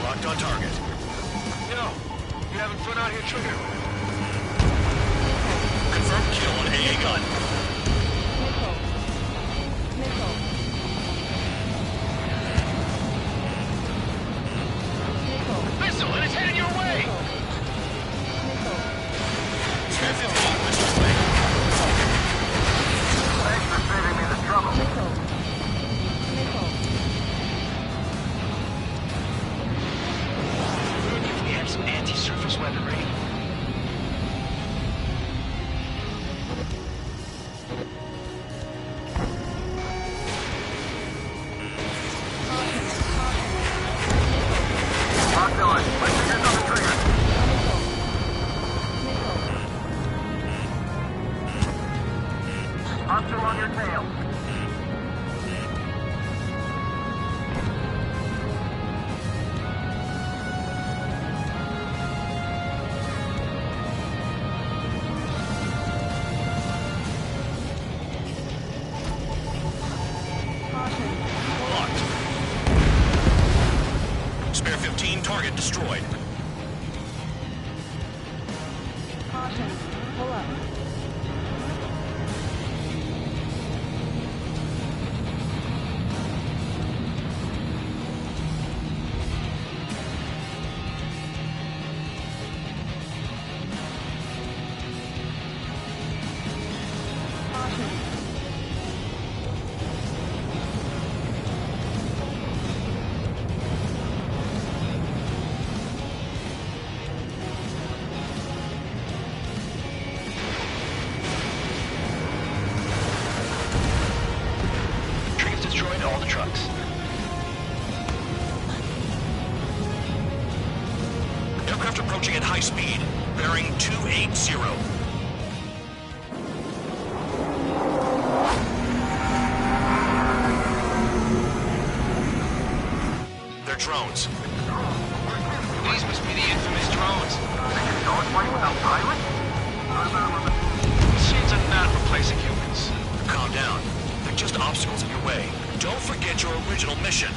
Locked on target. Yo, you having fun out here, Trigger? Confirmed kill on AA gun. Missile, and it's headed your way! Spare 15, missiles away. Thanks for saving me the trouble. We have some anti-surface weaponry. at high speed. Bearing 280. They're drones. These must be the infamous drones. Without pilots? Machines are not replacing humans. Calm down. They're just obstacles in your way. Don't forget your original mission.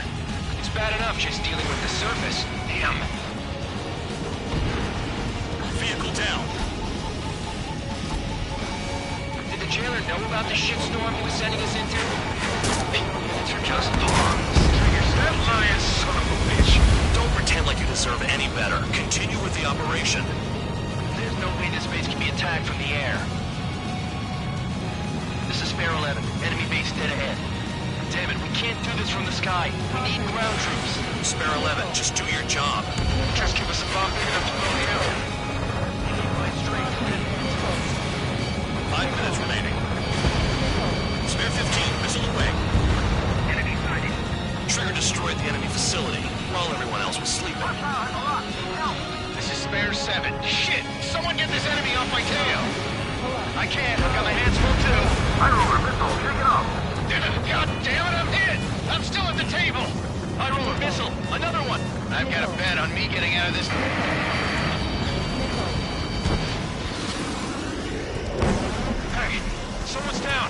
It's bad enough just dealing with the surface. Damn. Vehicle down. Did the jailer know about the shitstorm he was sending us into? These are just pawns. That lying son of a bitch. Don't pretend like you deserve any better. Continue with the operation. There's no way this base can be attacked from the air. This is Spare 11. Enemy base dead ahead. Damn it, we can't do this from the sky. We need ground troops. Spare 11, just do your job. Just give us a bomb big enough to blow the hill. 5 minutes remaining. Spare 15, missile away. Enemy sighted. Trigger destroyed the enemy facility while everyone else was sleeping. This is Spare 7. Shit! Someone get this enemy off my tail! I can't. I've got my hands full too. I roll a missile. Take it off. God damn it, I'm hit! I'm still at the table! I roll a missile. Another one. I've got a bet on me getting out of this. Hey, someone's down.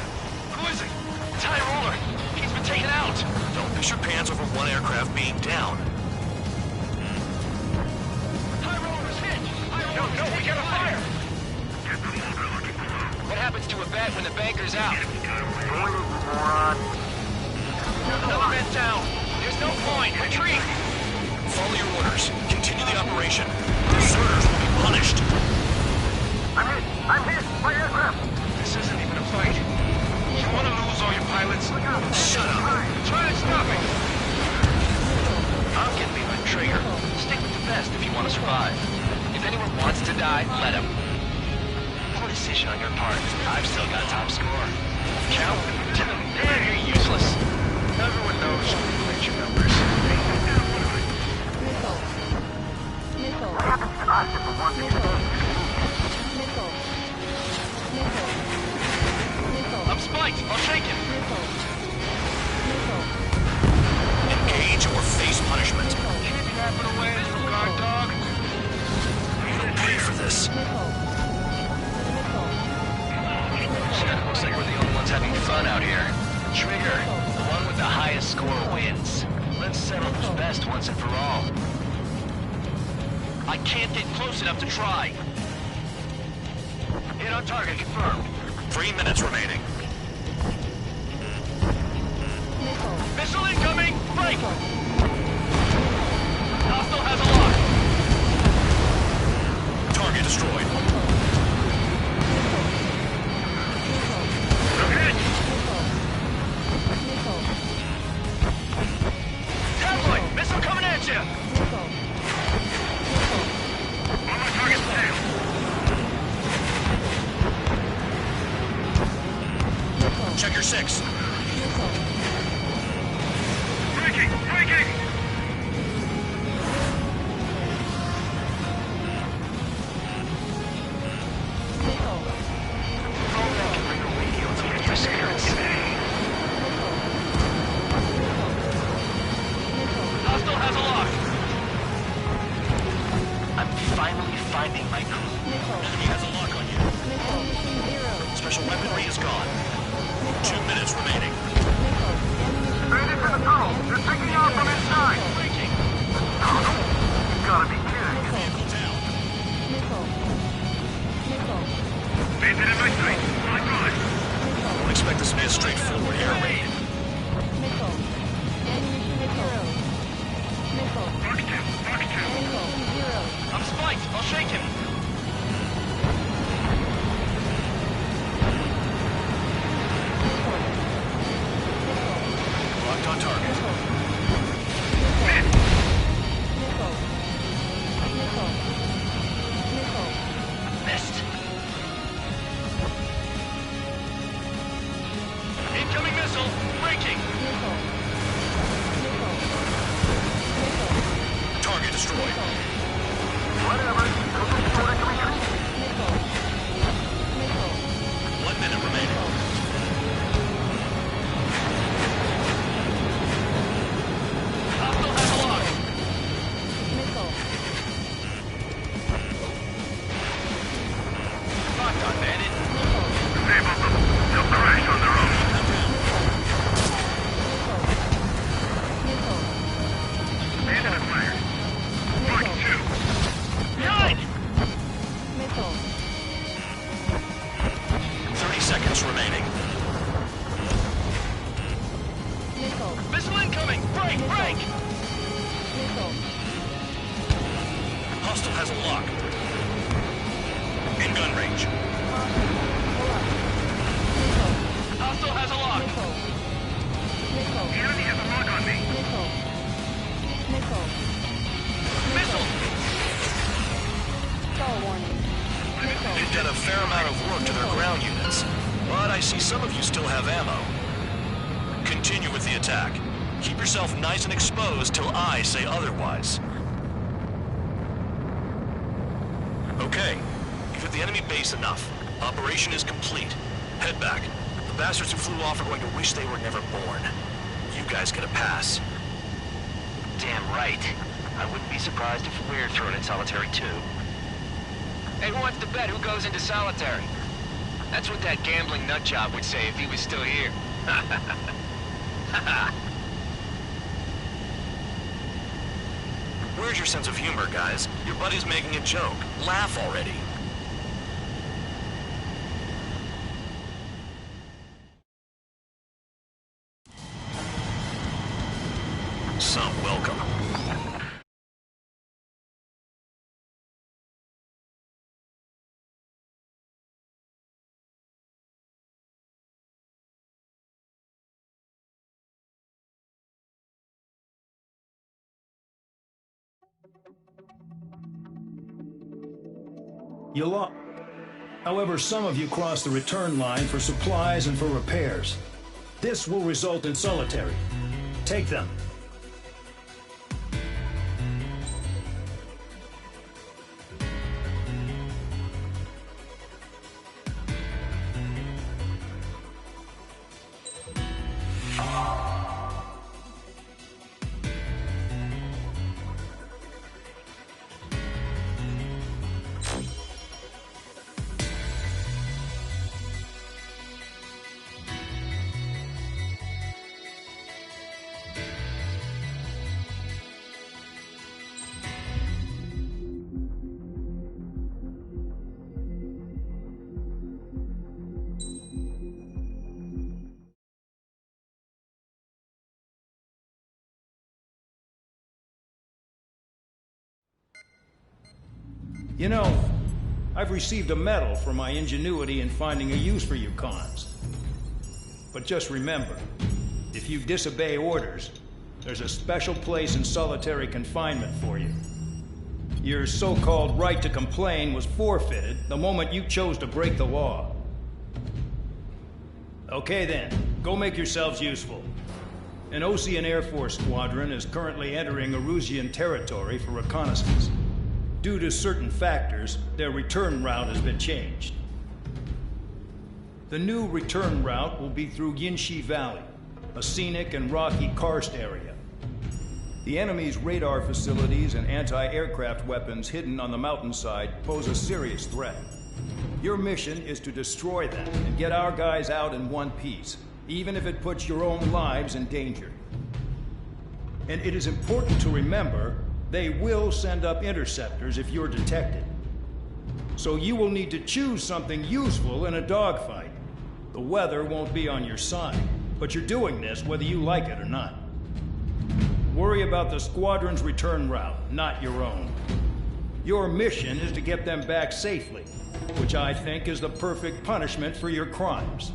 Who is it? It's High Roller. He's been taken out. Don't piss your pants over one aircraft being down. High Roller's hit! No, we gotta fire! What happens to a bet when the banker's out? Another man down. There's no point. Retreat. Follow your orders. Continue the operation. Deserters will be punished. I'm hit! My aircraft! This isn't even a fight. You want to lose all your pilots? Shut up. Try to stop it. I'll get me my trigger. Stick with the best if you want to survive. If anyone wants to die, let him. Poor decision on your part. I've still got top score. Count? You're useless. Everyone knows you played your numbers. What happens to us if the one I'm spiked. I'll shake him. Engage or face punishment. Keep yapping away, little guard dog. You'll pay for this. Shit, looks like we're the only ones having fun out here. Trigger, the one with the highest score wins. Let's settle who's best once and for all. I can't get close enough to try. Hit on target, confirmed. 3 minutes remaining. Missile incoming! Break! Hostile has a lock. Target destroyed. Tabloid! Missile coming at you! On my target tail. Check your 6. Breaking! Breaking! Hostile has a lock. I'm finally finding my crew. Enemy has a lock on you. Special weaponry is gone. 2 minutes remaining. Straight into the tunnel. They're taking off from inside. Breaking. You gotta be kidding. Vehicle down. Bandit in my sight. My God. Don't expect this to be a straightforward air raid. I'm spiked. I'll shake him. Locked on target. Nickel. Nickel. Missile! Stall warning. Nickel. It did a fair amount of work to their ground units, but I see some of you still have ammo. Continue with the attack. Keep yourself nice and exposed till I say otherwise. Okay, you've hit the enemy base enough. Operation is complete. Head back. The bastards who flew off are going to wish they were never born. You guys get a pass. Damn right. I wouldn't be surprised if we're thrown in solitary too. Hey, who wants to bet who goes into solitary? That's what that gambling nutjob would say if he was still here. Where's your sense of humor, guys? Your buddy's making a joke. Laugh already. Some welcome. You lost. However, some of you crossed the return line for supplies and for repairs. This will result in solitary. Take them. You know, I've received a medal for my ingenuity in finding a use for you cons. But just remember, if you disobey orders, there's a special place in solitary confinement for you. Your so-called right to complain was forfeited the moment you chose to break the law. Okay then, go make yourselves useful. An Ocean Air Force squadron is currently entering Erusian territory for reconnaissance. Due to certain factors, their return route has been changed. The new return route will be through Yinshi Valley, a scenic and rocky karst area. The enemy's radar facilities and anti-aircraft weapons hidden on the mountainside pose a serious threat. Your mission is to destroy them and get our guys out in one piece, even if it puts your own lives in danger. And it is important to remember they will send up interceptors if you're detected. So you will need to choose something useful in a dogfight. The weather won't be on your side, but you're doing this whether you like it or not. Worry about the squadron's return route, not your own. Your mission is to get them back safely, which I think is the perfect punishment for your crimes.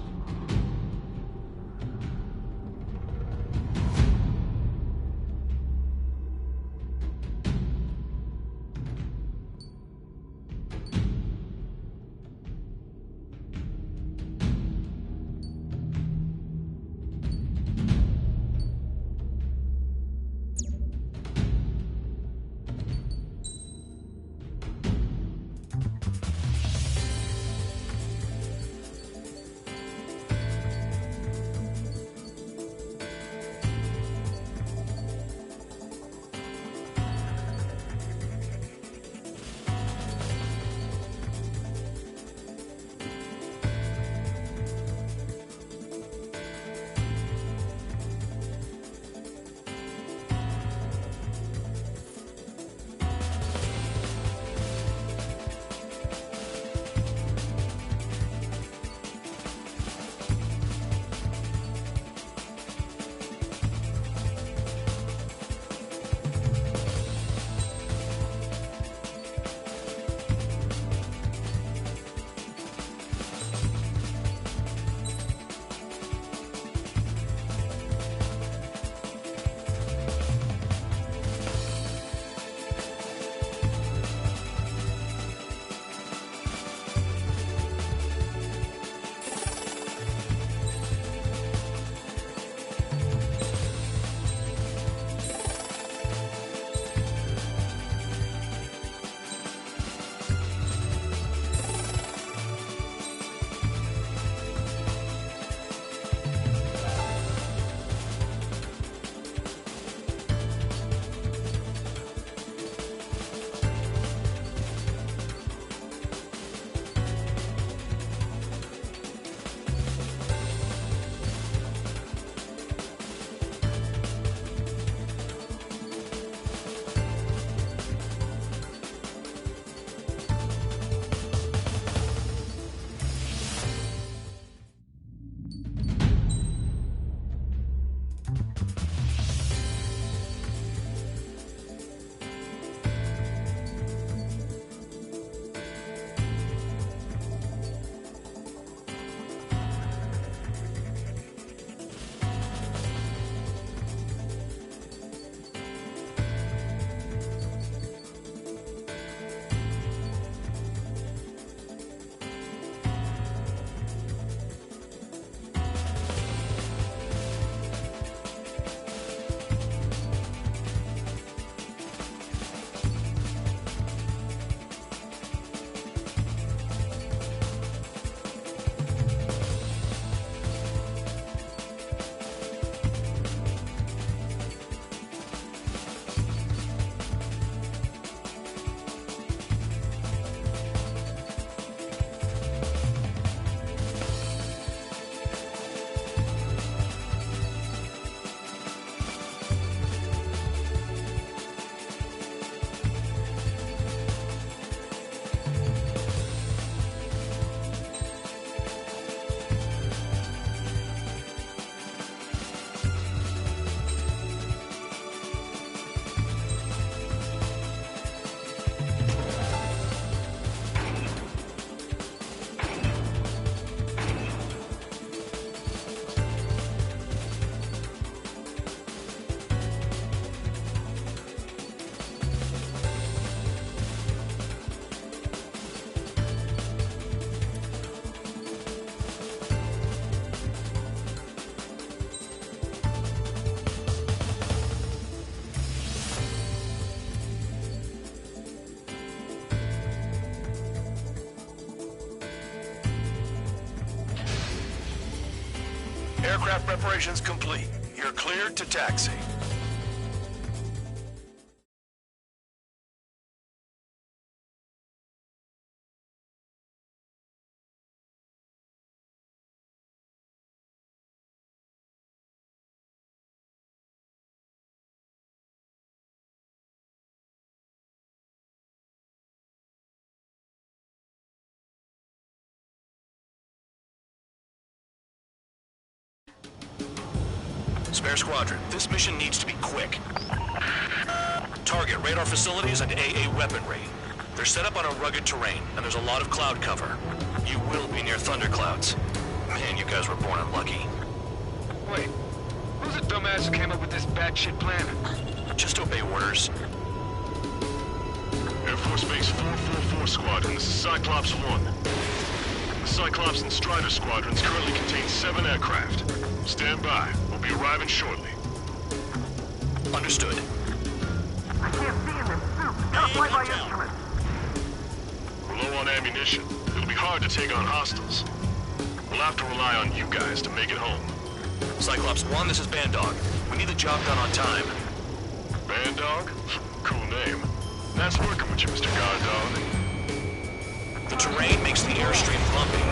Aircraft preparations complete. You're cleared to taxi. Spare Squadron, this mission needs to be quick. Target radar facilities and AA weaponry. They're set up on a rugged terrain, and there's a lot of cloud cover. You will be near thunderclouds. Man, you guys were born unlucky. Wait, who's the dumbass who came up with this batshit plan? Just obey orders. Air Force Base 444 Squadron, this is Cyclops 1. The Cyclops and Strider Squadrons currently contain 7 aircraft. Stand by. We'll be arriving shortly. Understood. I can't see in this suit. Gotta fly my instruments. We're low on ammunition. It'll be hard to take on hostiles. We'll have to rely on you guys to make it home. Cyclops 1, this is Bandog. We need the job done on time. Bandog? Cool name. Nice working with you, Mr. Guard Dog. The terrain makes the airstream bumpy.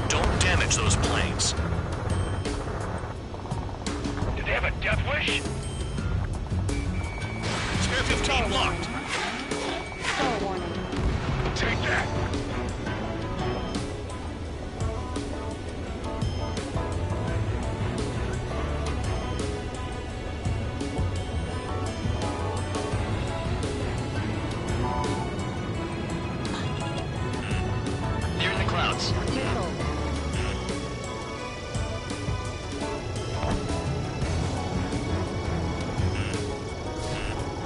Don't damage those planes. Did they have a death wish? Spare 15 locked. Star warning. Take that. Near the clouds. Missile.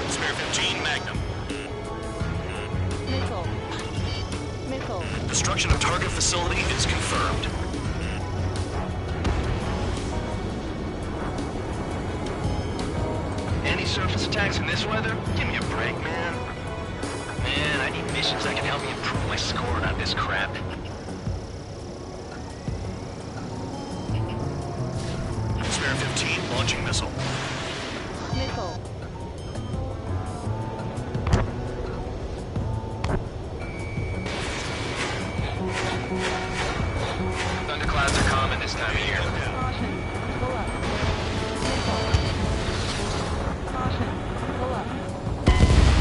Spare 15 Magnum. Missile. Missile. Destruction of target facility is confirmed. Any surface attacks in this weather? Give me a break, man. Man, I need missions that can help me improve my score, not this crap. Spare 15 launching missile. Missile. Thunderclouds are common this time of year. Caution. Pull up. Missile. Caution. Pull up.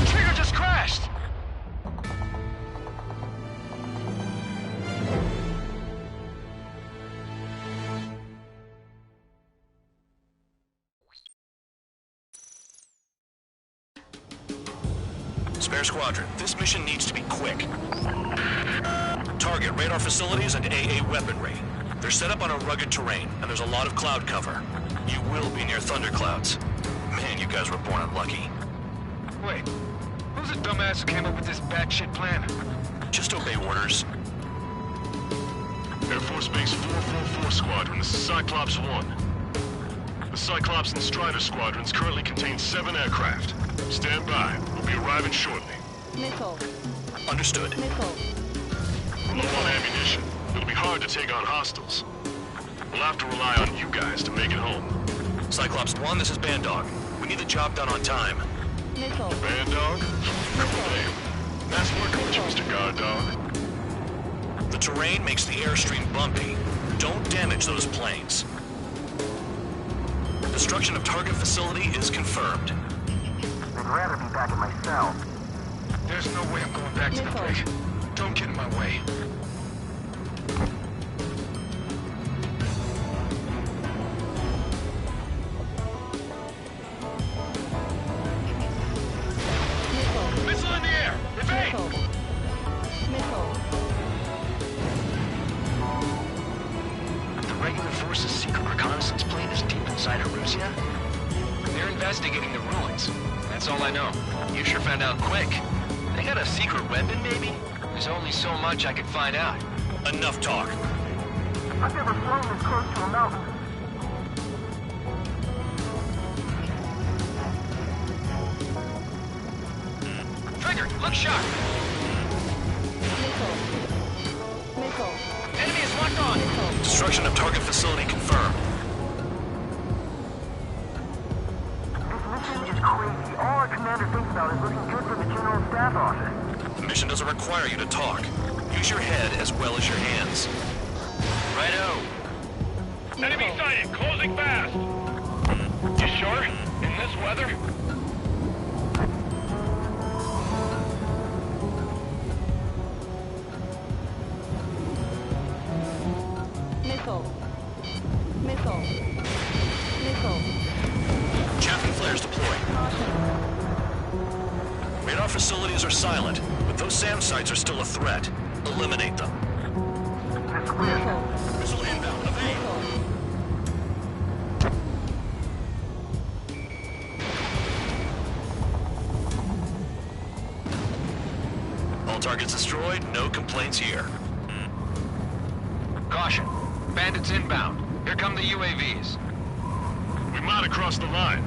Trigger just crashed! Spare Squadron, this mission needs to be quick. Target radar facilities and AA weaponry. They're set up on a rugged terrain, and there's a lot of cloud cover. You will be near thunderclouds. Man, you guys were born unlucky. Wait, who's the dumbass who came up with this batshit plan? Just obey orders. Air Force Base 444 Squadron, this is Cyclops 1. The Cyclops and Strider Squadrons currently contain 7 aircraft. Stand by. We'll be arriving shortly. Missile. Understood. Missile. We're low on ammunition. It'll be hard to take on hostiles. We'll have to rely on you guys to make it home. Cyclops 1, this is Bandog. We need the job done on time. Missile. Bandog? Cool name. Nice working with you, Mr. Guard Dog. The terrain makes the airstream bumpy. Don't damage those planes. Destruction of target facility is confirmed. I'd rather be back in my cell. There's no way I'm going back to the brig. Don't get in my way. Missile in the air! Evade! Missile. The regular force's secret reconnaissance plane is deep inside Aruzia? They're investigating the ruins. That's all I know. You sure found out quick. They got a secret weapon, maybe? There's only so much I could find out. Enough talk. I've never flown this close to a mountain. Trigger, look sharp! Missile. Missile. Enemy is locked on! Destruction of target facility confirmed. mission doesn't require you to talk. Use your head as well as your hands. Righto. Enemy sighted, closing fast. You sure? In this weather? Missile. Missile. Missile. Chaffee flares deployed. Radar facilities are silent, but those SAM sites are still a threat. Eliminate them. Missile inbound. Evade. All targets destroyed. No complaints here. Caution. Bandits inbound. Here come the UAVs. We might have crossed the line.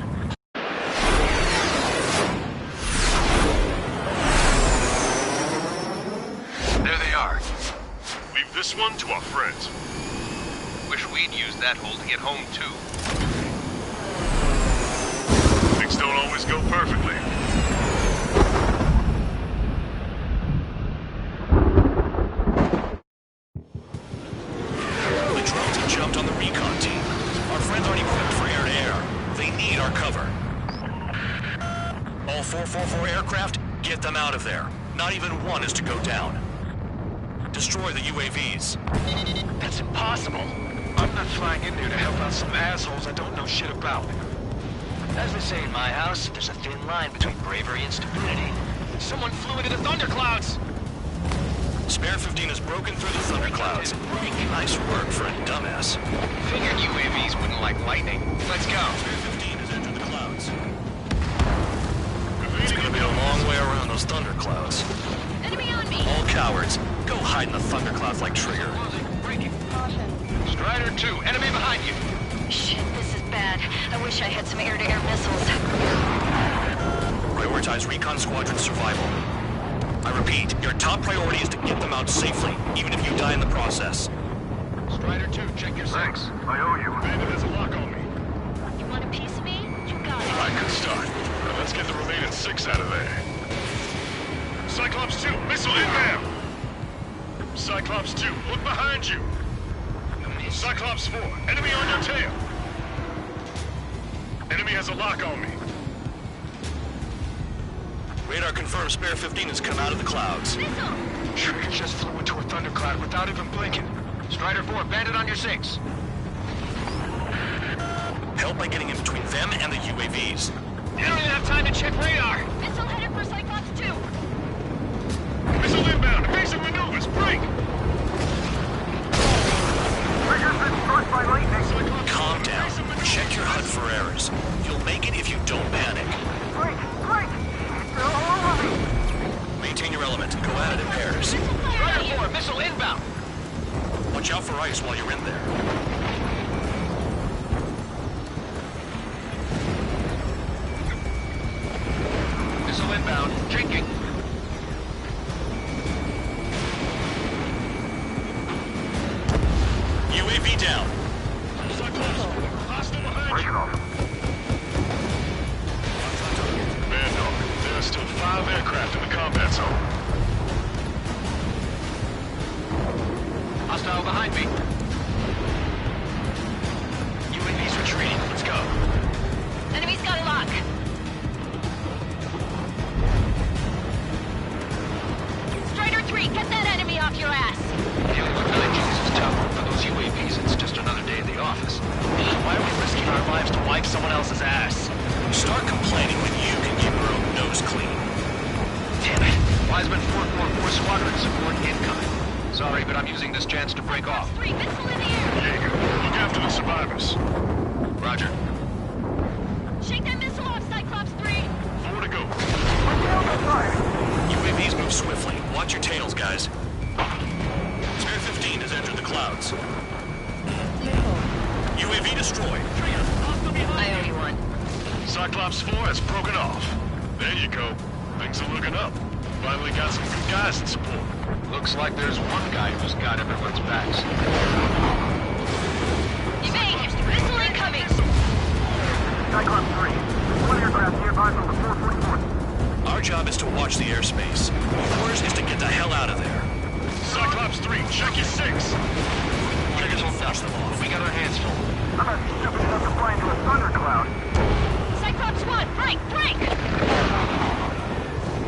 There they are. Leave this one to our friends. Wish we'd used that hole to get home, too. Things don't always go perfectly. The drones have jumped on the recon team. Our friends aren't equipped for air-to-air. They need our cover. All 444 aircraft, get them out of there. Not even one is to go down. Destroy the UAVs. That's impossible. I'm not flying in there to help out some assholes I don't know shit about. As they say in my house, there's a thin line between bravery and stupidity. Someone flew into the thunderclouds! Spare 15 has broken through the thunderclouds. Nice work for a dumbass. Figured UAVs wouldn't like lightning. Let's go. Spare 15 has entered the clouds. It's gonna be a long way around those thunderclouds. Enemy on me! All cowards, go hide in the thunderclouds like Trigger. Breaking. Strider 2, enemy behind you. Shit, this is bad. I wish I had some air-to-air missiles. Prioritize recon squadron survival. I repeat, your top priority is to get them out safely, even if you die in the process. Strider 2, check your six. I owe you. Bandit has a lock on me. You want a piece of me? You got it. I could start. Now let's get the remaining 6 out of there. Cyclops 2, missile inbound! Cyclops 2, look behind you! Cyclops 4, enemy on your tail! Enemy has a lock on me. Radar confirms Spare 15 has come out of the clouds. Missile! Trigger just flew into a thundercloud without even blinking. Strider 4, bandit on your 6. Help by getting in between them and the UAVs. You don't even have time to check radar! Missile headed for Cyclops 2! Missile inbound, evasive maneuvers, break! Calm down. Check your HUD for errors. You'll make it if you don't panic. Maintain your element. Go at it in pairs. Strider 4, missile inbound! Watch out for ice while you're in there. Missile inbound, drinking. UAV down. Hostile behind you. Man, no. There are still 5 aircraft in the combat zone. Hostile behind me. UAV's retreating. Let's go. Enemy's got a lock. Strider 3, get that enemy off your ass. Dealing with 9Gs is tough. For those UAVs, it's just another day in the office. Why are we risking our lives to wipe someone else's ass? Start complaining when you can keep your own nose clean. Damn it. Wiseman 444 Squadron support incoming. Sorry, but I'm using this chance to break off. 3, missile in the air. Jaeger, look after the survivors. Roger. Shake that missile off, Cyclops 3. 4 to go. UAVs move swiftly. Watch your tails, guys. Spare 15 has entered the clouds. UAV destroyed. I owe you one. Cyclops 4 has broken off. There you go. Things are looking up. Finally got some good guys in support. Looks like there's one guy who's got everyone's backs. Evade! Missile incoming! Cyclops 3. One aircraft nearby from the 444. Our job is to watch the airspace. Yours is to get the hell out of there. Cyclops 3, check your 6. Triggers will flush them off. We got our hands full. I'm not stupid enough to fly into a thundercloud. Cyclops 1, break, break!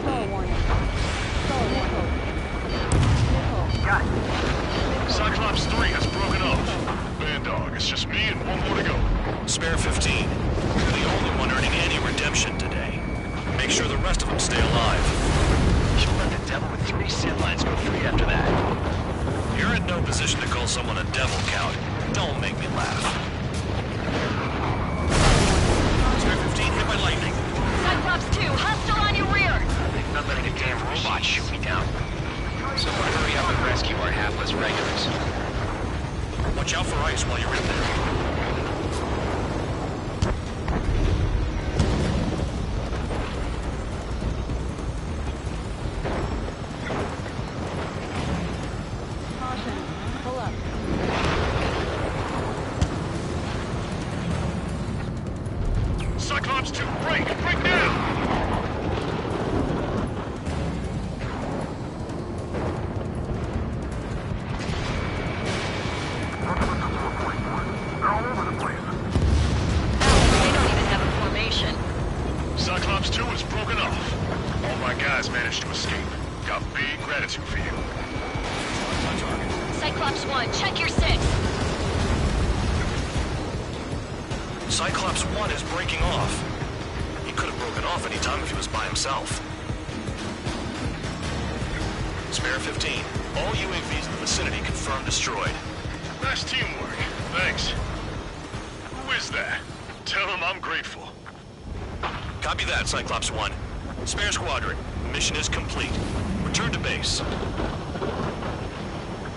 Stall warning. Stall warning. Got it. Cyclops 3 has broken off. Man dog, it's just me and one more to go. Spare 15. You're the only one earning any redemption today. Make sure the rest of them stay alive. You'll let the devil with 3 sin lines go free after that. You're in no position to call someone a devil, Count. Don't make me laugh. Spare 15 hit by lightning. Cyclops 2, hostile on your rear! I'm not letting a damn robot shoot me down. Someone hurry up and rescue our hapless regulars. Watch out for ice while you're in there. Caution. Pull up. Cyclops 2, break! Break now! Cyclops 2 is broken off. All my guys managed to escape. Got big gratitude for you. Cyclops 1, check your 6. Cyclops 1 is breaking off. He could have broken off any time if he was by himself. Spare 15. All UAVs in the vicinity confirmed destroyed. Nice teamwork. Thanks. Who is that? Tell him I'm grateful. Copy that, Cyclops 1. Spare squadron. Mission is complete. Return to base.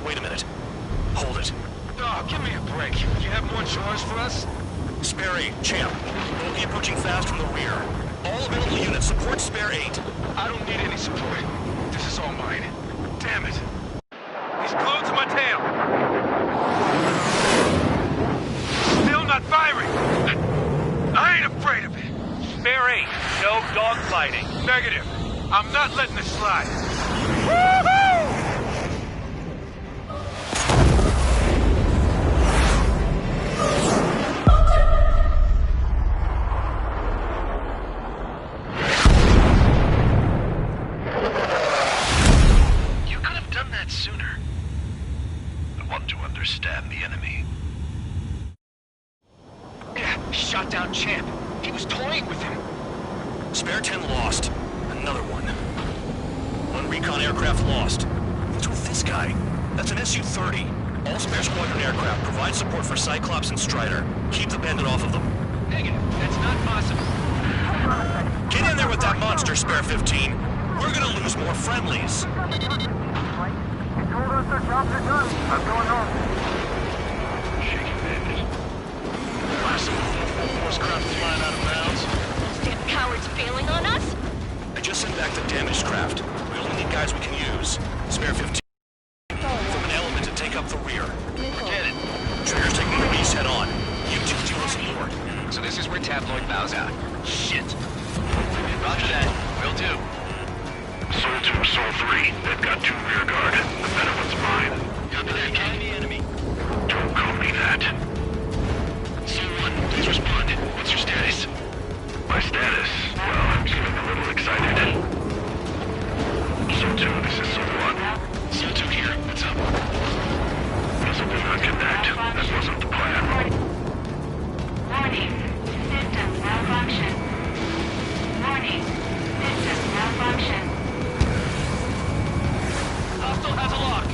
Wait a minute. Hold it. Oh, give me a break. You have more chores for us? Spare 8, Champ. Bogey approaching fast from the rear. All available units support Spare 8. I don't need any support. This is all mine. Damn it. He's glued to my tail. Still not firing. I ain't afraid of it. Spare 8, no dogfighting. Negative. I'm not letting this slide. Woohoo! You could have done that sooner. I want to understand the enemy. Shot down Champ. He was toying with him. Spare 10 lost. Another one. One recon aircraft lost. What's with this guy? That's an Su-30. All Spare Squadron aircraft provide support for Cyclops and Strider. Keep the bandit off of them. Negative. That's not possible. Get in there with that monster, Spare 15. We're gonna lose more friendlies. You told us their jobs are done. I'm going home. Shaky bandit. Last force craft flying out of bounds. Damn cowards bailing on us? I just sent back the damaged craft. We only need guys we can use. Spare 15. From an element to take up the rear. Forget it. Trigger's taking the east head on. You two deal with some more. So this is where Tabloid bows out. Shit. Roger that. Will do. Soul 2, Soul 3. They've got 2 rear guard. The better one's mine. Copy that, King. The enemy. Don't call me that. Soul 1, please respond. What's your status? My status? Well, I'm getting a little excited. Soul 2, this is Soul 1. Soul 2 here. What's up? Missile did not connect. That wasn't the plan. Warning. Systems malfunction. Warning. Systems malfunction. Hostile has a lock.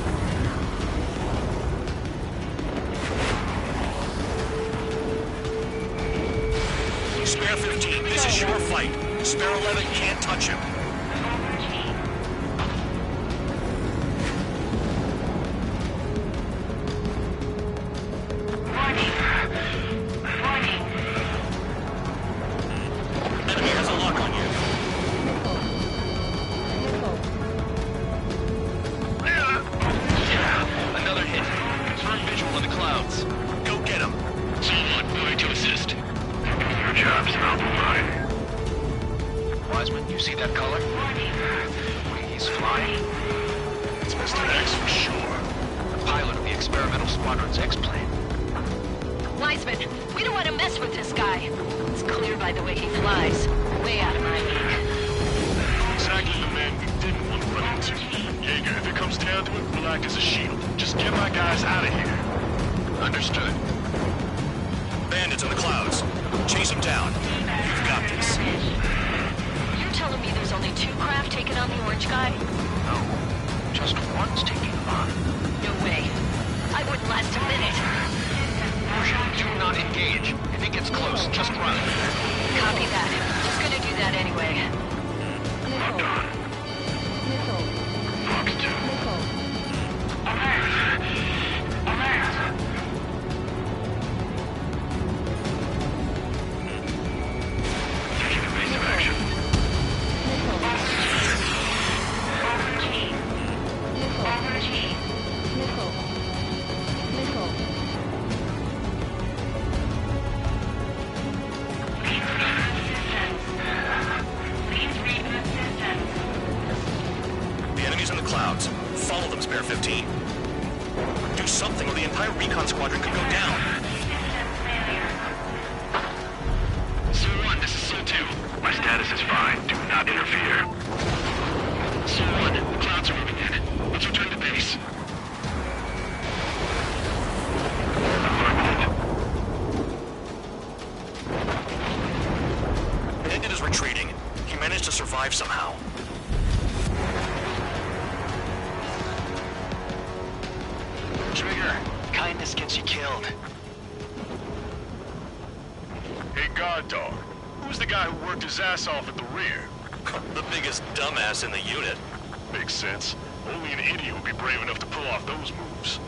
Spare 15, this is your fight. Spare 11 can't touch him. Warning. Warning. Enemy has a lock on you. Yeah, another hit. Confirm visual in the clouds. Go get him. Soul 1, moving to assist. Your job's not mine. Wiseman, you see that color? replacement. We don't want to mess with this guy. It's clear by the way he flies. Way out of my league. Exactly the man we didn't want to run into. Jaeger, if it comes down to it, we'll act as a shield. Just get my guys out of here. Understood. Bandits in the clouds. Chase them down. You've got this. You're telling me there's only 2 craft taking on the orange guy? No. Just one's taking him on. No way. I wouldn't last a minute. Do not engage. If he gets close, just run. Copy that. Just gonna do that anyway. I'm done. Fox 2. Taking evasive action. The enemy's in the clouds. Follow them, Spare 15. Do something or the entire recon squadron could go down. Sol 1, this is Sol 2. My status is fine. Do not interfere. Sol 1, the clouds are moving in. Let's return to base. Bandit is retreating. He managed to survive somehow. Trigger, kindness gets you killed. Hey, guard dog. Who's the guy who worked his ass off at the rear? The biggest dumbass in the unit. Makes sense. Only an idiot would be brave enough to pull off those moves.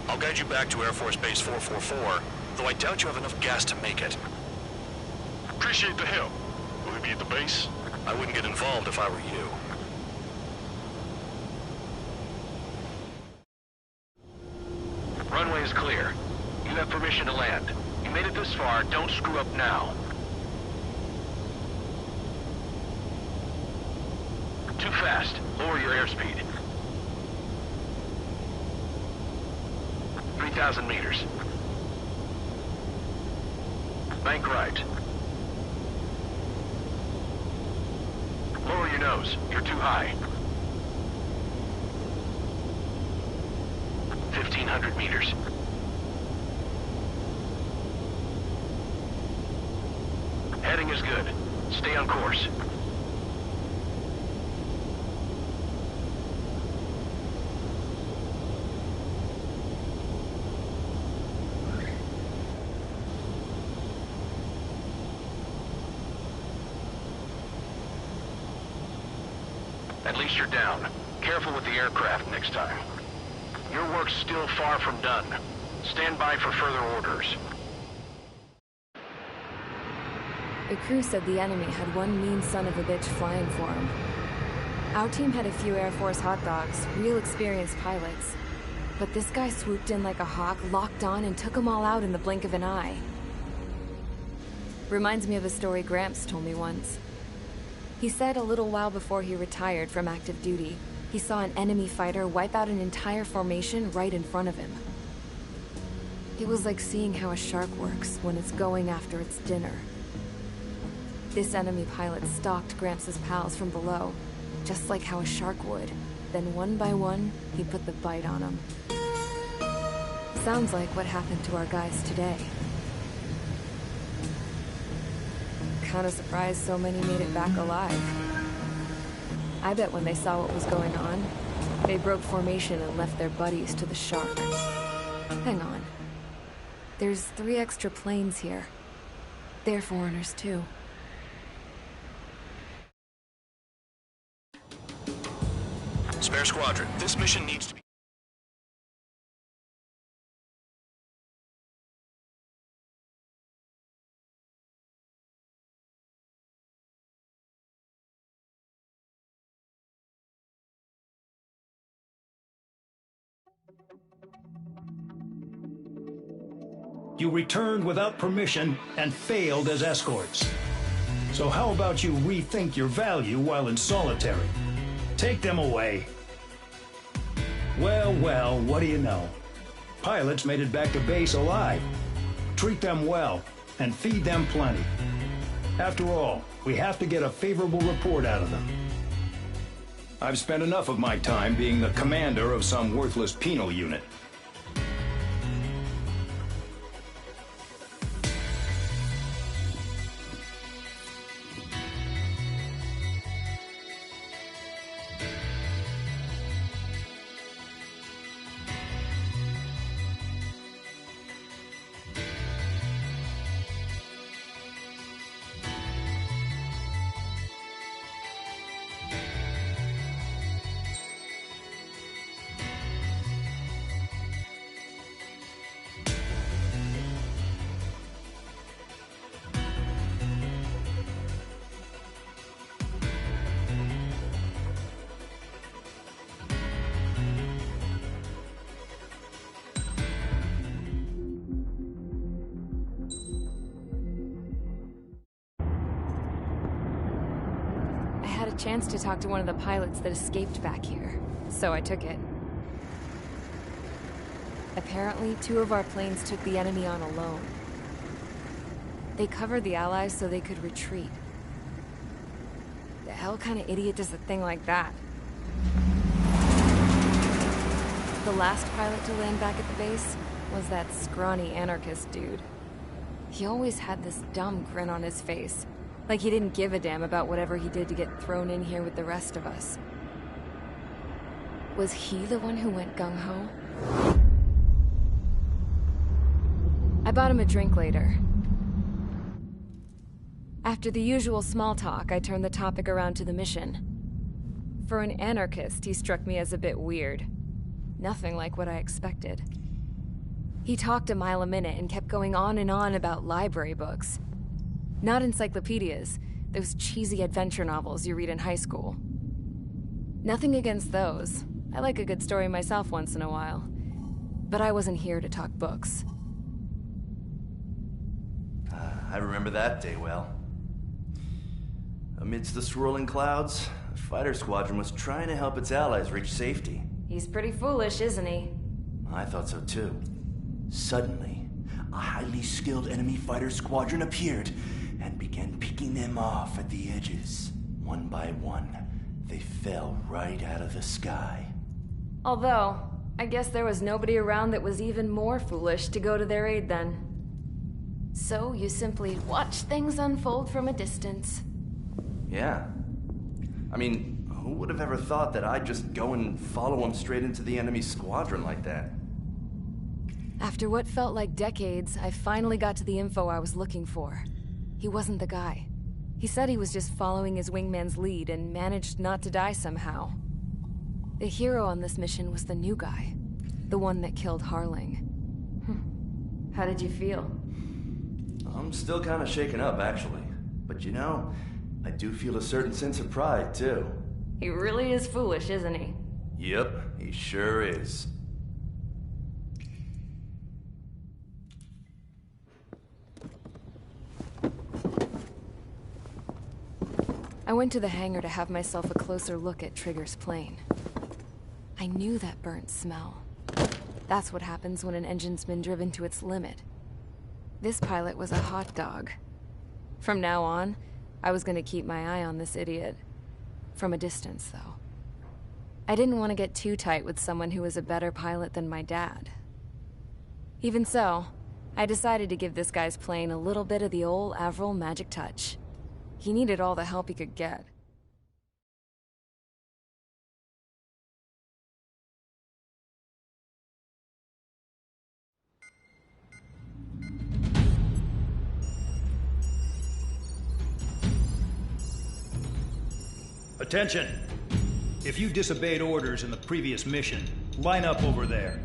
I'll guide you back to Air Force Base 444, though I doubt you have enough gas to make it. Appreciate the help. Will he be at the base? I wouldn't get involved if I were you. Runway is clear. You have permission to land. You made it this far, don't screw up now. Too fast. Lower your airspeed. 3,000 meters. Bank right. Lower your nose. You're too high. 1,500 meters. Heading is good. Stay on course. At least you're down. Careful with the aircraft next time. Your work's still far from done. Stand by for further orders. The crew said the enemy had one mean son of a bitch flying for him. Our team had a few Air Force hot dogs, real experienced pilots. But this guy swooped in like a hawk, locked on, and took them all out in the blink of an eye. Reminds me of a story Gramps told me once. He said a little while before he retired from active duty, he saw an enemy fighter wipe out an entire formation right in front of him. It was like seeing how a shark works when it's going after its dinner. This enemy pilot stalked Gramps' pals from below, just like how a shark would. Then one by one, he put the bite on them. Sounds like what happened to our guys today. Kinda surprised so many made it back alive. I bet when they saw what was going on, they broke formation and left their buddies to the shark. Hang on. There's 3 extra planes here. They're foreigners too. Spare Squadron, this mission needs to be... You returned without permission and failed as escorts. So how about you rethink your value while in solitary? Take them away. Well, well, what do you know? Pilots made it back to base alive. Treat them well, and feed them plenty. After all, we have to get a favorable report out of them. I've spent enough of my time being the commander of some worthless penal unit. I had a chance to talk to one of the pilots that escaped back here, so I took it. Apparently, 2 of our planes took the enemy on alone. They covered the Allies so they could retreat. The hell kind of idiot does a thing like that? The last pilot to land back at the base was that scrawny anarchist dude. He always had this dumb grin on his face, like he didn't give a damn about whatever he did to get thrown in here with the rest of us. Was he the one who went gung-ho? I bought him a drink later. After the usual small talk, I turned the topic around to the mission. For an anarchist, he struck me as a bit weird. Nothing like what I expected. He talked a mile a minute and kept going on and on about library books. Not encyclopedias, those cheesy adventure novels you read in high school. Nothing against those. I like a good story myself once in a while. But I wasn't here to talk books. I remember that day well. Amidst the swirling clouds, the fighter squadron was trying to help its allies reach safety. He's pretty foolish, isn't he? I thought so too. Suddenly, a highly skilled enemy fighter squadron appeared and began picking them off at the edges. One by one, they fell right out of the sky. Although, I guess there was nobody around that was even more foolish to go to their aid then. So you simply watch things unfold from a distance. Yeah. I mean, who would have ever thought that I'd just go and follow him straight into the enemy squadron like that? After what felt like decades, I finally got to the info I was looking for. He wasn't the guy. He said he was just following his wingman's lead and managed not to die somehow. The hero on this mission was the new guy. The one that killed Harling. How did you feel? I'm still kind of shaken up, actually. But you know, I do feel a certain sense of pride, too. He really is foolish, isn't he? Yep, he sure is. I went to the hangar to have myself a closer look at Trigger's plane. I knew that burnt smell. That's what happens when an engine's been driven to its limit. This pilot was a hot dog. From now on, I was gonna keep my eye on this idiot. From a distance, though. I didn't want to get too tight with someone who was a better pilot than my dad. Even so, I decided to give this guy's plane a little bit of the old Avril magic touch. He needed all the help he could get. Attention! If you disobeyed orders in the previous mission, line up over there.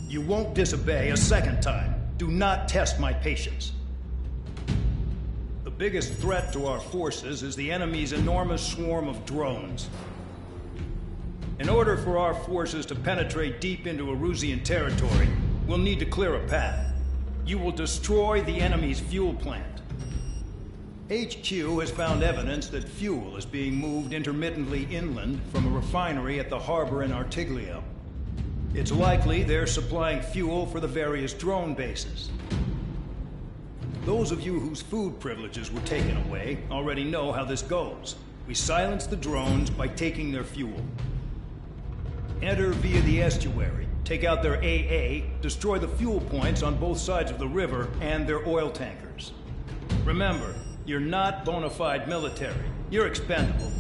You won't disobey a second time. Do not test my patience. The biggest threat to our forces is the enemy's enormous swarm of drones. In order for our forces to penetrate deep into Erusian territory, we'll need to clear a path. You will destroy the enemy's fuel plant. HQ has found evidence that fuel is being moved intermittently inland from a refinery at the harbor in Artiglio. It's likely they're supplying fuel for the various drone bases. Those of you whose food privileges were taken away already know how this goes. We silence the drones by taking their fuel. Enter via the estuary, take out their AA, destroy the fuel points on both sides of the river and their oil tankers. Remember, you're not bona fide military. You're expendable.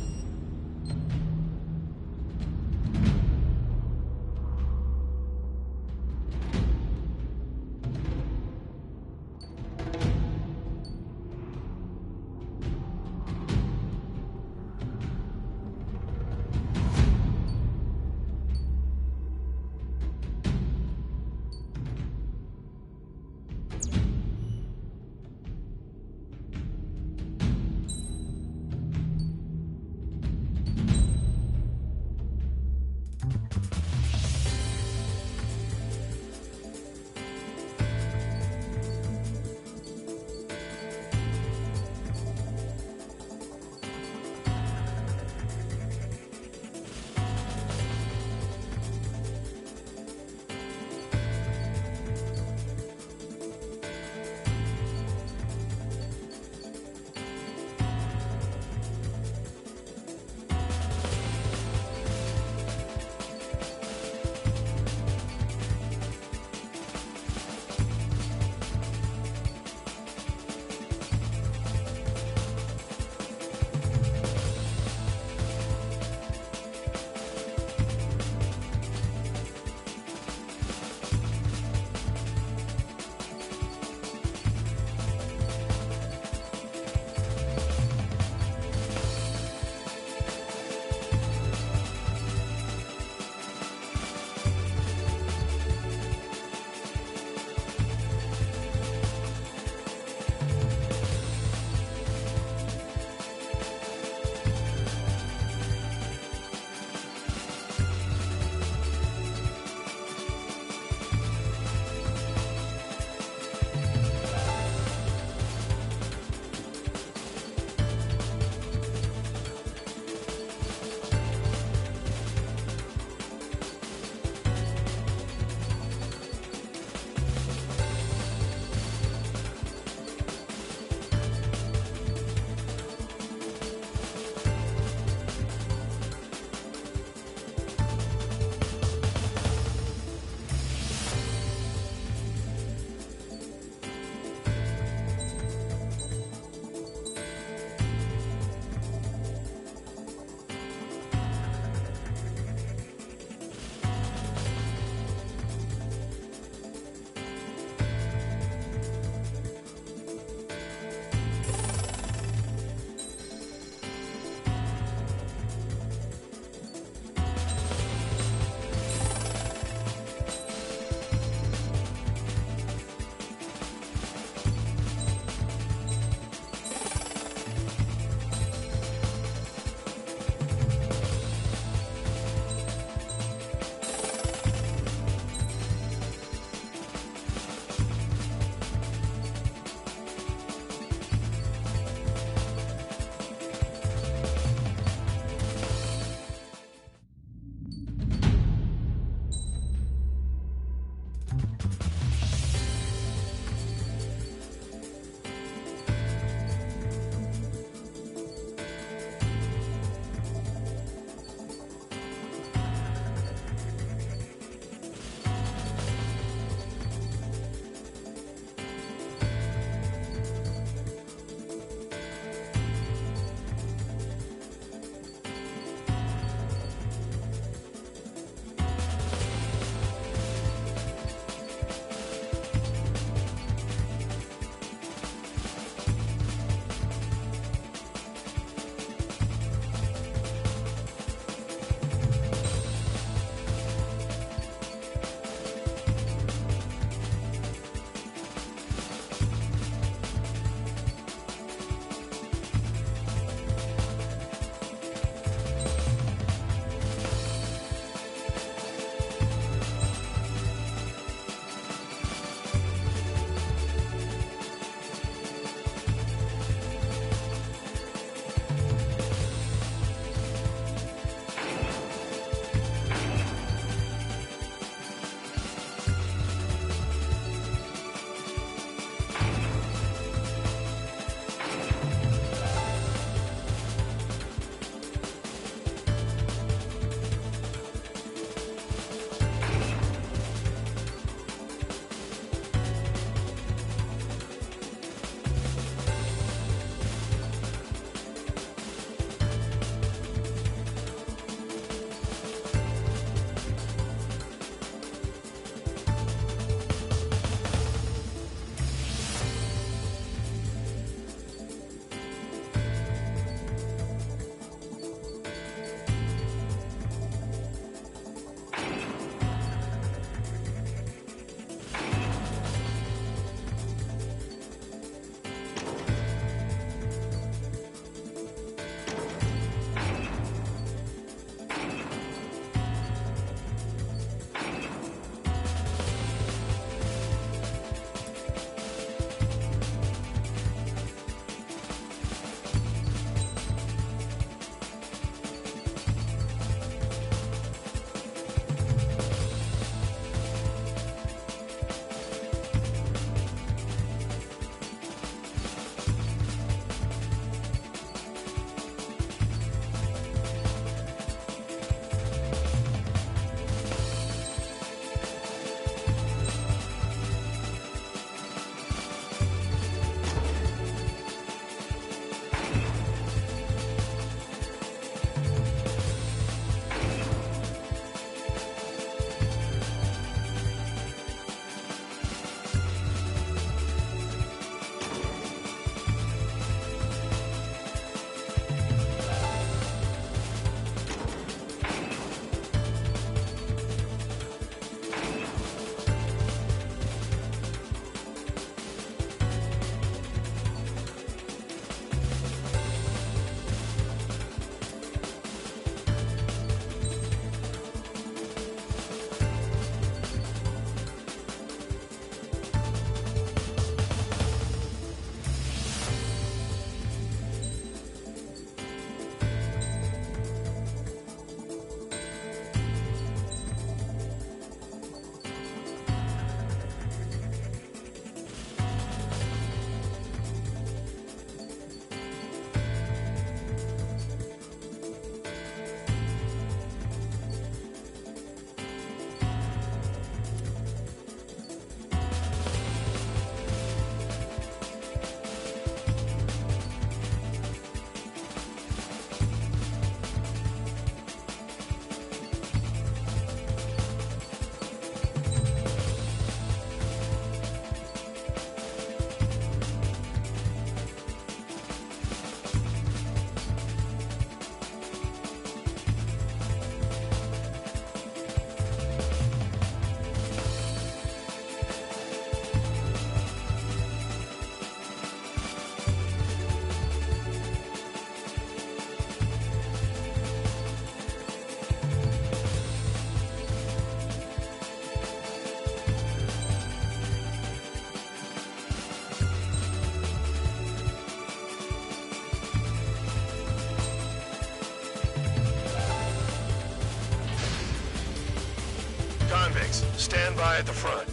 Convicts, stand by at the front.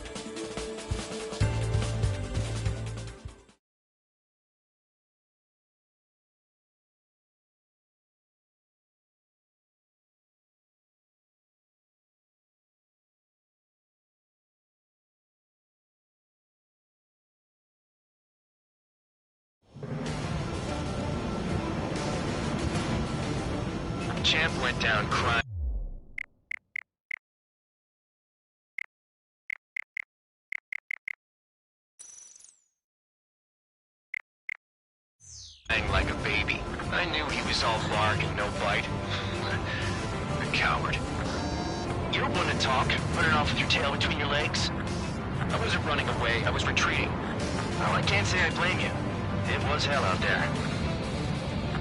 Champ went down crying like a baby. I knew he was all bark and no bite. A coward. You're one to talk, running off with your tail between your legs. I wasn't running away, I was retreating. Well, I can't say I blame you. It was hell out there.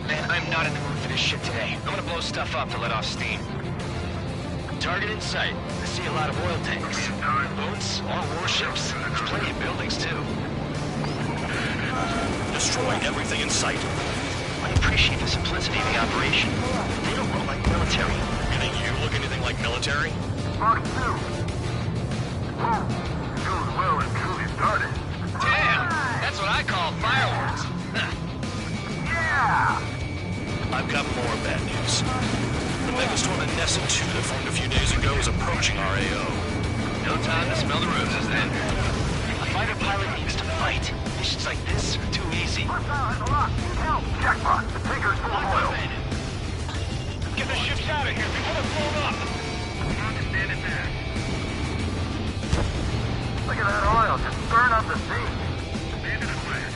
Man, I'm not in the mood for this shit today. I'm gonna blow stuff up to let off steam. Target in sight. I see a lot of oil tanks. Boats, all warships. There's plenty of buildings, too. Destroy everything in sight. I appreciate the simplicity of the operation. They don't look like military. You think you look anything like military? Mark 2. Whoa. Goes well and truly started. Damn! That's what I call fireworks. Yeah! I've got more bad news. The megastorm in Nessa 2 that formed a few days ago is approaching our AO. No time to smell the roses then. A fighter pilot needs to fight. Missions like this are too easy. Help! Jackpot! The tanker's full of oil. Get the ships out of here before they're blown up! Standing there. Look at that oil just burn up the sea. Abandon the flag.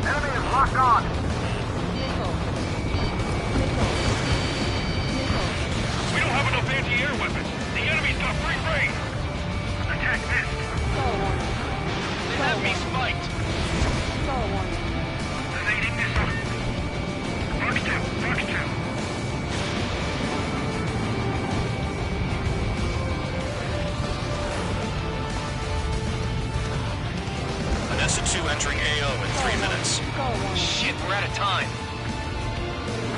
Enemy is locked on. We don't have enough anti-air weapons. The enemy's got free reign. Attack missed. They have me spiked. Evading missile. Fox 2. Fox 2. Nessa 2 entering AO in 3 minutes. Shit, we're out of time.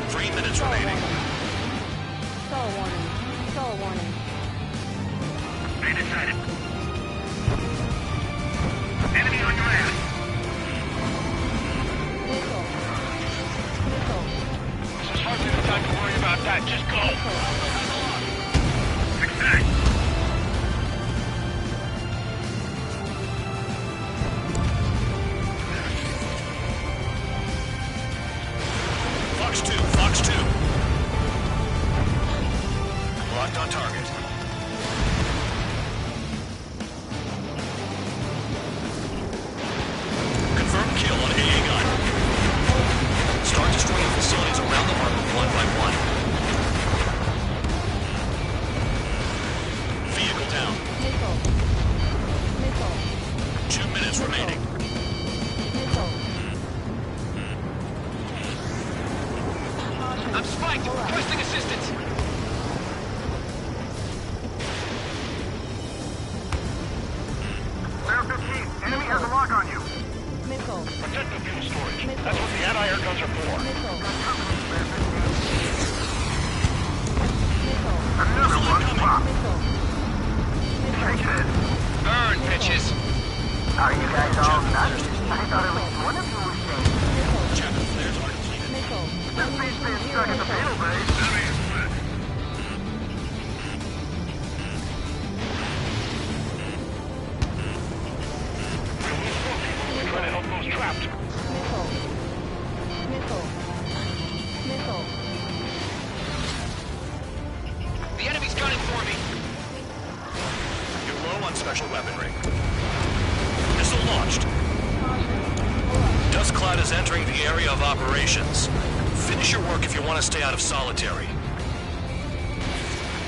3 minutes remaining. Stall warning. Stay decided. Enemy on your ass. This is hardly the time to worry about that. Just go. Success. Fox 2, Fox 2. Locked on target. Confirmed kill on AA gun. Start destroying facilities around the harbor one by one. Vehicle down. 2 minutes remaining. I'm spiked. Requesting assistance. Clear 15. Enemy has a lock on you. Protect the fuel storage. That's what the anti-air guns are for. Another one. Pop. Take this. Burn, bitches. Are you guys all nuts? I thought at least one of you was safe. Chapter flares are completed. This beast being stuck in the field, babe. Enemy is split. Try to help those trapped. The enemy's gunning for me. You're low on special weaponry. Missile launched. Dust cloud is entering the area of operations. Finish your work if you want to stay out of solitary.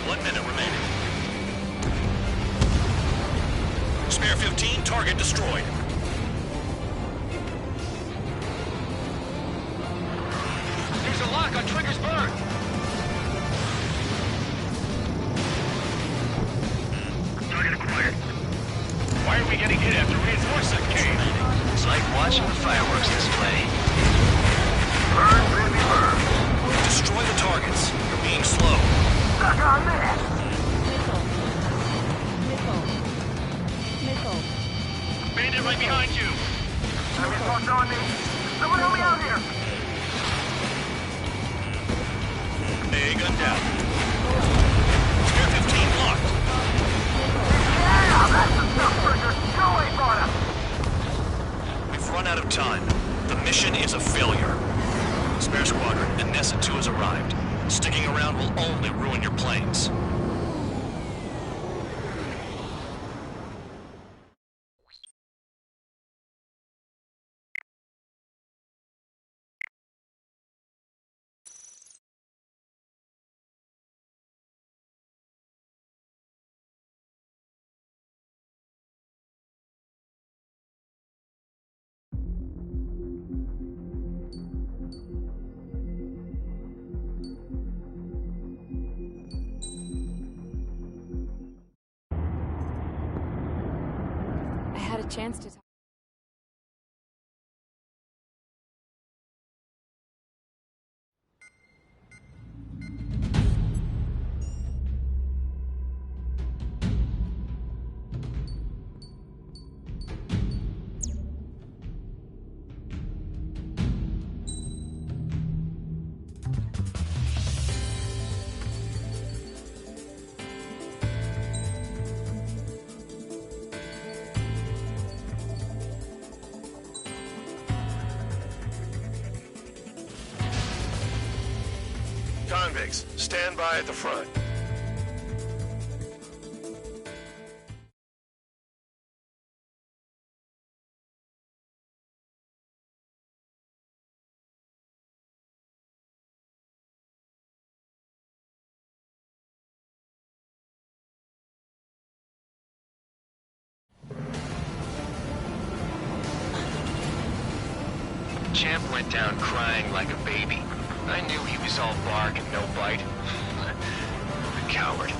1 minute remaining. Spare 15, target destroyed. There's a lock on Trigger's burn. Target acquired. Why are we getting hit after reinforcement came? It's like watching the fireworks display. Burn, baby, burn. Destroy the targets. You're being slow. Stuck on this! Missile. Bandit right behind you. Enemy force on me! Someone help me out here! A gun down. Spear 15 locked. Yeah, that's the stuff burger! Go away, Barna! We've run out of time. The mission is a failure. Spare Squadron, and Nessa 2 has arrived. Sticking around will only ruin your planes. I had a chance to talk. Convicts, stand by at the front. Champ went down crying like a baby. I knew he was all bark and no bite. The coward.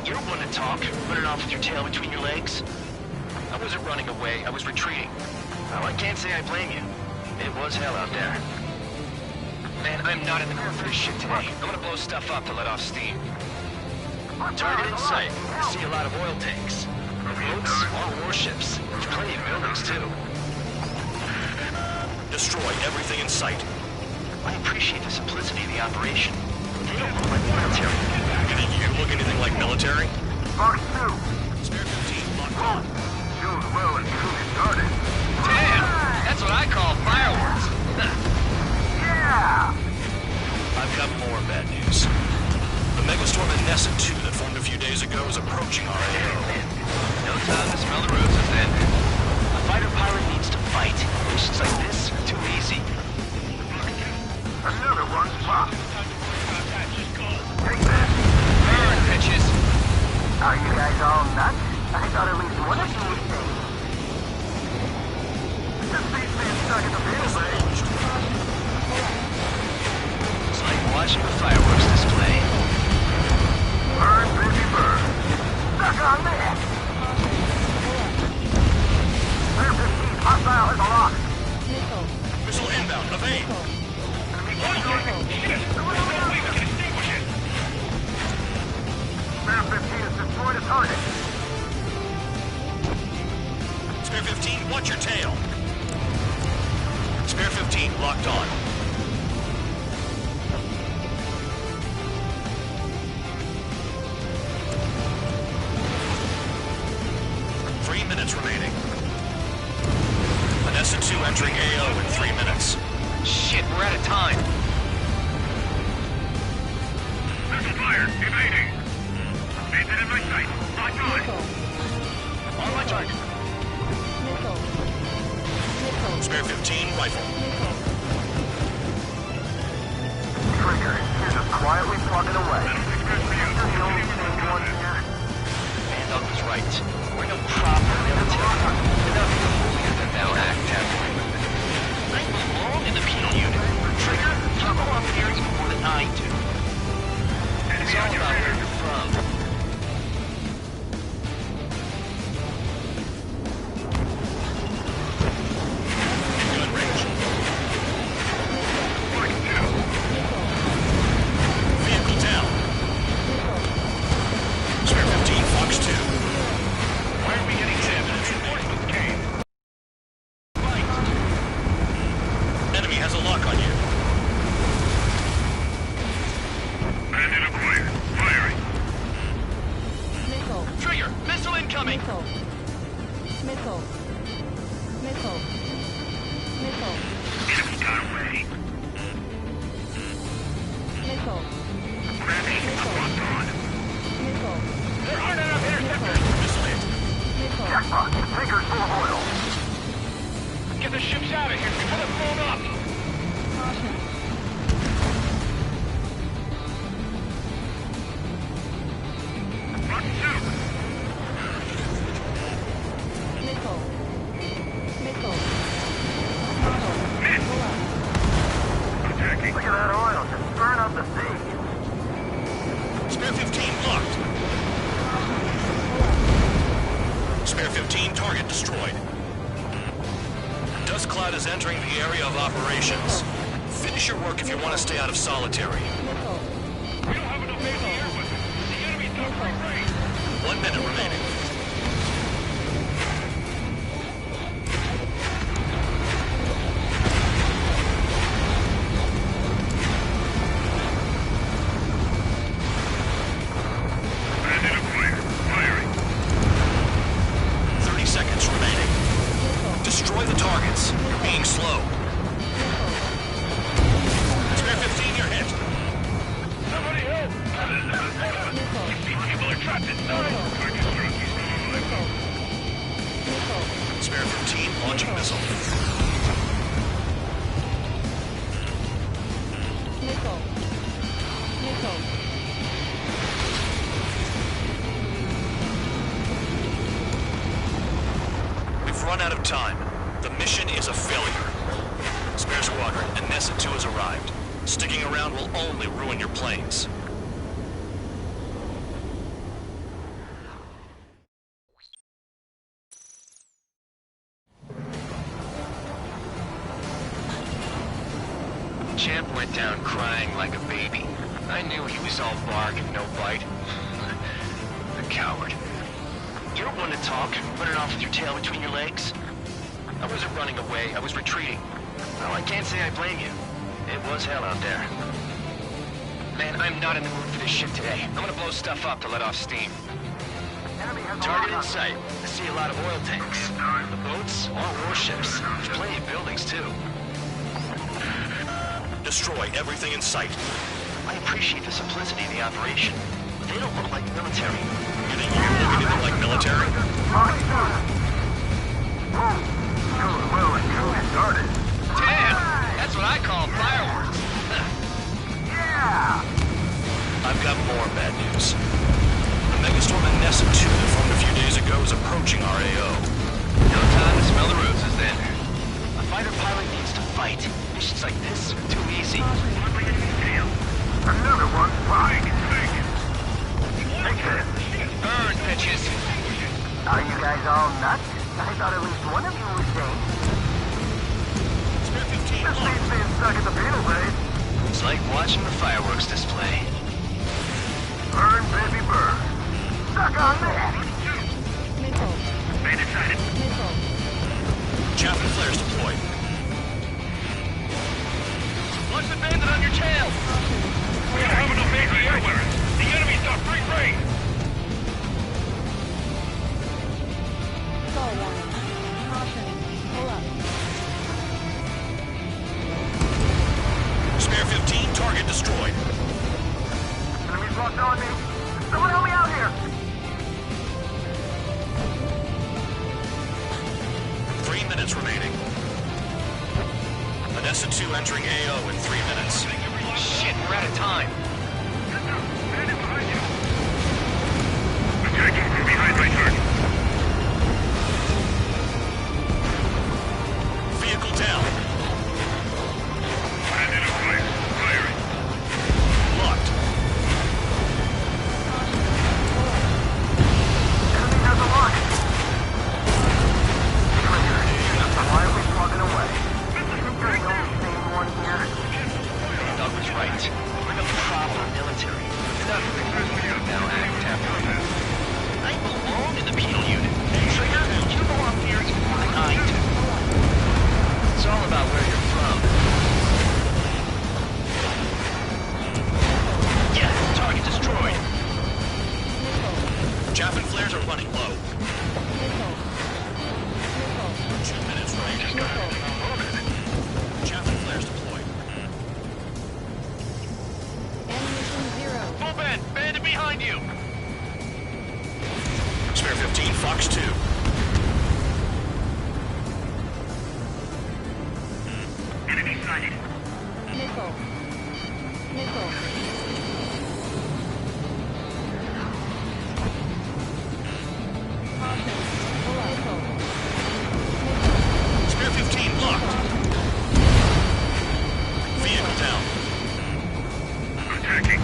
You're one to talk, running off with your tail between your legs. I wasn't running away, I was retreating. Well, I can't say I blame you. It was hell out there. Man, I'm not in the mood for this shit today. I'm gonna blow stuff up to let off steam. Target in sight. I see a lot of oil tanks. Boats, all warships. There's plenty of buildings, too. Destroy everything in sight. I appreciate the simplicity of the operation. They don't look like military. You think you look anything like military? Mark 2! Spare 15 locked on. June well and truly started. Damn! That's what I call fireworks! Yeah! I've got more bad news. The megastorm in Nessa 2 that formed a few days ago is approaching our AO. No time to smell the roses then. A fighter pilot needs to fight. Missions like this are too easy. Another one's popped. Take that. Burn, bitches! Are you guys all nuts? I thought at least one of you was safe. The spaceman's stuck in the field, eh? It's like watching a fireworks display. Burn, baby, burn. Stuck on that! Clear 15, hostile is aloft. Missile inbound, evade! Spare 15 has destroyed a target. Spare 15, watch your tail! Spare 15 locked on. Remaining. Vanessa 2 entering AO in 3 minutes. Shit, we're out of time. Missile fire, evading. Bandit in my sight. Locked on. On my target. Spare 15 rifle. Trigger, you're just quietly plugging away. Bandog was right. We're no proper military. Enough holier than thou act after. I belong in the penal unit. Trigger, you go up here even more than I do. It's all about where you're from. incoming! Missile. Missile. Missile. Missile. Enemy got away. Missile. Gravity, I'm locked on. Missile. There aren't enough interceptors! Missile hit. Missile. Jackpot! The tanker's full of oil! Get the ships out of here before they're blown up! Caution. Run soup! Missile. Missile. Throttle. Pull up. Attacking. Look at that oil just burn up the sea! Spare 15 blocked. Spare 15 target destroyed. Dust cloud is entering the area of operations. Finish your work if you want to stay out of solitary. Missile. We don't have enough anti-air weapons. The enemy's got free range. 1 minute remaining. Bandit acquired. Firing. 30 seconds remaining. Destroy the targets. You're being slow. Spare 15, you're hit. Somebody help! People are trapped inside. Spare 15, launching missile. Missile. Missile. We've run out of time. The mission is a failure. Spare squadron, and Nessa 2 has arrived. Sticking around will only ruin your planes. Champ went down crying like a baby. I knew he was all bark and no bite. The coward. You're one to talk, running off with your tail between your legs. I wasn't running away, I was retreating. Well, I can't say I blame you. It was hell out there. Man, I'm not in the mood for this shit today. I'm gonna blow stuff up to let off steam. Target in sight. I see a lot of oil tanks. The boats, all warships. There's plenty of buildings, too. Destroy everything in sight. I appreciate the simplicity of the operation, but they don't look like military. You think you look anything like military? Damn! That's what I call fireworks. Yeah! I've got more bad news. The megastorm in Nessa 2 that formed a few days ago is approaching our AO. No time to smell the roses then. A fighter pilot needs to fight. Missions like this are too easy. Another one flying. Take this. Burn, bitches! Are you guys all nuts? I thought at least one of you was sane. Spare 15 This means being stuck at the penal base. It's like watching the fireworks display. Burn, baby, burn. Suck on that. Missile. Bandit sighted. Missile. Chaffin flares deployed. Watch the bandit on your tail! We don't have enough anti-air weapons. The enemy's got free range. Stall warning. Caution. Pull up. Spare 15, target destroyed. Enemies locked on me. Someone help me out here. 3 minutes remaining. Nessa 2 entering AO in 3 minutes. Shit, we're out of time. Bandit behind you. Attacking from behind my target. Vehicle down. Bandit acquired. Firing. Locked. Enemy has a lock. Why are we plugging away? You're the only sane one here. Doug was right. We're the proper military. Enough of the now act after. I belong in the Mage 2. Enemy sighted. Nickel. Nickel. Caution. Pull up. Nickel. Spear 15 locked. Vehicle down. Attacking.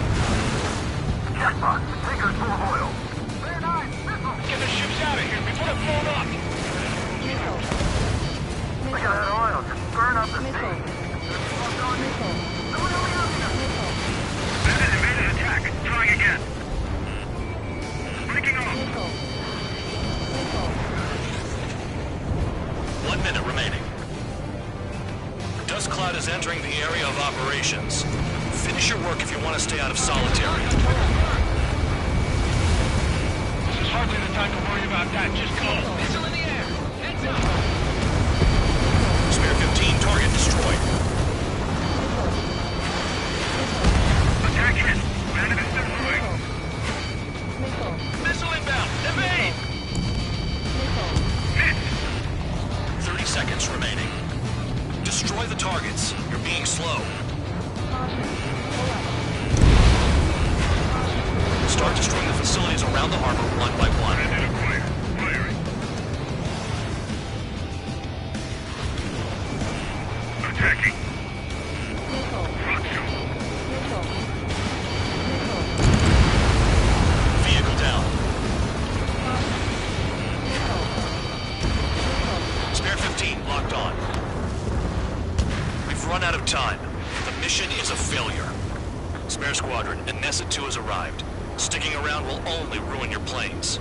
Jackpot. Tanker's full of oil. Get the ships out of here before they're blown up. Nickel. Look at that oil. Just burn up the Nickel. sea. Nickel. Evaded attack. Trying again. Breaking off. Nickel. Nickel. 1 minute remaining. Dust cloud is entering the area of operations. Finish your work if you want to stay out of solitary. This is hardly the time to worry about that. Just go. Missile in the air. Heads up. Spear 15 target destroyed. Attack hit. Man is still moving. Nickel. Missile inbound. Evade. Nickel. Hit. 30 seconds remaining. Destroy the targets. You're being slow. Caution. Pull up. Start destroying the facilities around the harbor one by one. Fire. Firing. Attacking. Nickel. Rockshot. Nickel. Nickel. Vehicle down. Nickel. Nickel. Spare 15 locked on. We've run out of time. The mission is a failure. Spare Squadron, Anessa 2 has arrived. Sticking around will only ruin your planes.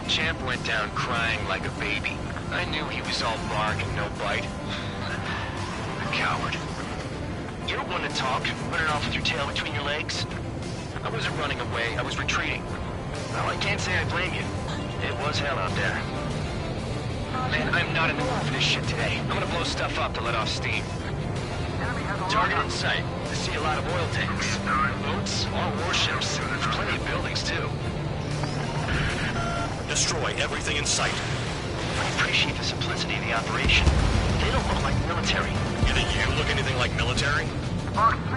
Champ went down crying like a baby. I knew he was all bark and no bite. A coward. You're one to talk, running off with your tail between your legs. I wasn't running away, I was retreating. Well, I can't say I blame you. It was hell out there. Man, I'm not in the mood for this shit today. I'm gonna blow stuff up to let off steam. Target in sight. I see a lot of oil tanks. Boats, all warships. There's plenty of buildings, too. Destroy everything in sight. I appreciate the simplicity of the operation. They don't look like military. You think you look anything like military? Box 2.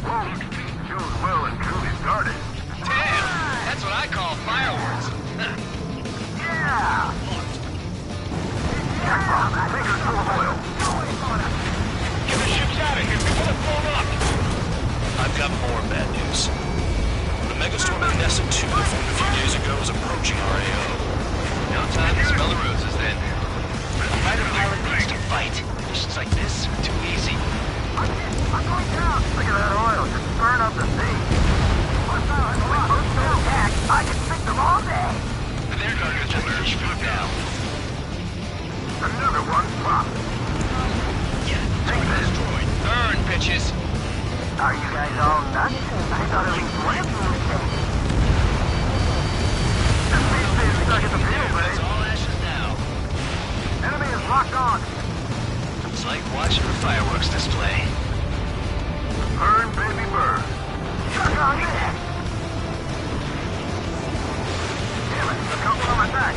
Whoa. She was well and truly started. Damn! That's what I call fireworks. Yeah! Jackpot. Tanker's full of oil. Get the ships out of here before they're blown up! I've got more bad news. The megastorm Anessa 2 formed a few days ago is approaching our AO. No time to smell the roses then. The fighter pilot needs to fight. Missions like this are too easy. I'm going down. Look at that oil. Just burn up the sea. I can fix them all day. Their cargo's just fish food now. Another one popped. Yeah, target destroyed. Burn, bitches. Are you guys all nuts? I thought at least one of you was dead. The space station stuck at the field, That's all ashes now. Enemy is locked on. It's like watching a fireworks display. Burn, baby, burn. Suck on that. Damn it, a couple on my back.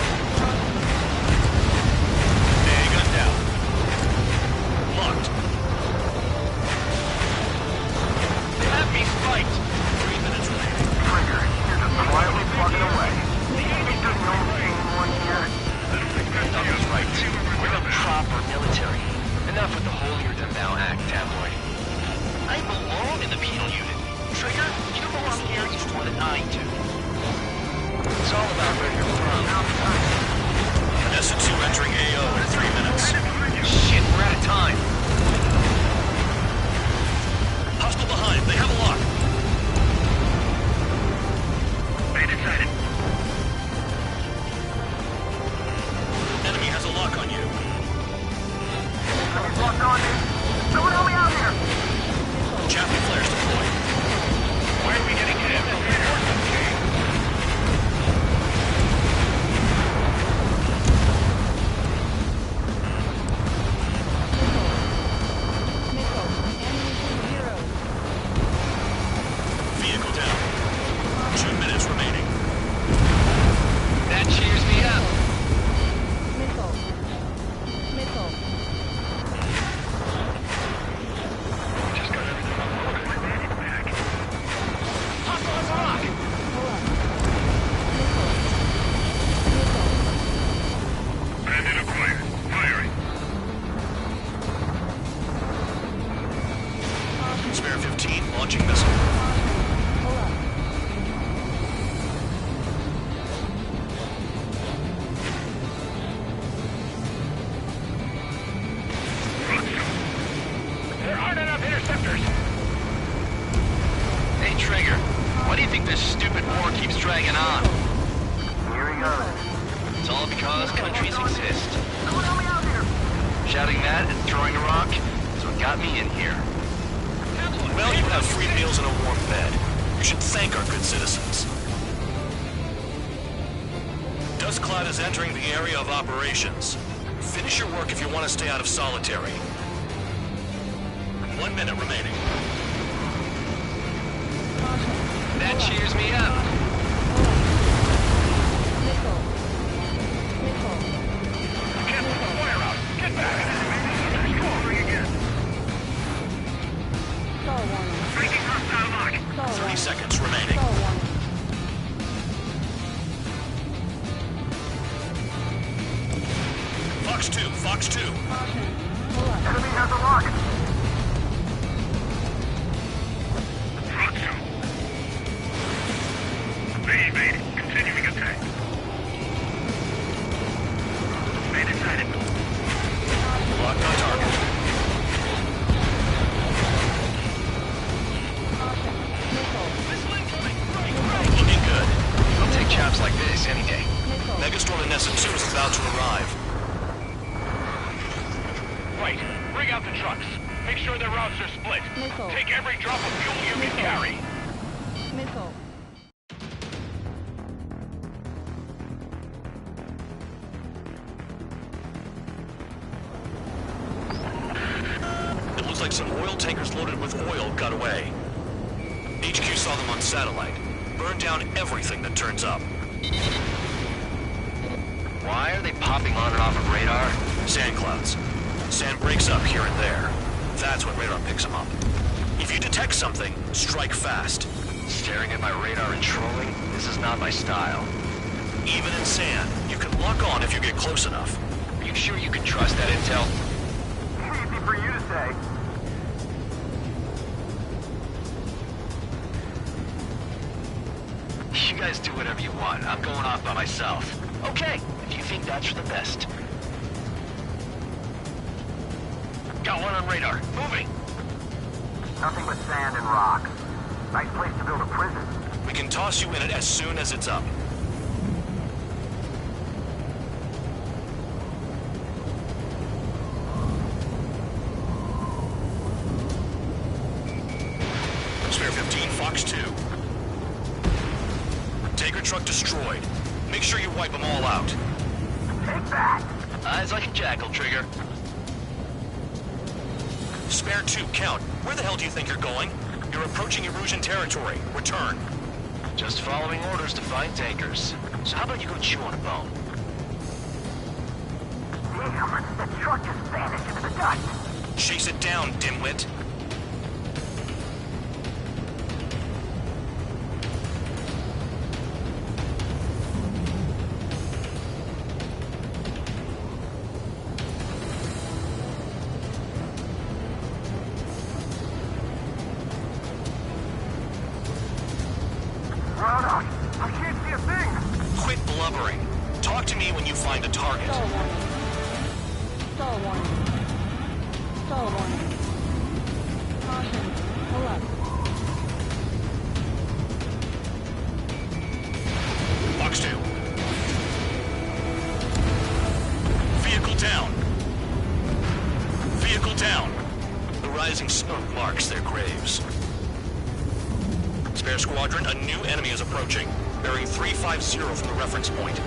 Hey, gun down. Locked. They have me spiked. 3 minutes remaining. Trigger, you're just quietly plugging away. The enemy's doing no thing one here. That was right. We're the proper military. Enough with the holier-than-thou act, tabloid. I belong in the penal unit. Trigger, you belong here even more than I do. It's all about where you're from. Anessa 2 entering AO in 3 minutes. Shit, we're out of time. Hostile behind. They have a lock. Beta sighted. Enemy has a lock on you. Enemy's locked on me. Someone help me out here. Chaplain flares deployed. Why are we getting hit? Spire-15 launching missile. There aren't enough interceptors. Hey, Trigger. Why do you think this stupid war keeps dragging on? Here he goes. It's all because countries exist. Shouting that and throwing a rock is what got me in here. Well, you have free meals and a warm bed. You should thank our good citizens. Dust Cloud is entering the area of operations. Finish your work if you want to stay out of solitary. 1 minute remaining. That cheers me up. Can't put the fire out. Get back. Scoring again. 30 seconds remaining. Fox 2, Fox 2. Enemy has a lock. Evade. Continuing attack. Made sighted. Locked on target. Looking good. I'll take chops like this any day. Megastorm in Nessa 2 is about to arrive. Right. Bring out the trucks. Make sure their routes are split. Missile. Take every drop of fuel you can carry. Missile. It looks like some oil tankers loaded with oil got away. HQ saw them on satellite. Burned down everything that turns up. Why are they popping on and off of radar? Sand clouds. Sand breaks up here and there. That's when radar picks them up. If you detect something, strike fast. Staring at my radar and trolling? This is not my style. Even in sand, you can lock on if you get close enough. Are you sure you can trust that intel? Easy for you to say. You guys do whatever you want. I'm going off by myself. Okay, if you think that's for the best. Got one on radar. Moving. Nothing but sand and rock. Nice place to build a prison. We can toss you in it as soon as it's up. Spare 15, Fox 2. Tanker truck destroyed. Make sure you wipe them all out. Take that! Eyes like a jackal, Trigger. Spare 2, Count. Where the hell do you think you're going? You're approaching Erusian territory. Return. Just following orders to find tankers. So how about you go chew on a bone? Damn, the truck just vanished into the dust. Chase it down, dimwit. I can't see a thing! Quit blubbering. Talk to me when you find a target. Stall warning. Stall warning. Caution. Pull up. Fox 2. Vehicle down. Vehicle down. The rising smoke marks their graves. Spare Squadron, a new enemy is approaching. Bearing 350 from the reference point.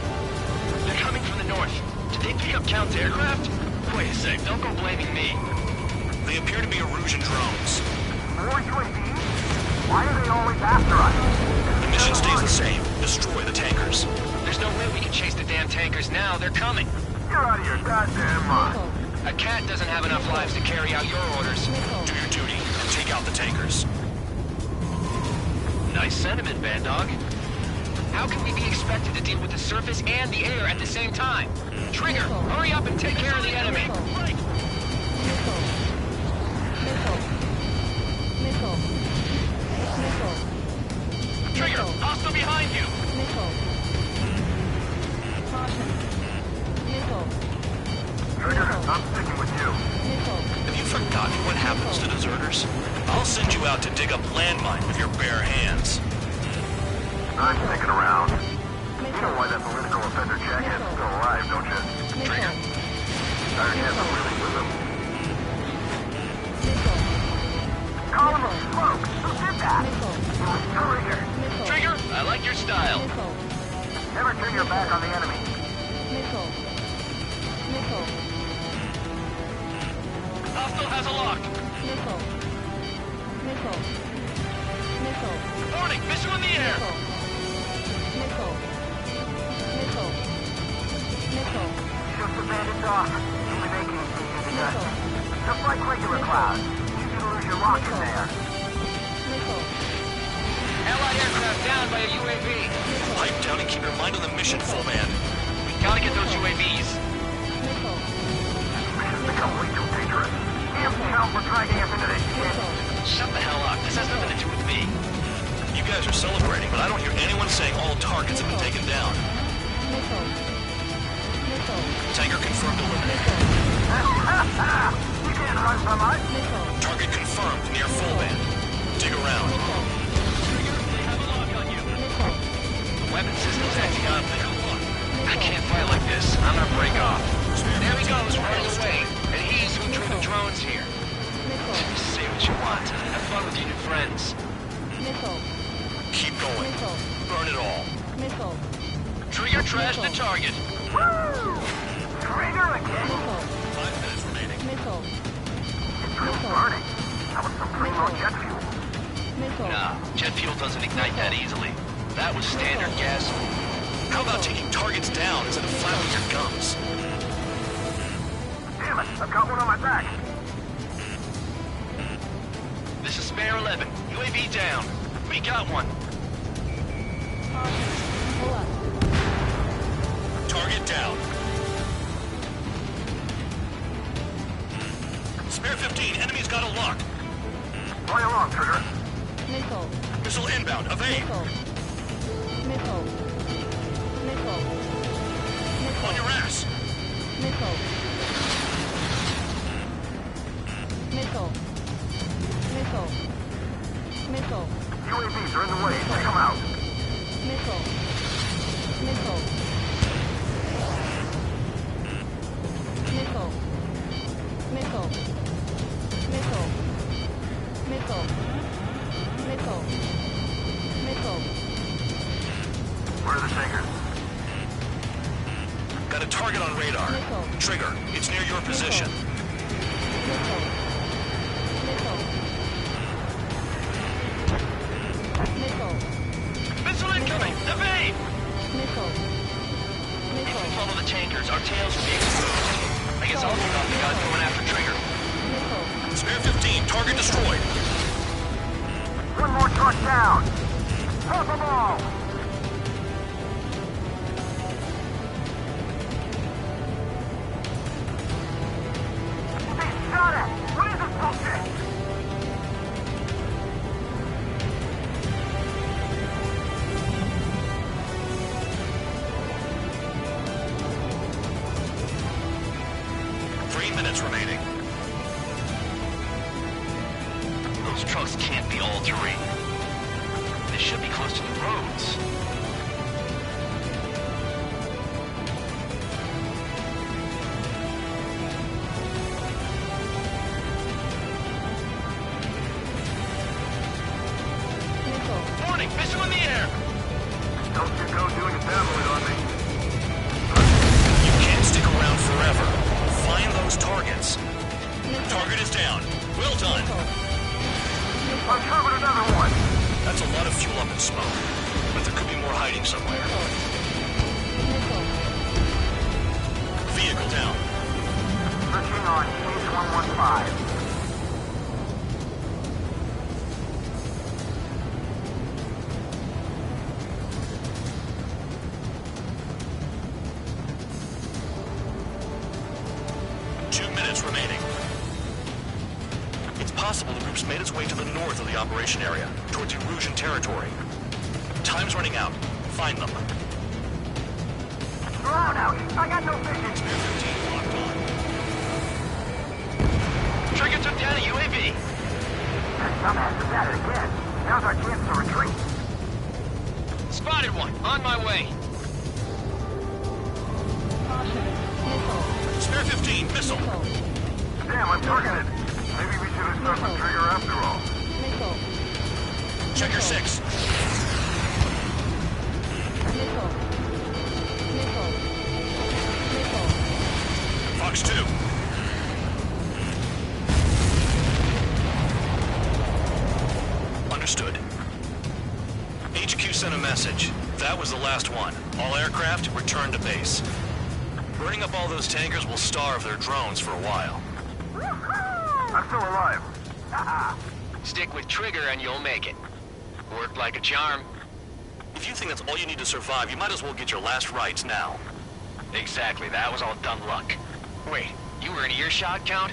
They're coming from the north. Did they pick up Count's aircraft? Wait a sec, don't go blaming me. They appear to be Erusian drones. More UAVs? Why are they always after us? The mission stays the same. Destroy the tankers. There's no way we can chase the damn tankers now. They're coming. You're out of your goddamn mind. A cat doesn't have enough lives to carry out your orders. Do your duty and take out the tankers. Nice sentiment, Bad Dog. How can we be expected to deal with the surface and the air at the same time? Trigger, hurry up and take care of the enemy. Missile. I'm sticking with you. Have you forgotten what happens to deserters? I'll send you out to dig up landmine with your bare hands. I'm sticking around. You know why that political offender jackass is still alive, don't you? Trigger. Tired hands are really with him. Column of smoke! Who did that? It was Trigger. Trigger, I like your style. Never turn your back on the enemy. Hostile has a lock. Warning, missile in the air. Shoot the bandits off. Only making it easy to get. Just like regular clouds. Easy to lose your lock in there. Allied aircraft down by a UAV. Pipe down and keep your mind on the mission, full man. We gotta get those UAVs. Mission's become way too dangerous. Damn hell for dragging us into this shit. Shut the hell up. This has nothing to do with me. You guys are celebrating, but I don't hear anyone saying all targets have been taken down. Tanker confirmed eliminated. You can't run from us. Target confirmed near full band. Dig around. They have a lock on you. Weapon system's acting up there. I can't fight like this. I'm gonna break off. There he goes, right away. And he's who drew the drones here. Say what you want. Have fun with your new friends. Keep going. Burn it all. Trigger trash the target. Woo! Trigger again. 5 minutes remaining. It's burning. That was some primo jet fuel. Nah, jet fuel doesn't ignite that easily. That was standard gas. How about taking targets down instead of flapping your gums? Damn it, I've got one on my back. This is Spare 11. UAV down. We got one. Target down. Spare 15, enemy's got a lock. Play along, Trigger. Missile inbound, evade. On your ass. UAVs are in the way. Take them out. Where are the tankers? Got a target on radar. Trigger, it's near your position. Missile incoming! Evade! If we follow the tankers, our tails will be exposed. I guess I'll take off the guys going after Trigger. Spare 15, target destroyed. One more truck down. Help them all. They shot at. What is this bullshit? Minutes remaining. Those trucks can't be all-terrain. They should be close to the roads. Warning! Missile in the air! Don't you go doing a tabloid on me. You can't stick around forever. Find those targets. Target is down. Well done. Uncovered another one. That's a lot of fuel up in smoke. But there could be more hiding somewhere. Vehicle down. Searching on H115. Remaining. It's possible the group's made its way to the north of the operation area, towards Erusian territory. Time's running out. Find them. Throw out! I got no vision! Spare 15 locked on. Dumbass is at it again. Now's our chance to retreat. Spotted one. On my way. Caution. Missile. Spare 15, missile. Damn, I'm targeted. Maybe we should have stuck the trigger after all. Missile. Checker 6. Missile. Missile. Missile. Fox 2. Understood. HQ sent a message. That was the last one. All aircraft, return to base. Burning up all those tankers will starve their drones for a while. I'm still alive. Stick with trigger and you'll make it. Worked like a charm. If you think that's all you need to survive, you might as well get your last rites now. Exactly, that was all dumb luck. Wait, you were in earshot, Count?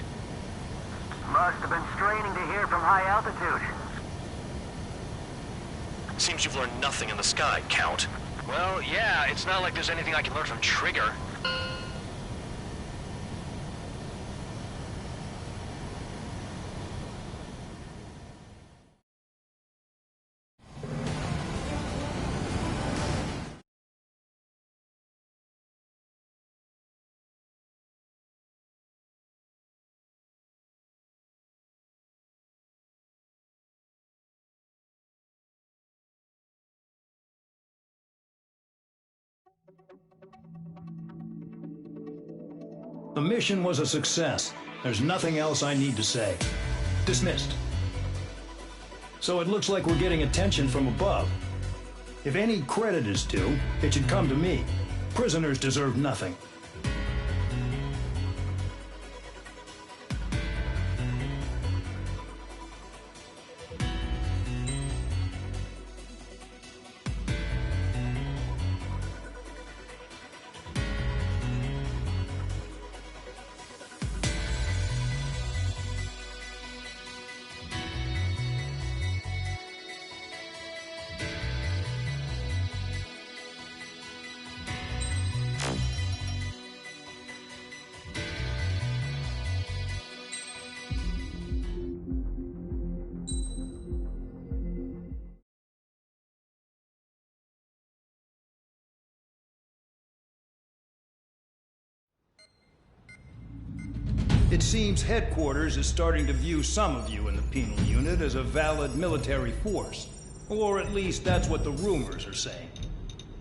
Must have been straining to hear from high altitude. Seems you've learned nothing in the sky, Count. Well, yeah, it's not like there's anything I can learn from trigger. The mission was a success. There's nothing else I need to say. Dismissed. So it looks like we're getting attention from above. If any credit is due, it should come to me. Prisoners deserve nothing. It seems headquarters is starting to view some of you in the penal unit as a valid military force. Or at least that's what the rumors are saying.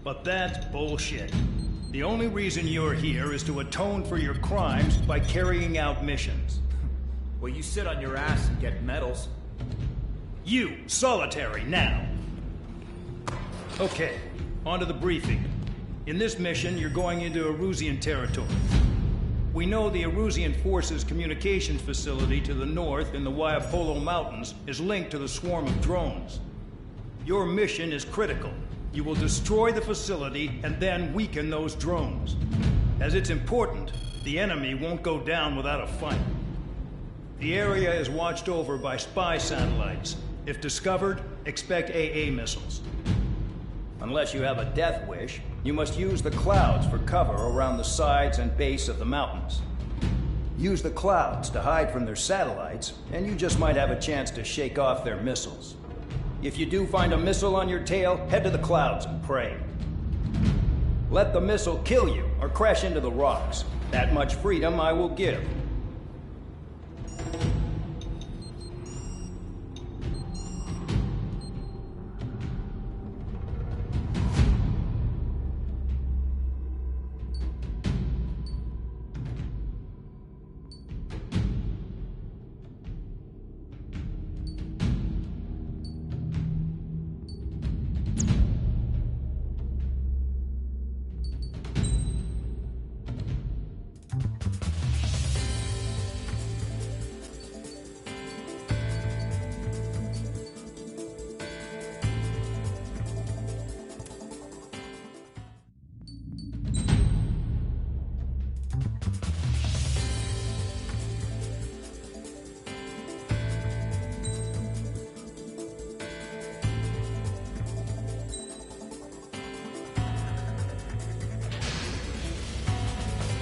But that's bullshit. The only reason you're here is to atone for your crimes by carrying out missions. Well, you sit on your ass and get medals. You, solitary, now. Okay, on to the briefing. In this mission, you're going into Erusian territory. We know the Erusian Forces communications facility to the north in the Waiapolo Mountains is linked to the swarm of drones. Your mission is critical. You will destroy the facility and then weaken those drones. As it's important, the enemy won't go down without a fight. The area is watched over by spy satellites. If discovered, expect AA missiles. Unless you have a death wish, you must use the clouds for cover around the sides and base of the mountains. Use the clouds to hide from their satellites, and you just might have a chance to shake off their missiles. If you do find a missile on your tail, head to the clouds and pray. Let the missile kill you or crash into the rocks. That much freedom I will give.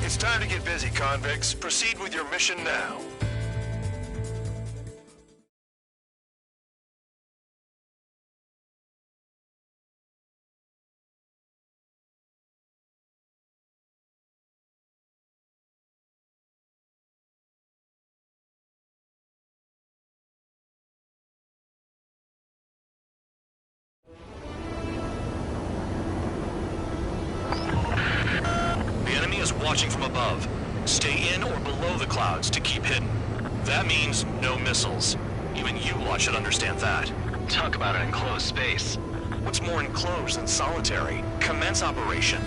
It's time to get busy, convicts. Proceed with your mission now. watching from above. Stay in or below the clouds to keep hidden. That means no missiles. Even you lot should understand that. Talk about an enclosed space. What's more enclosed than solitary? Commence operation.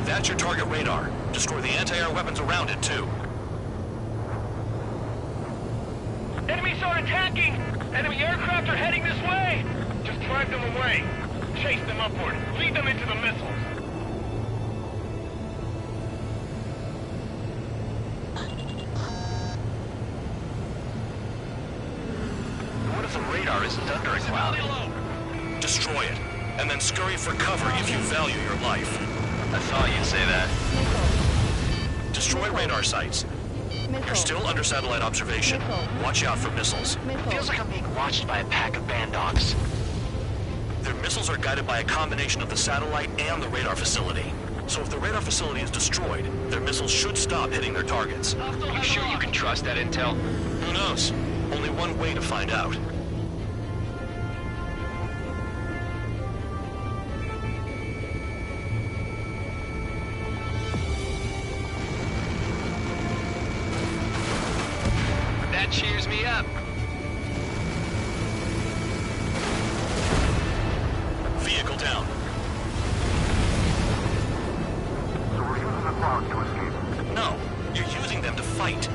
That's your target radar. Destroy the anti-air weapons around it, too. Enemies are attacking! Enemy aircraft are heading this way! Just drive them away. Chase them upward. Lead them into the missiles. What if the radar isn't under a cloud? Destroy it, and then scurry for cover if you value your life. I thought you'd say that. Destroy radar sites. You're still under satellite observation. Watch out for missiles. Feels like I'm being watched by a pack of band dogs. Their missiles are guided by a combination of the satellite and the radar facility. So if the radar facility is destroyed, their missiles should stop hitting their targets. You sure you can trust that intel? Who knows? Only one way to find out. That cheers me up. Vehicle down. So we're using the clouds to escape? No, you're using them to fight.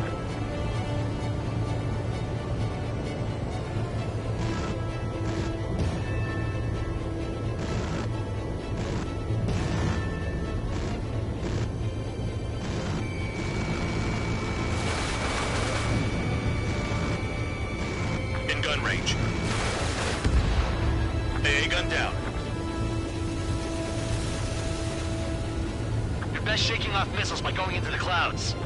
In gun range. A gun down. You're best shaking off missiles by going into the clouds.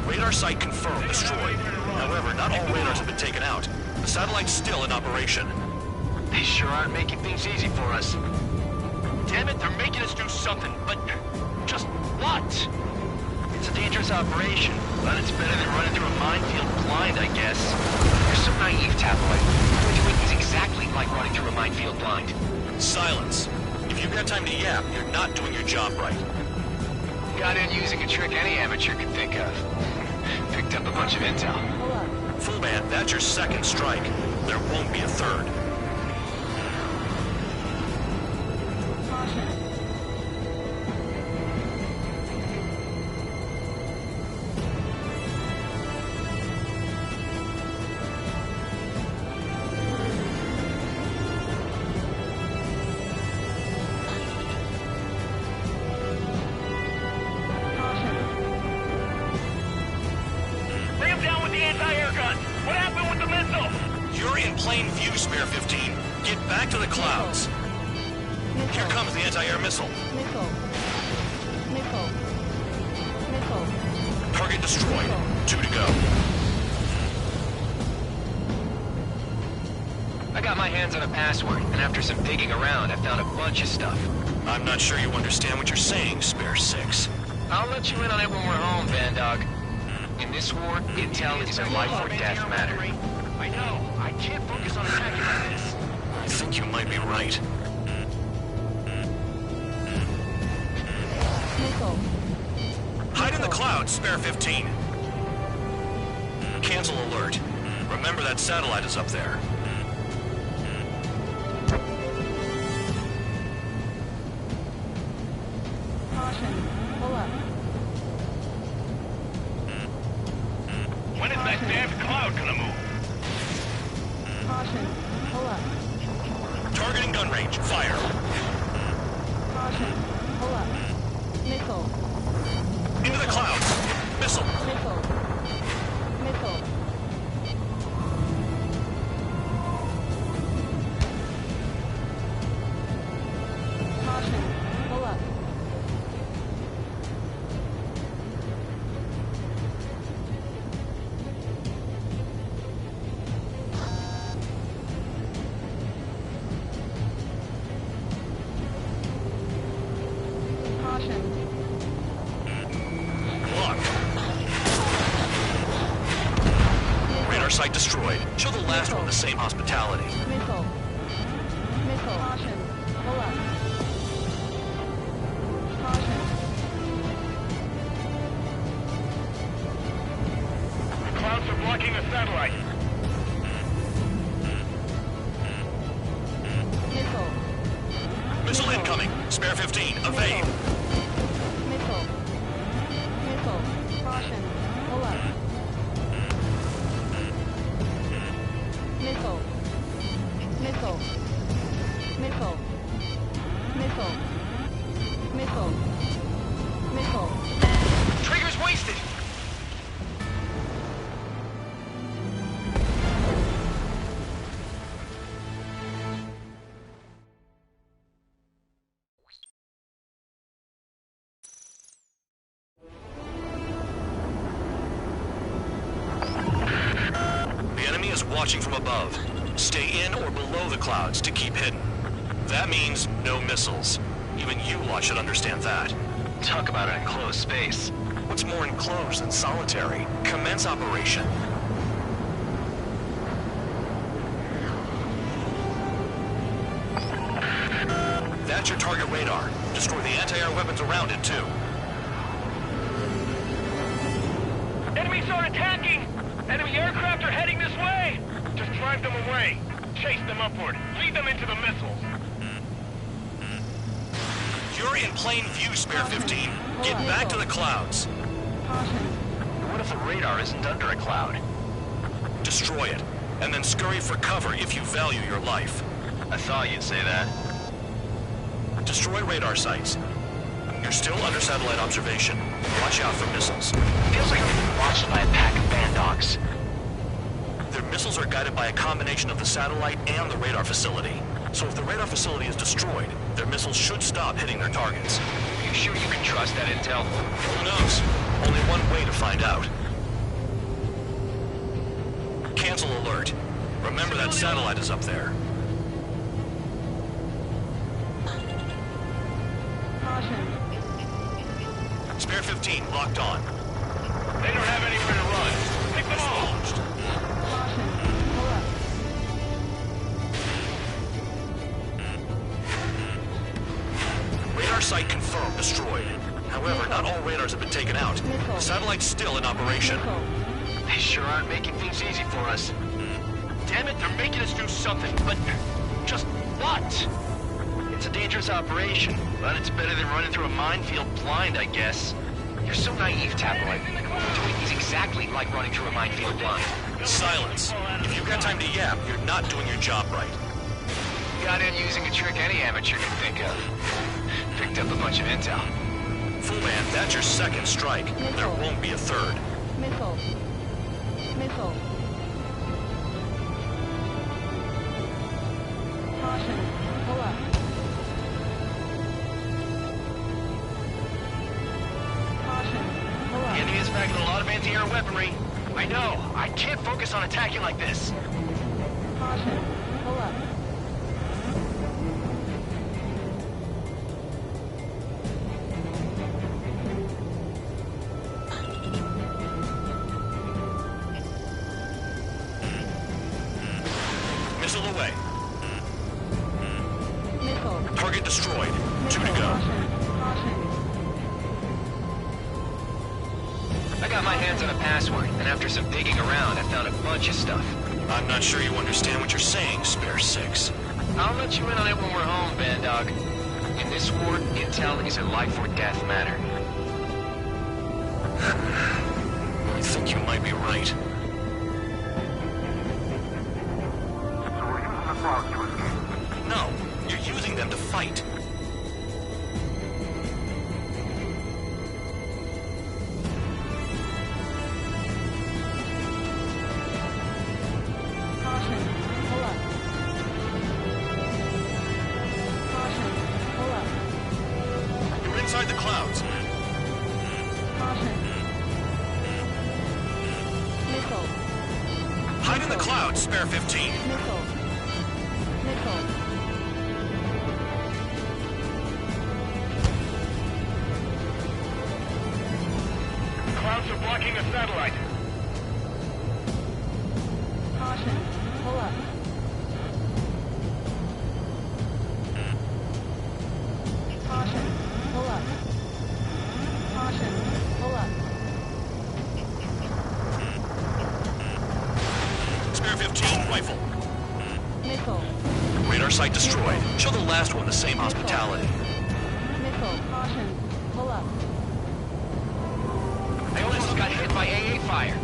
Radar site confirmed destroyed. However, not all radars have been taken out. The satellite's still in operation. They sure aren't making things easy for us. Damn it, they're making us do something, but just what? It's a dangerous operation, but it's better than running through a minefield blind, I guess. You're so naive, Tabloid. We're doing things exactly like running through a minefield blind. Silence. If you've got time to yap, you're not doing your job right. Got in using a trick any amateur could think of. Picked up a bunch of intel. Full band, that's your second strike. There won't be a third. Lay him down with the anti-air gun. What happened with the missile? You're in plain view, Spare 15. Get back to the clouds. Here comes the anti-air missile. Target destroyed. 2 to go. I got my hands on a password, and after some digging around, I found a bunch of stuff. I'm not sure you understand what you're saying, Spare 6. I'll let you in on it when we're home, Van Dog. In this war, intel is a life or death matter. I know. I can't focus on attacking like this. I think you might be right. Hide in the clouds, Spare 15. Cancel alert. Remember that satellite is up there. When is that damn cloud gonna move? Targeting gun range. Fire. Into the clouds. Missile. Locked. Radar site destroyed. Show the last one the same hospitality. Missile. Missile. Caution. Pull up. Caution. Clouds are blocking the satellite. Missile. Missile incoming. Spare 15. Evade. Missile. Missile. Caution. Pull up. Missile. Missile. Missile. Missile. Missile. Missile. Trigger's wasted. The enemy is watching from above. Stay in or below the clouds to keep hidden. That means no missiles. Even you lot should understand that. Talk about an enclosed space. What's more enclosed than solitary? Commence operation. That's your target radar. Destroy the anti-air weapons around it, too. Enemies are attacking! Enemy aircraft are heading this way! Just drive them away. Chase them upward. Lead them into the missiles. You're in plain view, Spare 15. Get back to the clouds. What if the radar isn't under a cloud? Destroy it, and then scurry for cover if you value your life. I thought you'd say that. Destroy radar sites. You're still under satellite observation. Watch out for missiles. Feels like I'm being watched by a pack of band dogs. Their missiles are guided by a combination of the satellite and the radar facility. So if the radar facility is destroyed, their missiles should stop hitting their targets. Are you sure you can trust that intel? Who knows? Only one way to find out. Cancel alert. Remember that satellite is up there. Spare 15, locked on. They don't have anywhere to run. Pick them all! Radar site confirmed destroyed. However, not all radars have been taken out. The satellite's still in operation. They sure aren't making things easy for us. Damn it, they're making us do something, but just what? It's a dangerous operation, but it's better than running through a minefield blind, I guess. You're so naive, Tabloid. Doing these exactly like running through a minefield blind. Silence. If you've got time to yap, you're not doing your job right. Got in using a trick any amateur can think of. Picked up a bunch of intel. Fool man, that's your second strike. There won't be a third. Missile. Missile. Caution. Pull up. Caution. Pull up. The enemy is packing a lot of anti-air weaponry. I know. I can't focus on attacking like this. Caution. Pull up. Missile away. Missile. Target destroyed. 2 to go. Caution. I got my hands on a password, and after some digging around, I found a bunch of stuff. I'm not sure you understand what you're saying, Spare 6. I'll let you in on it when we're home, Bandog. In this war, intel is a life or death matter. I think you might be right. So we're using the clouds to escape. No, you're using them to fight. Caution. Pull up. Caution. Pull up. You're inside the clouds. Caution. Missile. Hide in the clouds, Spare 15. Missile. Missile. Clouds are blocking the satellite. Caution. Pull up. Caution. Pull up. Caution. Pull up. Spare 15, rifle. Missile. Radar site destroyed. Show the last one the same hospitality. Missile. Caution. Pull up. I almost got hit by AA fire.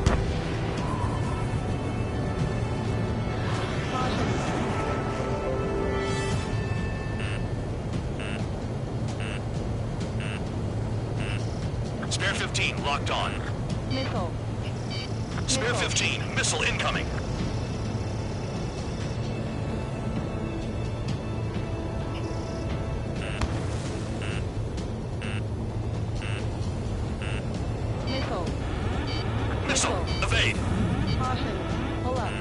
Spare 15, locked on. Missile. Spare 15, missile incoming. Missile. Missile, evade. Caution. Pull up.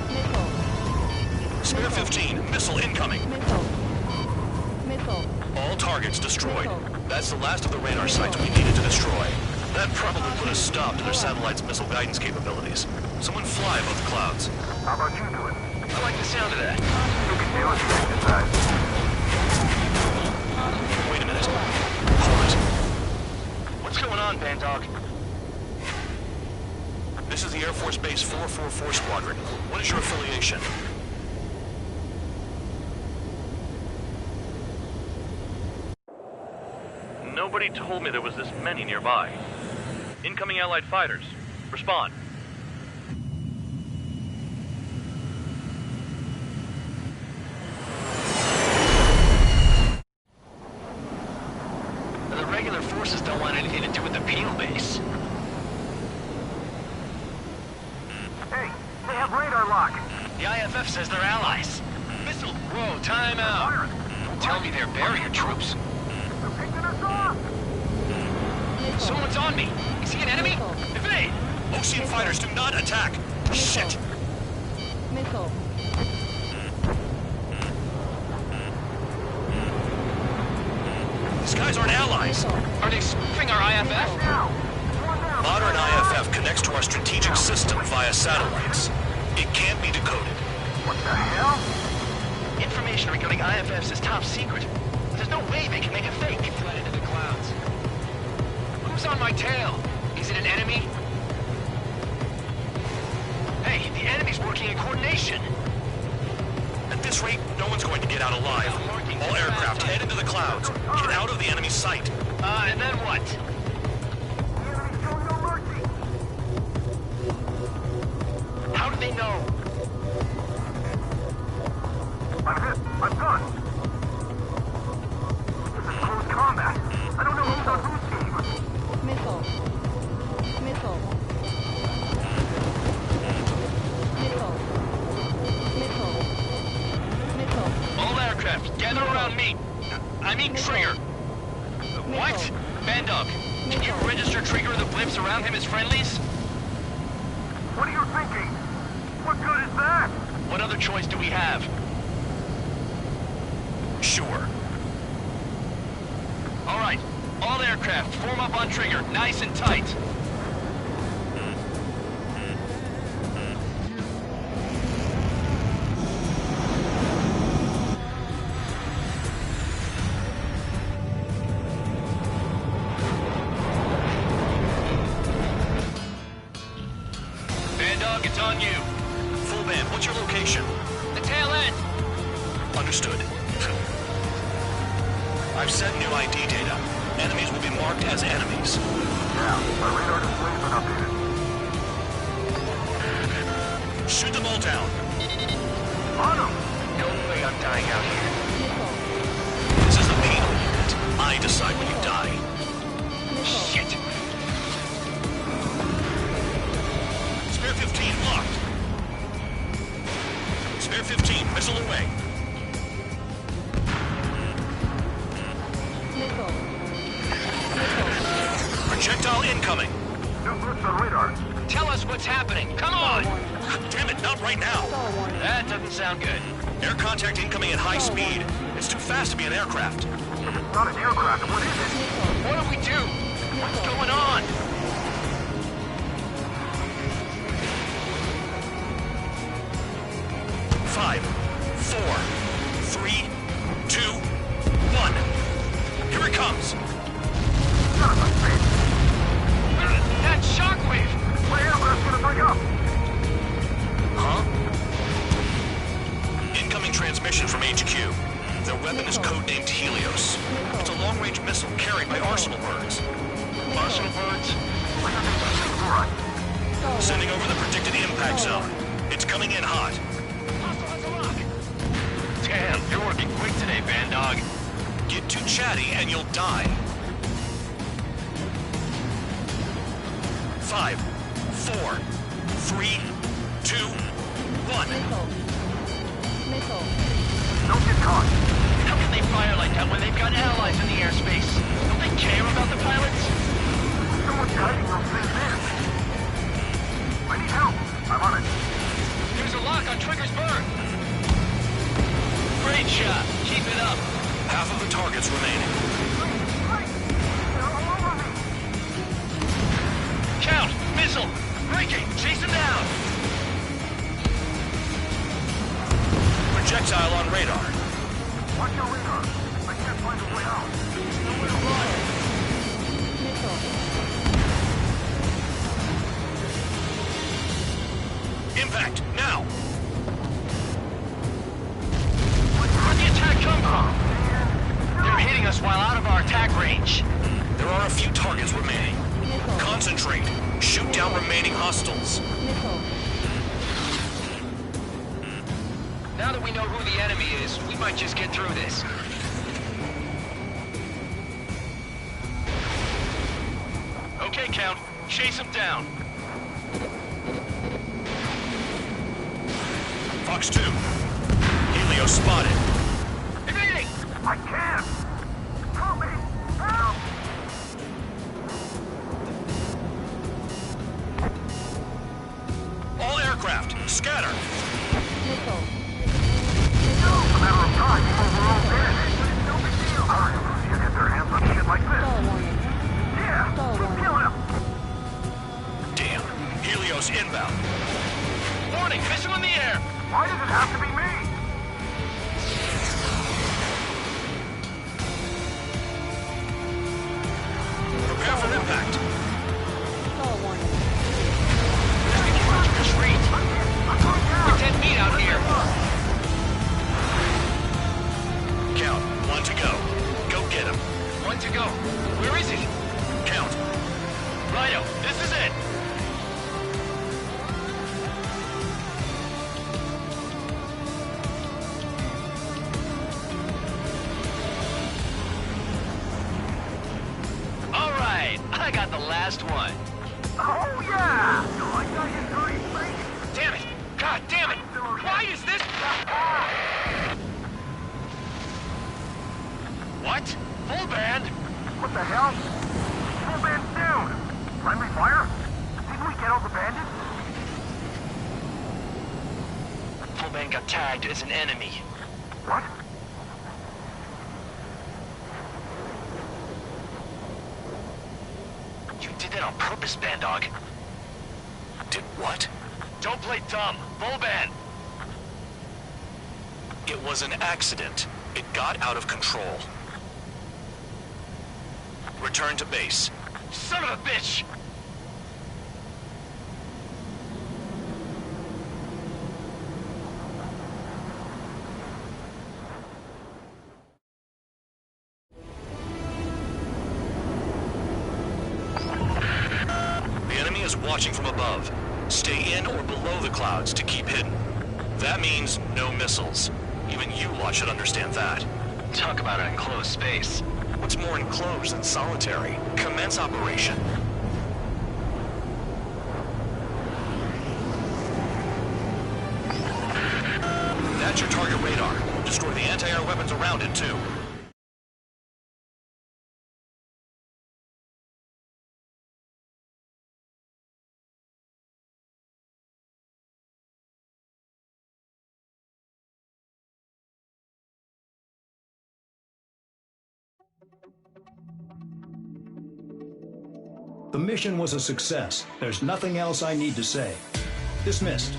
Missile. Spare 15, missile incoming. Missile. Missile. All targets destroyed. That's the last of the radar sites we needed to destroy. That probably put a stop to their satellite's missile guidance capabilities. Someone fly above the clouds. How about you do it? I like the sound of that. You can deal with the inside. Wait a minute. Hold it. What's going on, Bandog? This is the Air Force Base 444 Squadron. What is your affiliation? Nobody told me there was this many nearby. Incoming Allied fighters. Respond. The regular forces don't want anything to do with the Peel base. Hey, they have radar lock. The IFF says they're allies. Missile. Whoa, time out. Don't tell me they're barrier troops. They're picking us off. Someone's on me. Is he an enemy? Evade! Ocean fighters do not attack. Shit. Missile. These guys aren't allies. Are they spoofing our IFF? Modern IFF connects to our strategic system via satellites. It can't be decoded. What the hell? Information regarding IFFs is top secret. There's no way they can make a fake. It fled into the clouds. Who's on my tail? Is it an enemy? Hey, the enemy's working in coordination. At this rate, no one's going to get out alive. All aircraft head into the clouds. Get out of the enemy sight. And then what? The enemy's showing no mercy. How do they know? I'm hit. I'm done. This is close combat. I don't know who's on whose team. Missile. Missile. Missile. Missile. Missile. All aircraft, gather around me. I mean Trigger. What? Bandog, can you register Trigger and the blimps around him as friendlies? What are you thinking? What good is that? What other choice do we have? Sure. All right, all aircraft, form up on Trigger, nice and tight. Bandog, it's on you. Full band, what's your location? The tail end. Understood. I've set new ID data. Enemies will be marked as enemies. Yeah, my radar display's been updated. Shoot them all down. On them! No way I'm dying out here. This is the penal unit. I decide when you die. Shit. Spare 15 locked. Spare 15, missile away. Projectile incoming. New blips on radar. Tell us what's happening. Come on! Damn it, not right now. That doesn't sound good. Air contact incoming at high speed. It's too fast to be an aircraft. If it's not an aircraft, what is it? What do we do? What's going on? Five, four, three, two, one. Here it comes. That shockwave! My aircraft's gonna break up! Huh? Incoming transmission from HQ. Their weapon is codenamed Helios. It's a long-range missile carried by arsenal birds. Arsenal birds? Sending over the predicted impact zone. It's coming in hot. Damn, you're working quick today, Bandog. Get too chatty and you'll die. 5, 4, 3, 2, 1. Don't get caught. How can they fire like that when they've got allies in the airspace? Don't they care about the pilots? Someone's guiding those things in. I need help. I'm on it. There's a lock on Trigger's bird. Great shot. Keep it up. Half of the targets remaining. Count! Missile! Breaking! Chase him down! Projectile on radar. Watch your radar. I can't find a way out. Nowhere to run. Impact, now! Where'd the attack come from? They're hitting us while out of our attack range. There are a few targets remaining. Concentrate. Shoot down remaining hostiles. Now that we know who the enemy is, we might just get through this. Okay, Count. Chase him down. Fox 2. Helios spotted. Evading! I can't! Help me! Help! All aircraft, scatter! It's a matter of time before we're all dead. But it's no big deal. Alright, you get their hands on shit like this. Yeah, we'll kill him. Damn. Helios inbound. Warning! Missile in the air! Why does it have to be me? Prepare for impact. Retreat! We're 10 feet out here. Count. 1 to go. Go get him. 1 to go. Where is he? Count. Righto, this is it. All right, I got the last one. Oh, yeah! You like that history, mate? Damn it! God damn it! Why is this? What? Full band? What the hell? Full band's down! Friendly fire? Didn't we get all the bandits? Full band got tagged as an enemy. What? You did that on purpose, Bandog. Did what? Don't play dumb. Full band. It was an accident. It got out of control. Return to base. Son of a bitch! The enemy is watching from above. Stay in or below the clouds to keep hidden. That means no missiles. Even you lot should understand that. Talk about an enclosed space. What's more enclosed than solitary? Commence operation. That's your target radar. Destroy the anti-air weapons around it, too. The mission was a success. There's nothing else I need to say. Dismissed.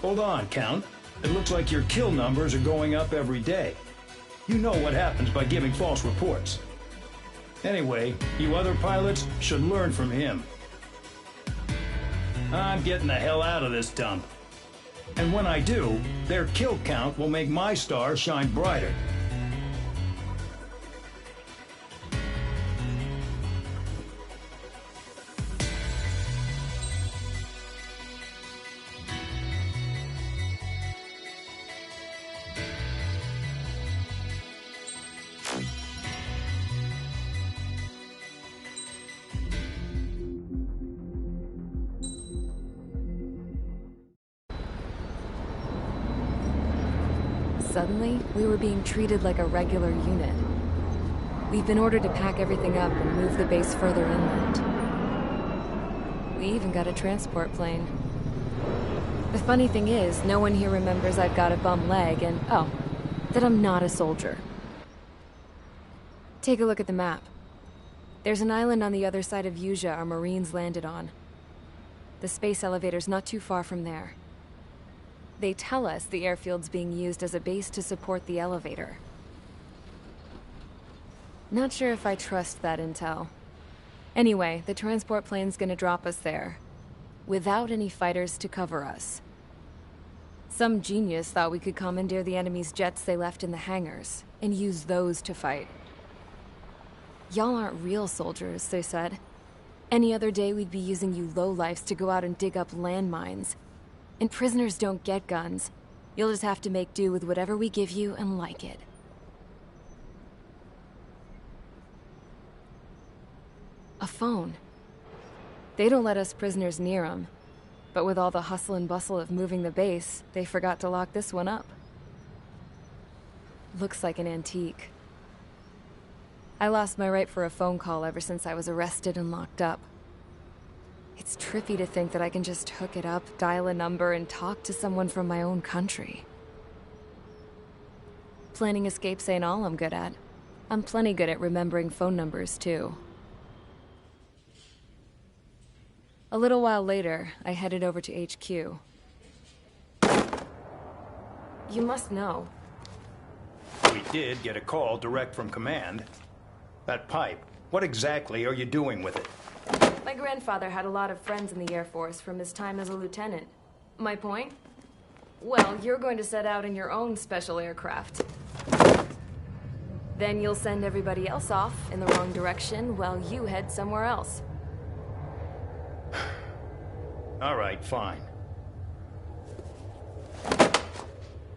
Hold on, Count. It looks like your kill numbers are going up every day. You know what happens by giving false reports. Anyway, you other pilots should learn from him. I'm getting the hell out of this dump. And when I do, their kill count will make my star shine brighter. Suddenly, we were being treated like a regular unit. We've been ordered to pack everything up and move the base further inland. We even got a transport plane. The funny thing is, no one here remembers I've got a bum leg and, oh, that I'm not a soldier. Take a look at the map. There's an island on the other side of Usea our Marines landed on. The space elevator's not too far from there. They tell us the airfield's being used as a base to support the elevator. Not sure if I trust that intel. Anyway, the transport plane's gonna drop us there, without any fighters to cover us. Some genius thought we could commandeer the enemy's jets they left in the hangars, and use those to fight. Y'all aren't real soldiers, they said. Any other day we'd be using you lowlifes to go out and dig up landmines. And prisoners don't get guns. You'll just have to make do with whatever we give you and like it. A phone. They don't let us prisoners near them. But with all the hustle and bustle of moving the base, they forgot to lock this one up. Looks like an antique. I lost my right for a phone call ever since I was arrested and locked up. It's trippy to think that I can just hook it up, dial a number, and talk to someone from my own country. Planning escapes ain't all I'm good at. I'm plenty good at remembering phone numbers, too. A little while later, I headed over to HQ. You must know. We did get a call direct from command. That pipe, what exactly are you doing with it? My grandfather had a lot of friends in the Air Force from his time as a lieutenant. My point? Well, you're going to set out in your own special aircraft. Then you'll send everybody else off in the wrong direction while you head somewhere else. All right, fine.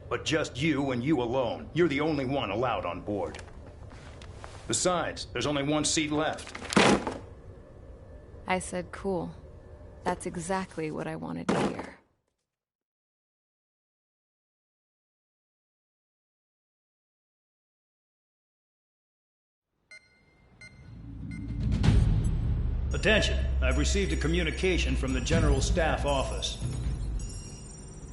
But just you and you alone. You're the only one allowed on board. Besides, there's only one seat left. I said cool. That's exactly what I wanted to hear. Attention! I've received a communication from the General Staff Office.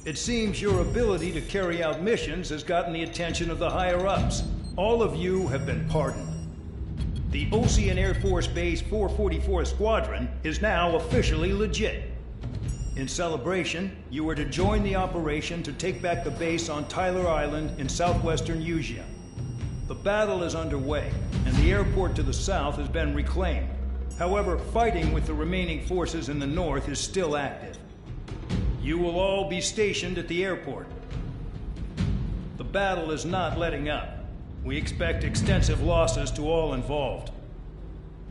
It seems your ability to carry out missions has gotten the attention of the higher-ups. All of you have been pardoned. The Ocean Air Force Base 444 Squadron is now officially legit. In celebration, you are to join the operation to take back the base on Tyler Island in southwestern Usea. The battle is underway, and the airport to the south has been reclaimed. However, fighting with the remaining forces in the north is still active. You will all be stationed at the airport. The battle is not letting up. We expect extensive losses to all involved.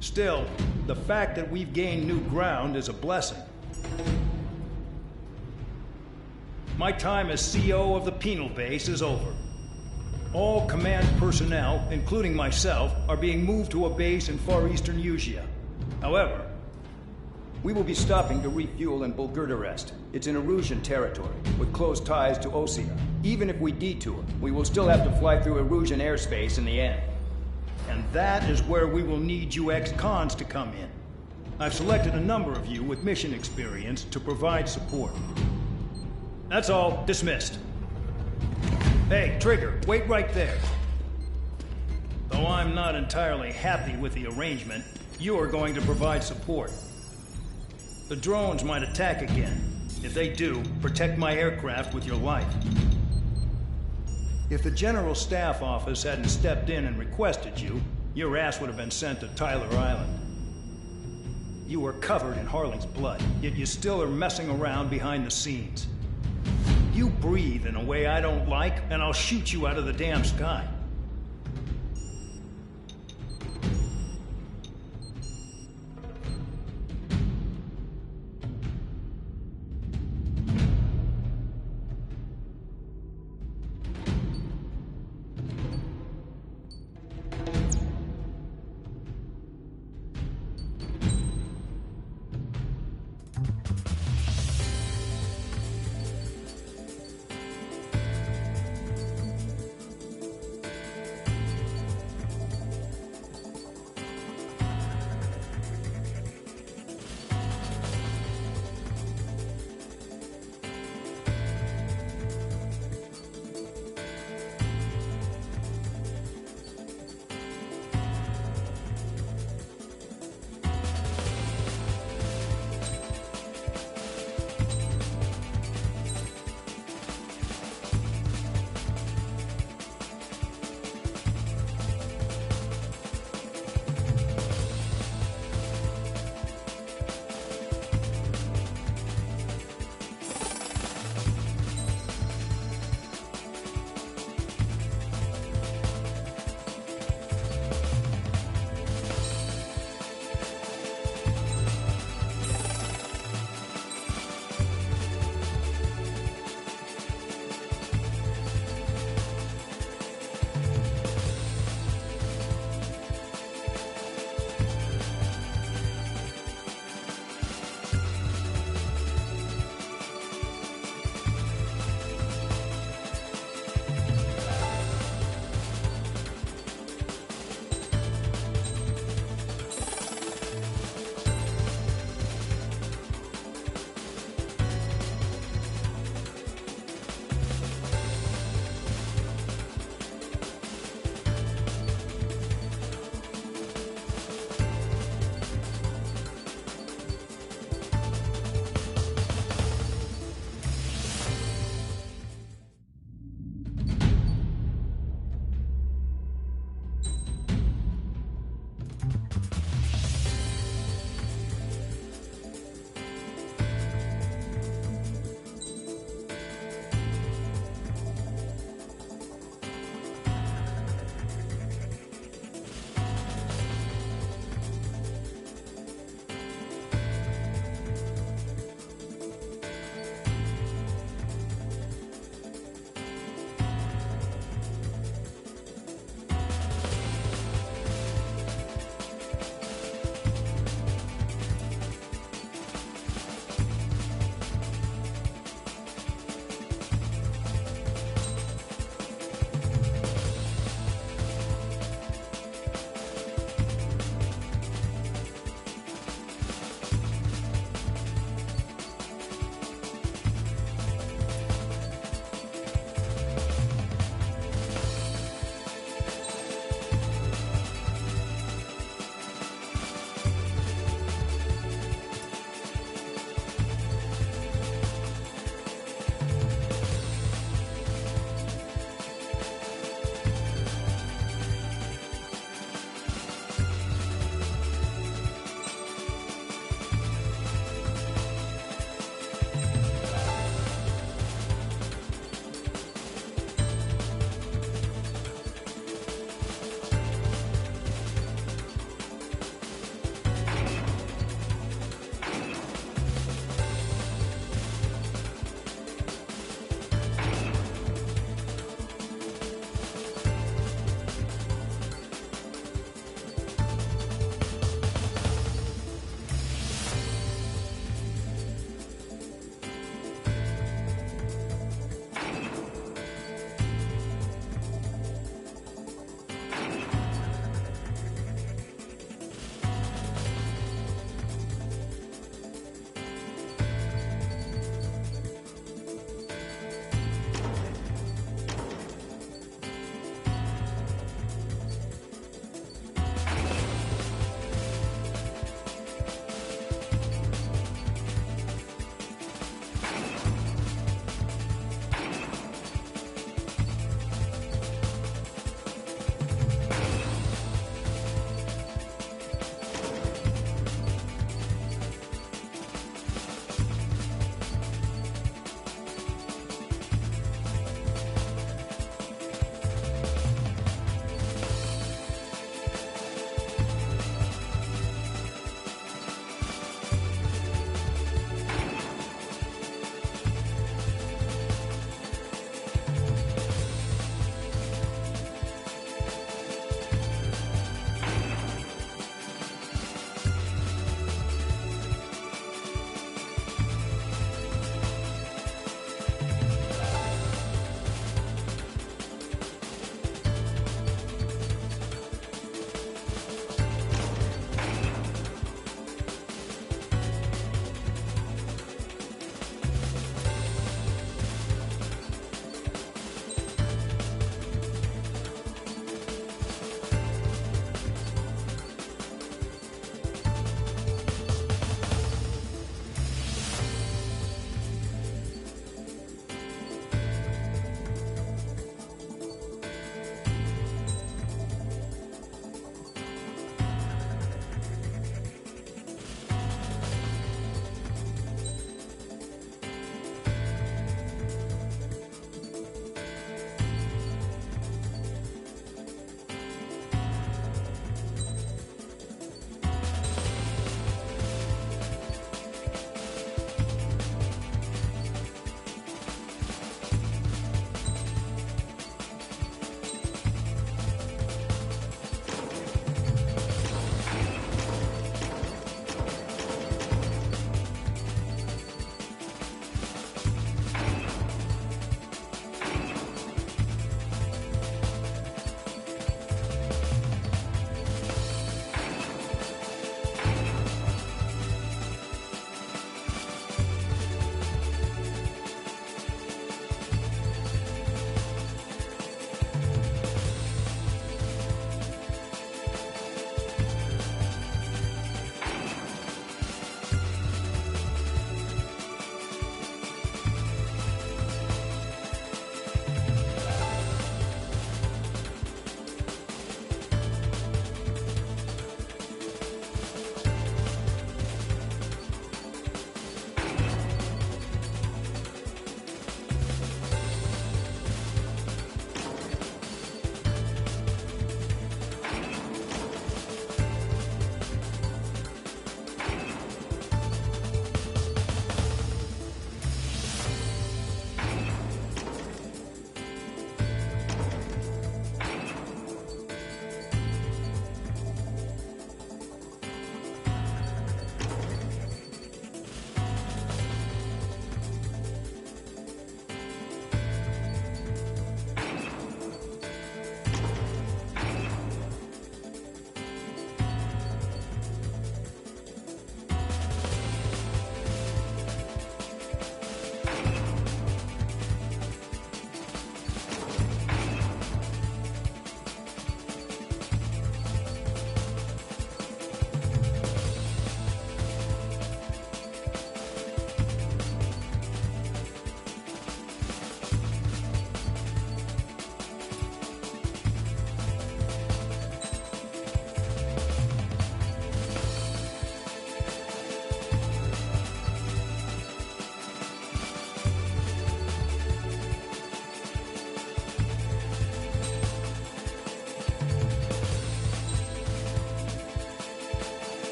Still, the fact that we've gained new ground is a blessing. My time as CO of the penal base is over. All command personnel, including myself, are being moved to a base in far eastern Usea. However, we will be stopping to refuel in Bulgurdarest. It's in Erusian territory, with close ties to Osea. Even if we detour, we will still have to fly through Erusian airspace in the end. And that is where we will need you ex-cons to come in. I've selected a number of you with mission experience to provide support. That's all. Dismissed. Hey, Trigger, wait right there. Though I'm not entirely happy with the arrangement, You are going to provide support. The drones might attack again. If they do, protect my aircraft with your life. If the General Staff Office hadn't stepped in and requested you, your ass would have been sent to Tyler Island. You were covered in Harling's blood, yet you still are messing around behind the scenes. You breathe in a way I don't like, and I'll shoot you out of the damn sky.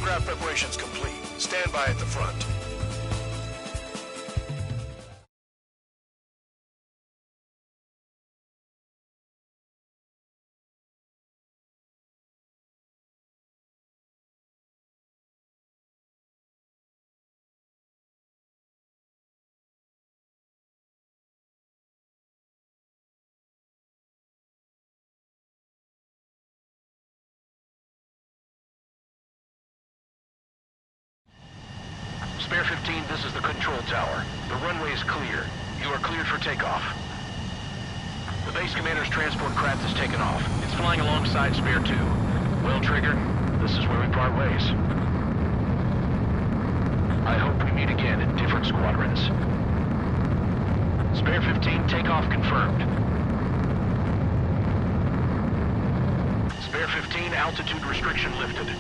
Aircraft preparations complete. Stand by at the front. Spare 15, this is the control tower. The runway is clear. You are cleared for takeoff. The base commander's transport craft is taken off. It's flying alongside Spare 2. Well, Trigger, this is where we part ways. I hope we meet again in different squadrons. Spare 15, takeoff confirmed. Spare 15, altitude restriction lifted.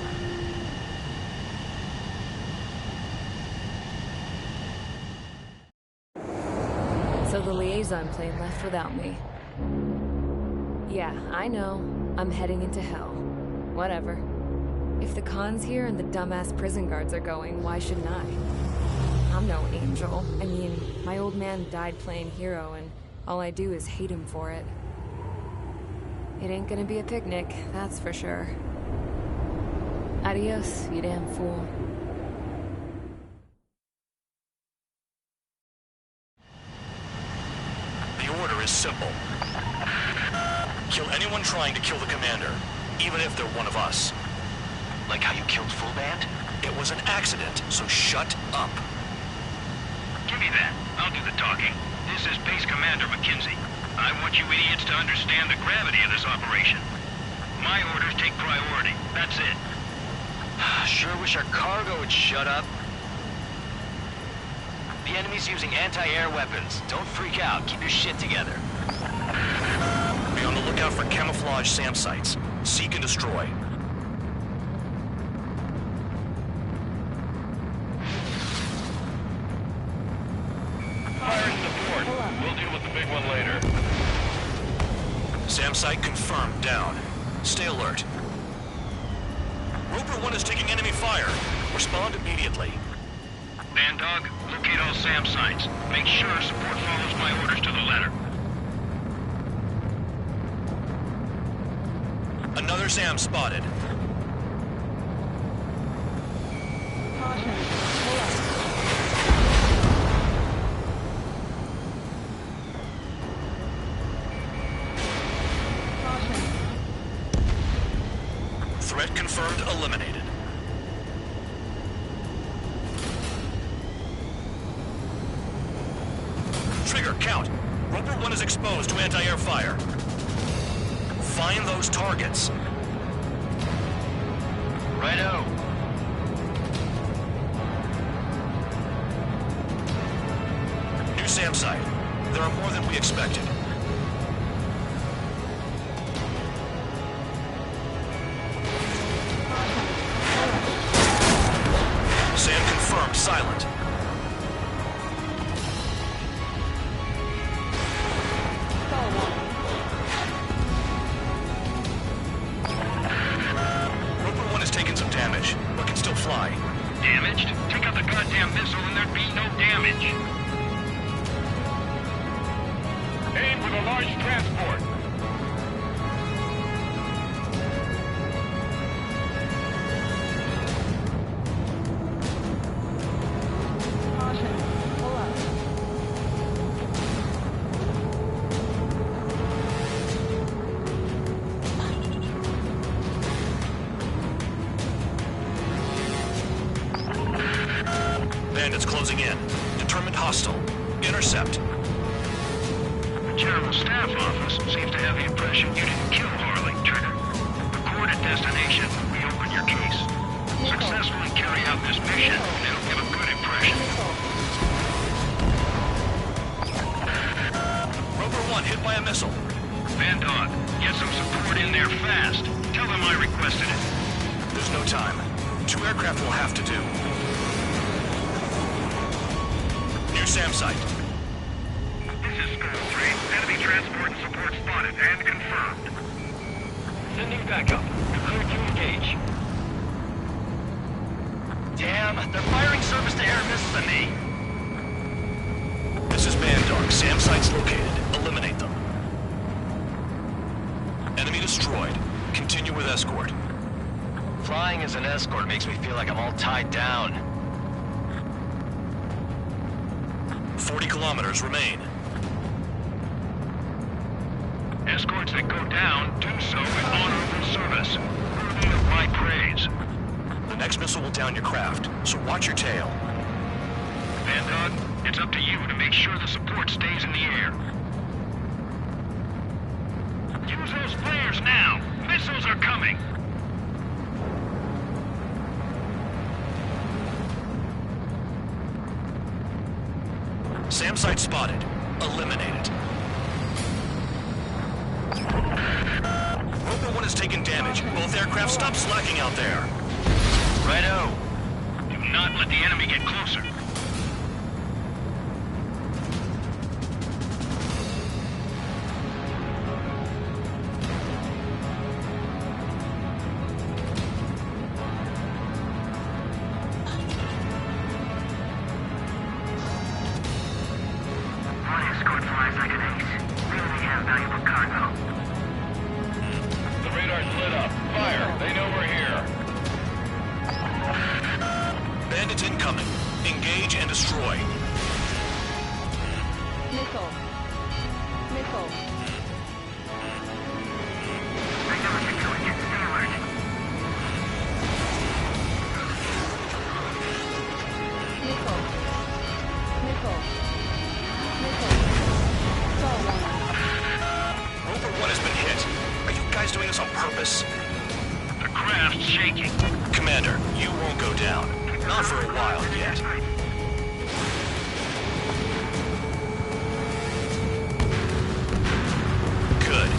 So the liaison plane left without me. Yeah, I know. I'm heading into hell. Whatever. If the Khan's here and the dumbass prison guards are going, why shouldn't I? I'm no angel. I mean, my old man died playing hero, and all I do is hate him for it. It ain't gonna be a picnic, that's for sure. Adios, you damn fool. Simple. Kill anyone trying to kill the commander, even if they're one of us. Like how you killed Full Band? It was an accident, so shut up. Give me that. I'll do the talking. This is Base Commander McKenzie. I want you idiots to understand the gravity of this operation. My orders take priority. That's it. Sure wish our cargo would shut up. The enemy's using anti-air weapons. Don't freak out. Keep your shit together. Be on the lookout for camouflage SAM sites. Seek and destroy. Fire in support. We'll deal with the big one later. SAM site confirmed. Down. Stay alert. Roper 1 is taking enemy fire. Respond immediately. Bandog, locate all SAM sites. Make sure support follows my orders to the letter. Another SAM spotted. Caution. Pull up. Caution. Threat confirmed. Eliminated. Trigger, count. Roper 1 is exposed to anti-air fire. Find those targets. Righto. New SAM site. There are more than we expected. SAM confirmed. Silent. Roper 1 has taken some damage, but can still fly. Damaged? Take out the goddamn missile and there'd be no damage. Aim for the large transport. Caution. Pull up. Bandits closing in. Determined hostile. Intercept. The General Staff Office seems to have the impression you didn't kill Harley, Trigger. Record at destination. Reopen your case. Successfully carry out this mission, and it'll give a good impression. Roper 1 hit by a missile. Bandog, get some support in there fast. Tell them I requested it. There's no time. 2 aircraft will have to do. New SAM site. This is Skull 3. Enemy transport and support spotted and confirmed. Sending backup. Clear to engage. Damn, they're firing surface-to-air missiles at me. This is Bandog. SAM site's located. Eliminate them. Enemy destroyed. Continue with escort. Flying as an escort makes me feel like I'm all tied down. 40 kilometers remain. Escorts that go down do so in honorable service. Worthy of my praise. The next missile will down your craft, so watch your tail. Bandog, it's up to you to make sure the support stays in the air. Use those flares now! Missiles are coming! SAM site spotted. Eliminate it. Rover 1 has taken damage. Both aircraft stop slacking out there. Righto. Do not let the enemy get closer. Bandits incoming. Engage and destroy. Missile. Missile. Missile. Missile. Missile. Star one. Rover 1 has been hit. Are you guys doing this on purpose? The craft's shaking. Commander, you won't go down. Not for a while yet. Good.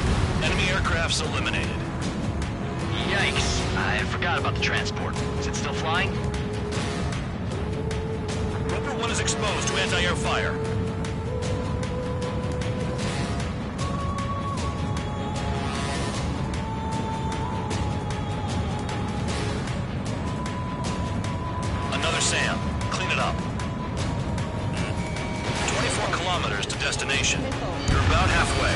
Enemy aircraft's eliminated. Yikes. I forgot about the transport. Is it still flying? Rover 1 is exposed to anti-air fire. Another SAM. Clean it up. 24 kilometers to destination. You're about halfway.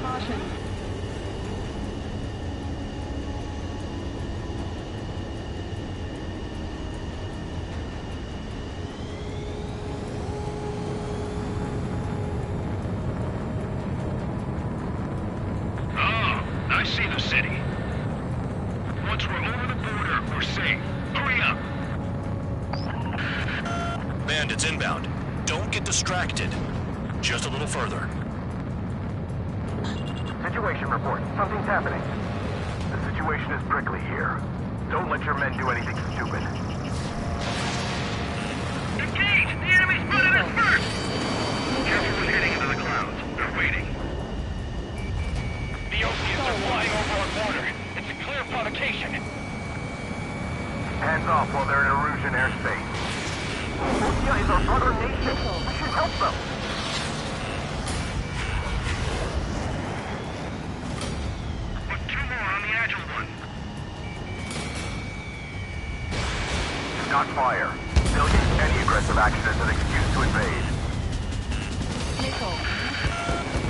Caution. I see the city. Once we're over the border, we're safe. Hurry up! Bandits inbound. Don't get distracted. Just a little further. Situation report. Something's happening. The situation is prickly here. Don't let your men do anything stupid. Engage! The enemy's spotted us first! Everyone's heading into the clouds. They're waiting. The Oceans are flying over our border. It's a clear provocation. Hands off while they're in Erusian airspace. Oceania is our brother nation. We should help them. Put two more on the Agile one. Do not fire. They'll use any aggressive action as an excuse to invade. Missile.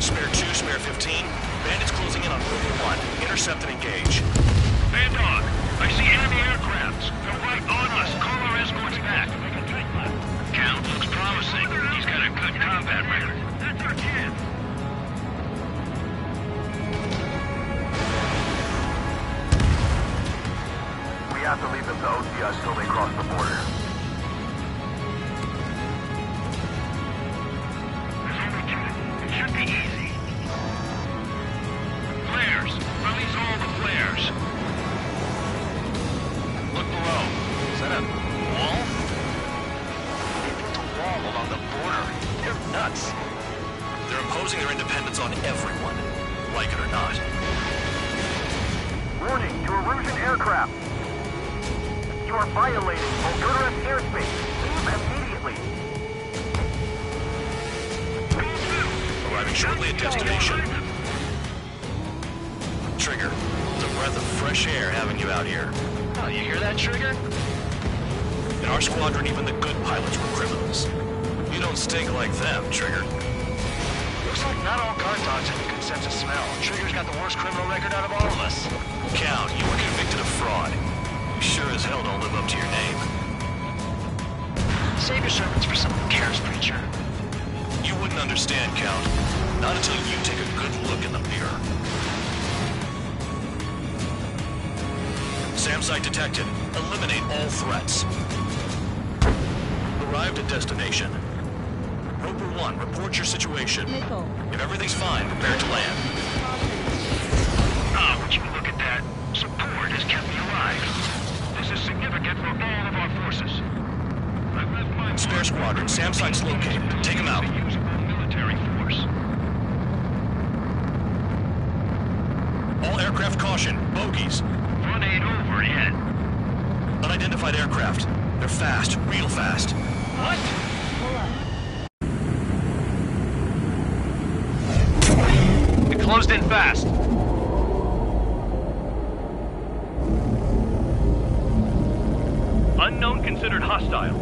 Spare 2, spare 15. Bandits closing in on Rover 1. Intercept and engage. Bandog, I see enemy aircrafts. They're right on us. Call our escorts back. Count looks promising. He's got a good combat record. That's our chance. We have to leave them to Osia until they cross the border. There's only two. It should be easy. Flares. Release all the flares. Look below. Is that a wall? They built a wall along the border. They're nuts. They're imposing their independence on everyone, like it or not. Warning to Erusian aircraft. You are violating Bulgarian airspace. Leave immediately. complete. Arriving shortly at destination. Trigger, it's a breath of fresh air having you out here. Oh, you hear that, Trigger? In our squadron, even the good pilots were criminals. You don't stink like them, Trigger. Looks like not all guard dogs have a good sense of smell. Trigger's got the worst criminal record out of all of us. Count, you were convicted of fraud. You sure as hell don't live up to your name. Save your servants for someone who cares, preacher. You wouldn't understand, Count. Not until you take a good look in the mirror. SAM site detected. Eliminate all threats. Arrived at destination. Roper 1, report your situation. If everything's fine, prepare to land. Ah, would you look at that? Support has kept me alive. This is significant for all of our forces. I've left my Spare squadron, SAM site's located. Take him out. usable military force. All aircraft caution. Bogies. Run ain't over yet. Unidentified aircraft. They're fast, real fast. What? We closed in fast. Unknown considered hostile.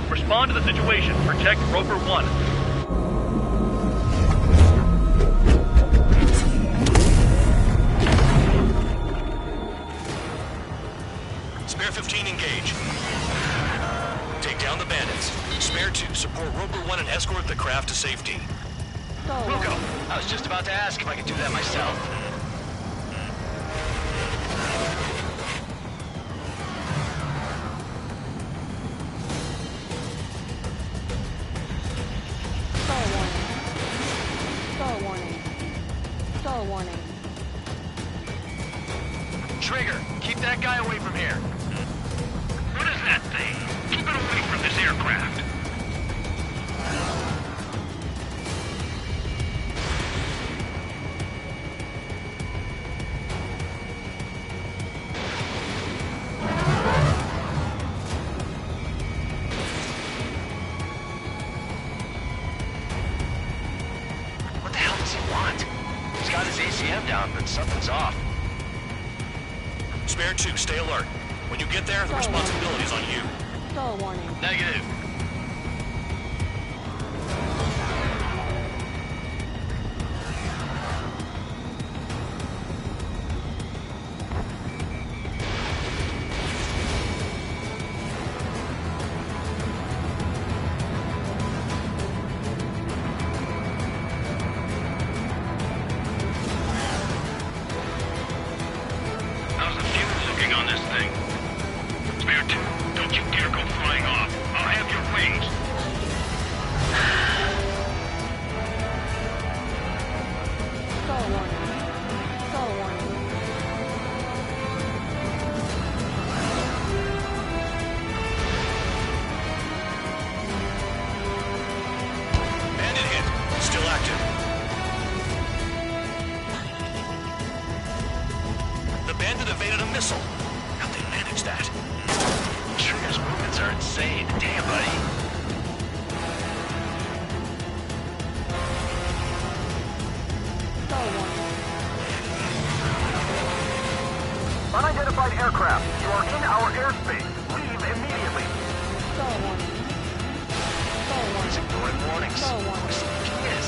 Respond to the situation. Protect Roper 1. Spare 15 engage. Take down the bandits. Spare 2 support Roper 1 and escort the craft to safety. We'll go. I was just about to ask if I could do that myself. Stall warning. Stall warning. Trigger, keep that guy away from here. What is that thing? Keep it away from this aircraft. What the hell does he want? He's got his ACM down, but something's off. Spare 2, stay alert. When you get there, the responsibility is on you. Stall warning. Negative. How's the fuel looking on this thing? Spare 2, don't you dare go flying off. I'll have your wings. Stall warning. Stall warning. Bandit hit. Still active. The bandit evaded a missile. How'd they manage that? Trigger's movements are insane. Damn, buddy. Stall warning. Unidentified aircraft, you are in our airspace. Leave immediately. Stall warning. Stall warning. He's ignoring warnings. Stall warning. Looks like he is.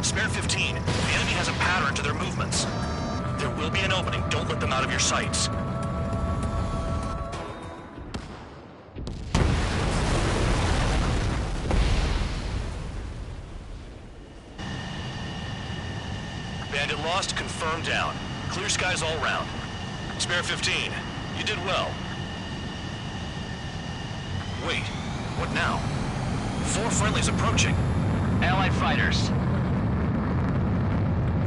Spare 15. The enemy has a pattern to their movements. There will be an opening. Don't let them out of your sights. Bandit lost, confirmed down. Clear skies all round. Spare 15. You did well. Wait, what now? 4 friendlies approaching. Allied fighters.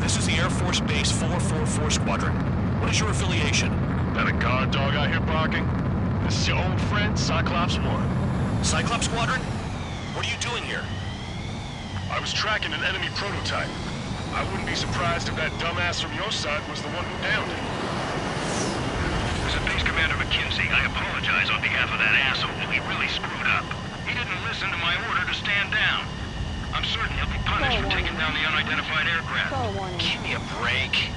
This is the Air Force Base 444 Squadron. What is your affiliation? That a guard dog out here barking? This is your old friend, Cyclops 1. Cyclops Squadron? What are you doing here? I was tracking an enemy prototype. I wouldn't be surprised if that dumbass from your side was the one who downed him. This is Base Commander McKinsey. I apologize on behalf of that asshole. He really screwed up. He didn't listen to my order to stand down. I'm certain he'll be punished for taking down the unidentified aircraft. Give me a break.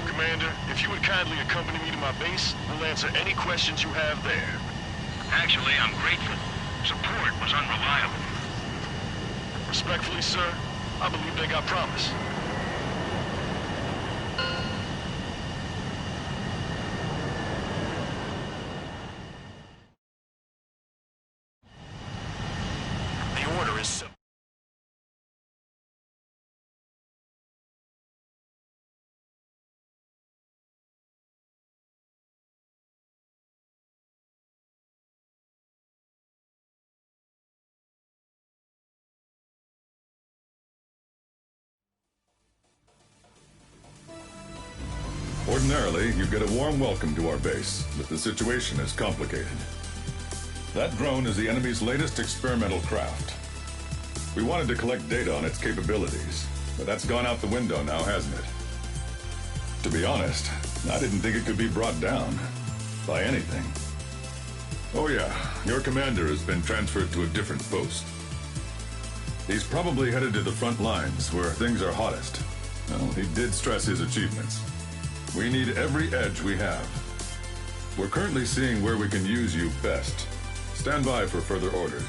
Commander, if you would kindly accompany me to my base, we'll answer any questions you have there. Actually, I'm grateful. Support was unreliable. Respectfully, sir, I believe they got promise. The order is so... Ordinarily, you get a warm welcome to our base, but the situation is complicated. That drone is the enemy's latest experimental craft. We wanted to collect data on its capabilities, but that's gone out the window now, hasn't it? To be honest, I didn't think it could be brought down by anything. Oh yeah, your commander has been transferred to a different post. He's probably headed to the front lines, where things are hottest. Well, he did stress his achievements. We need every edge we have. We're currently seeing where we can use you best. Stand by for further orders.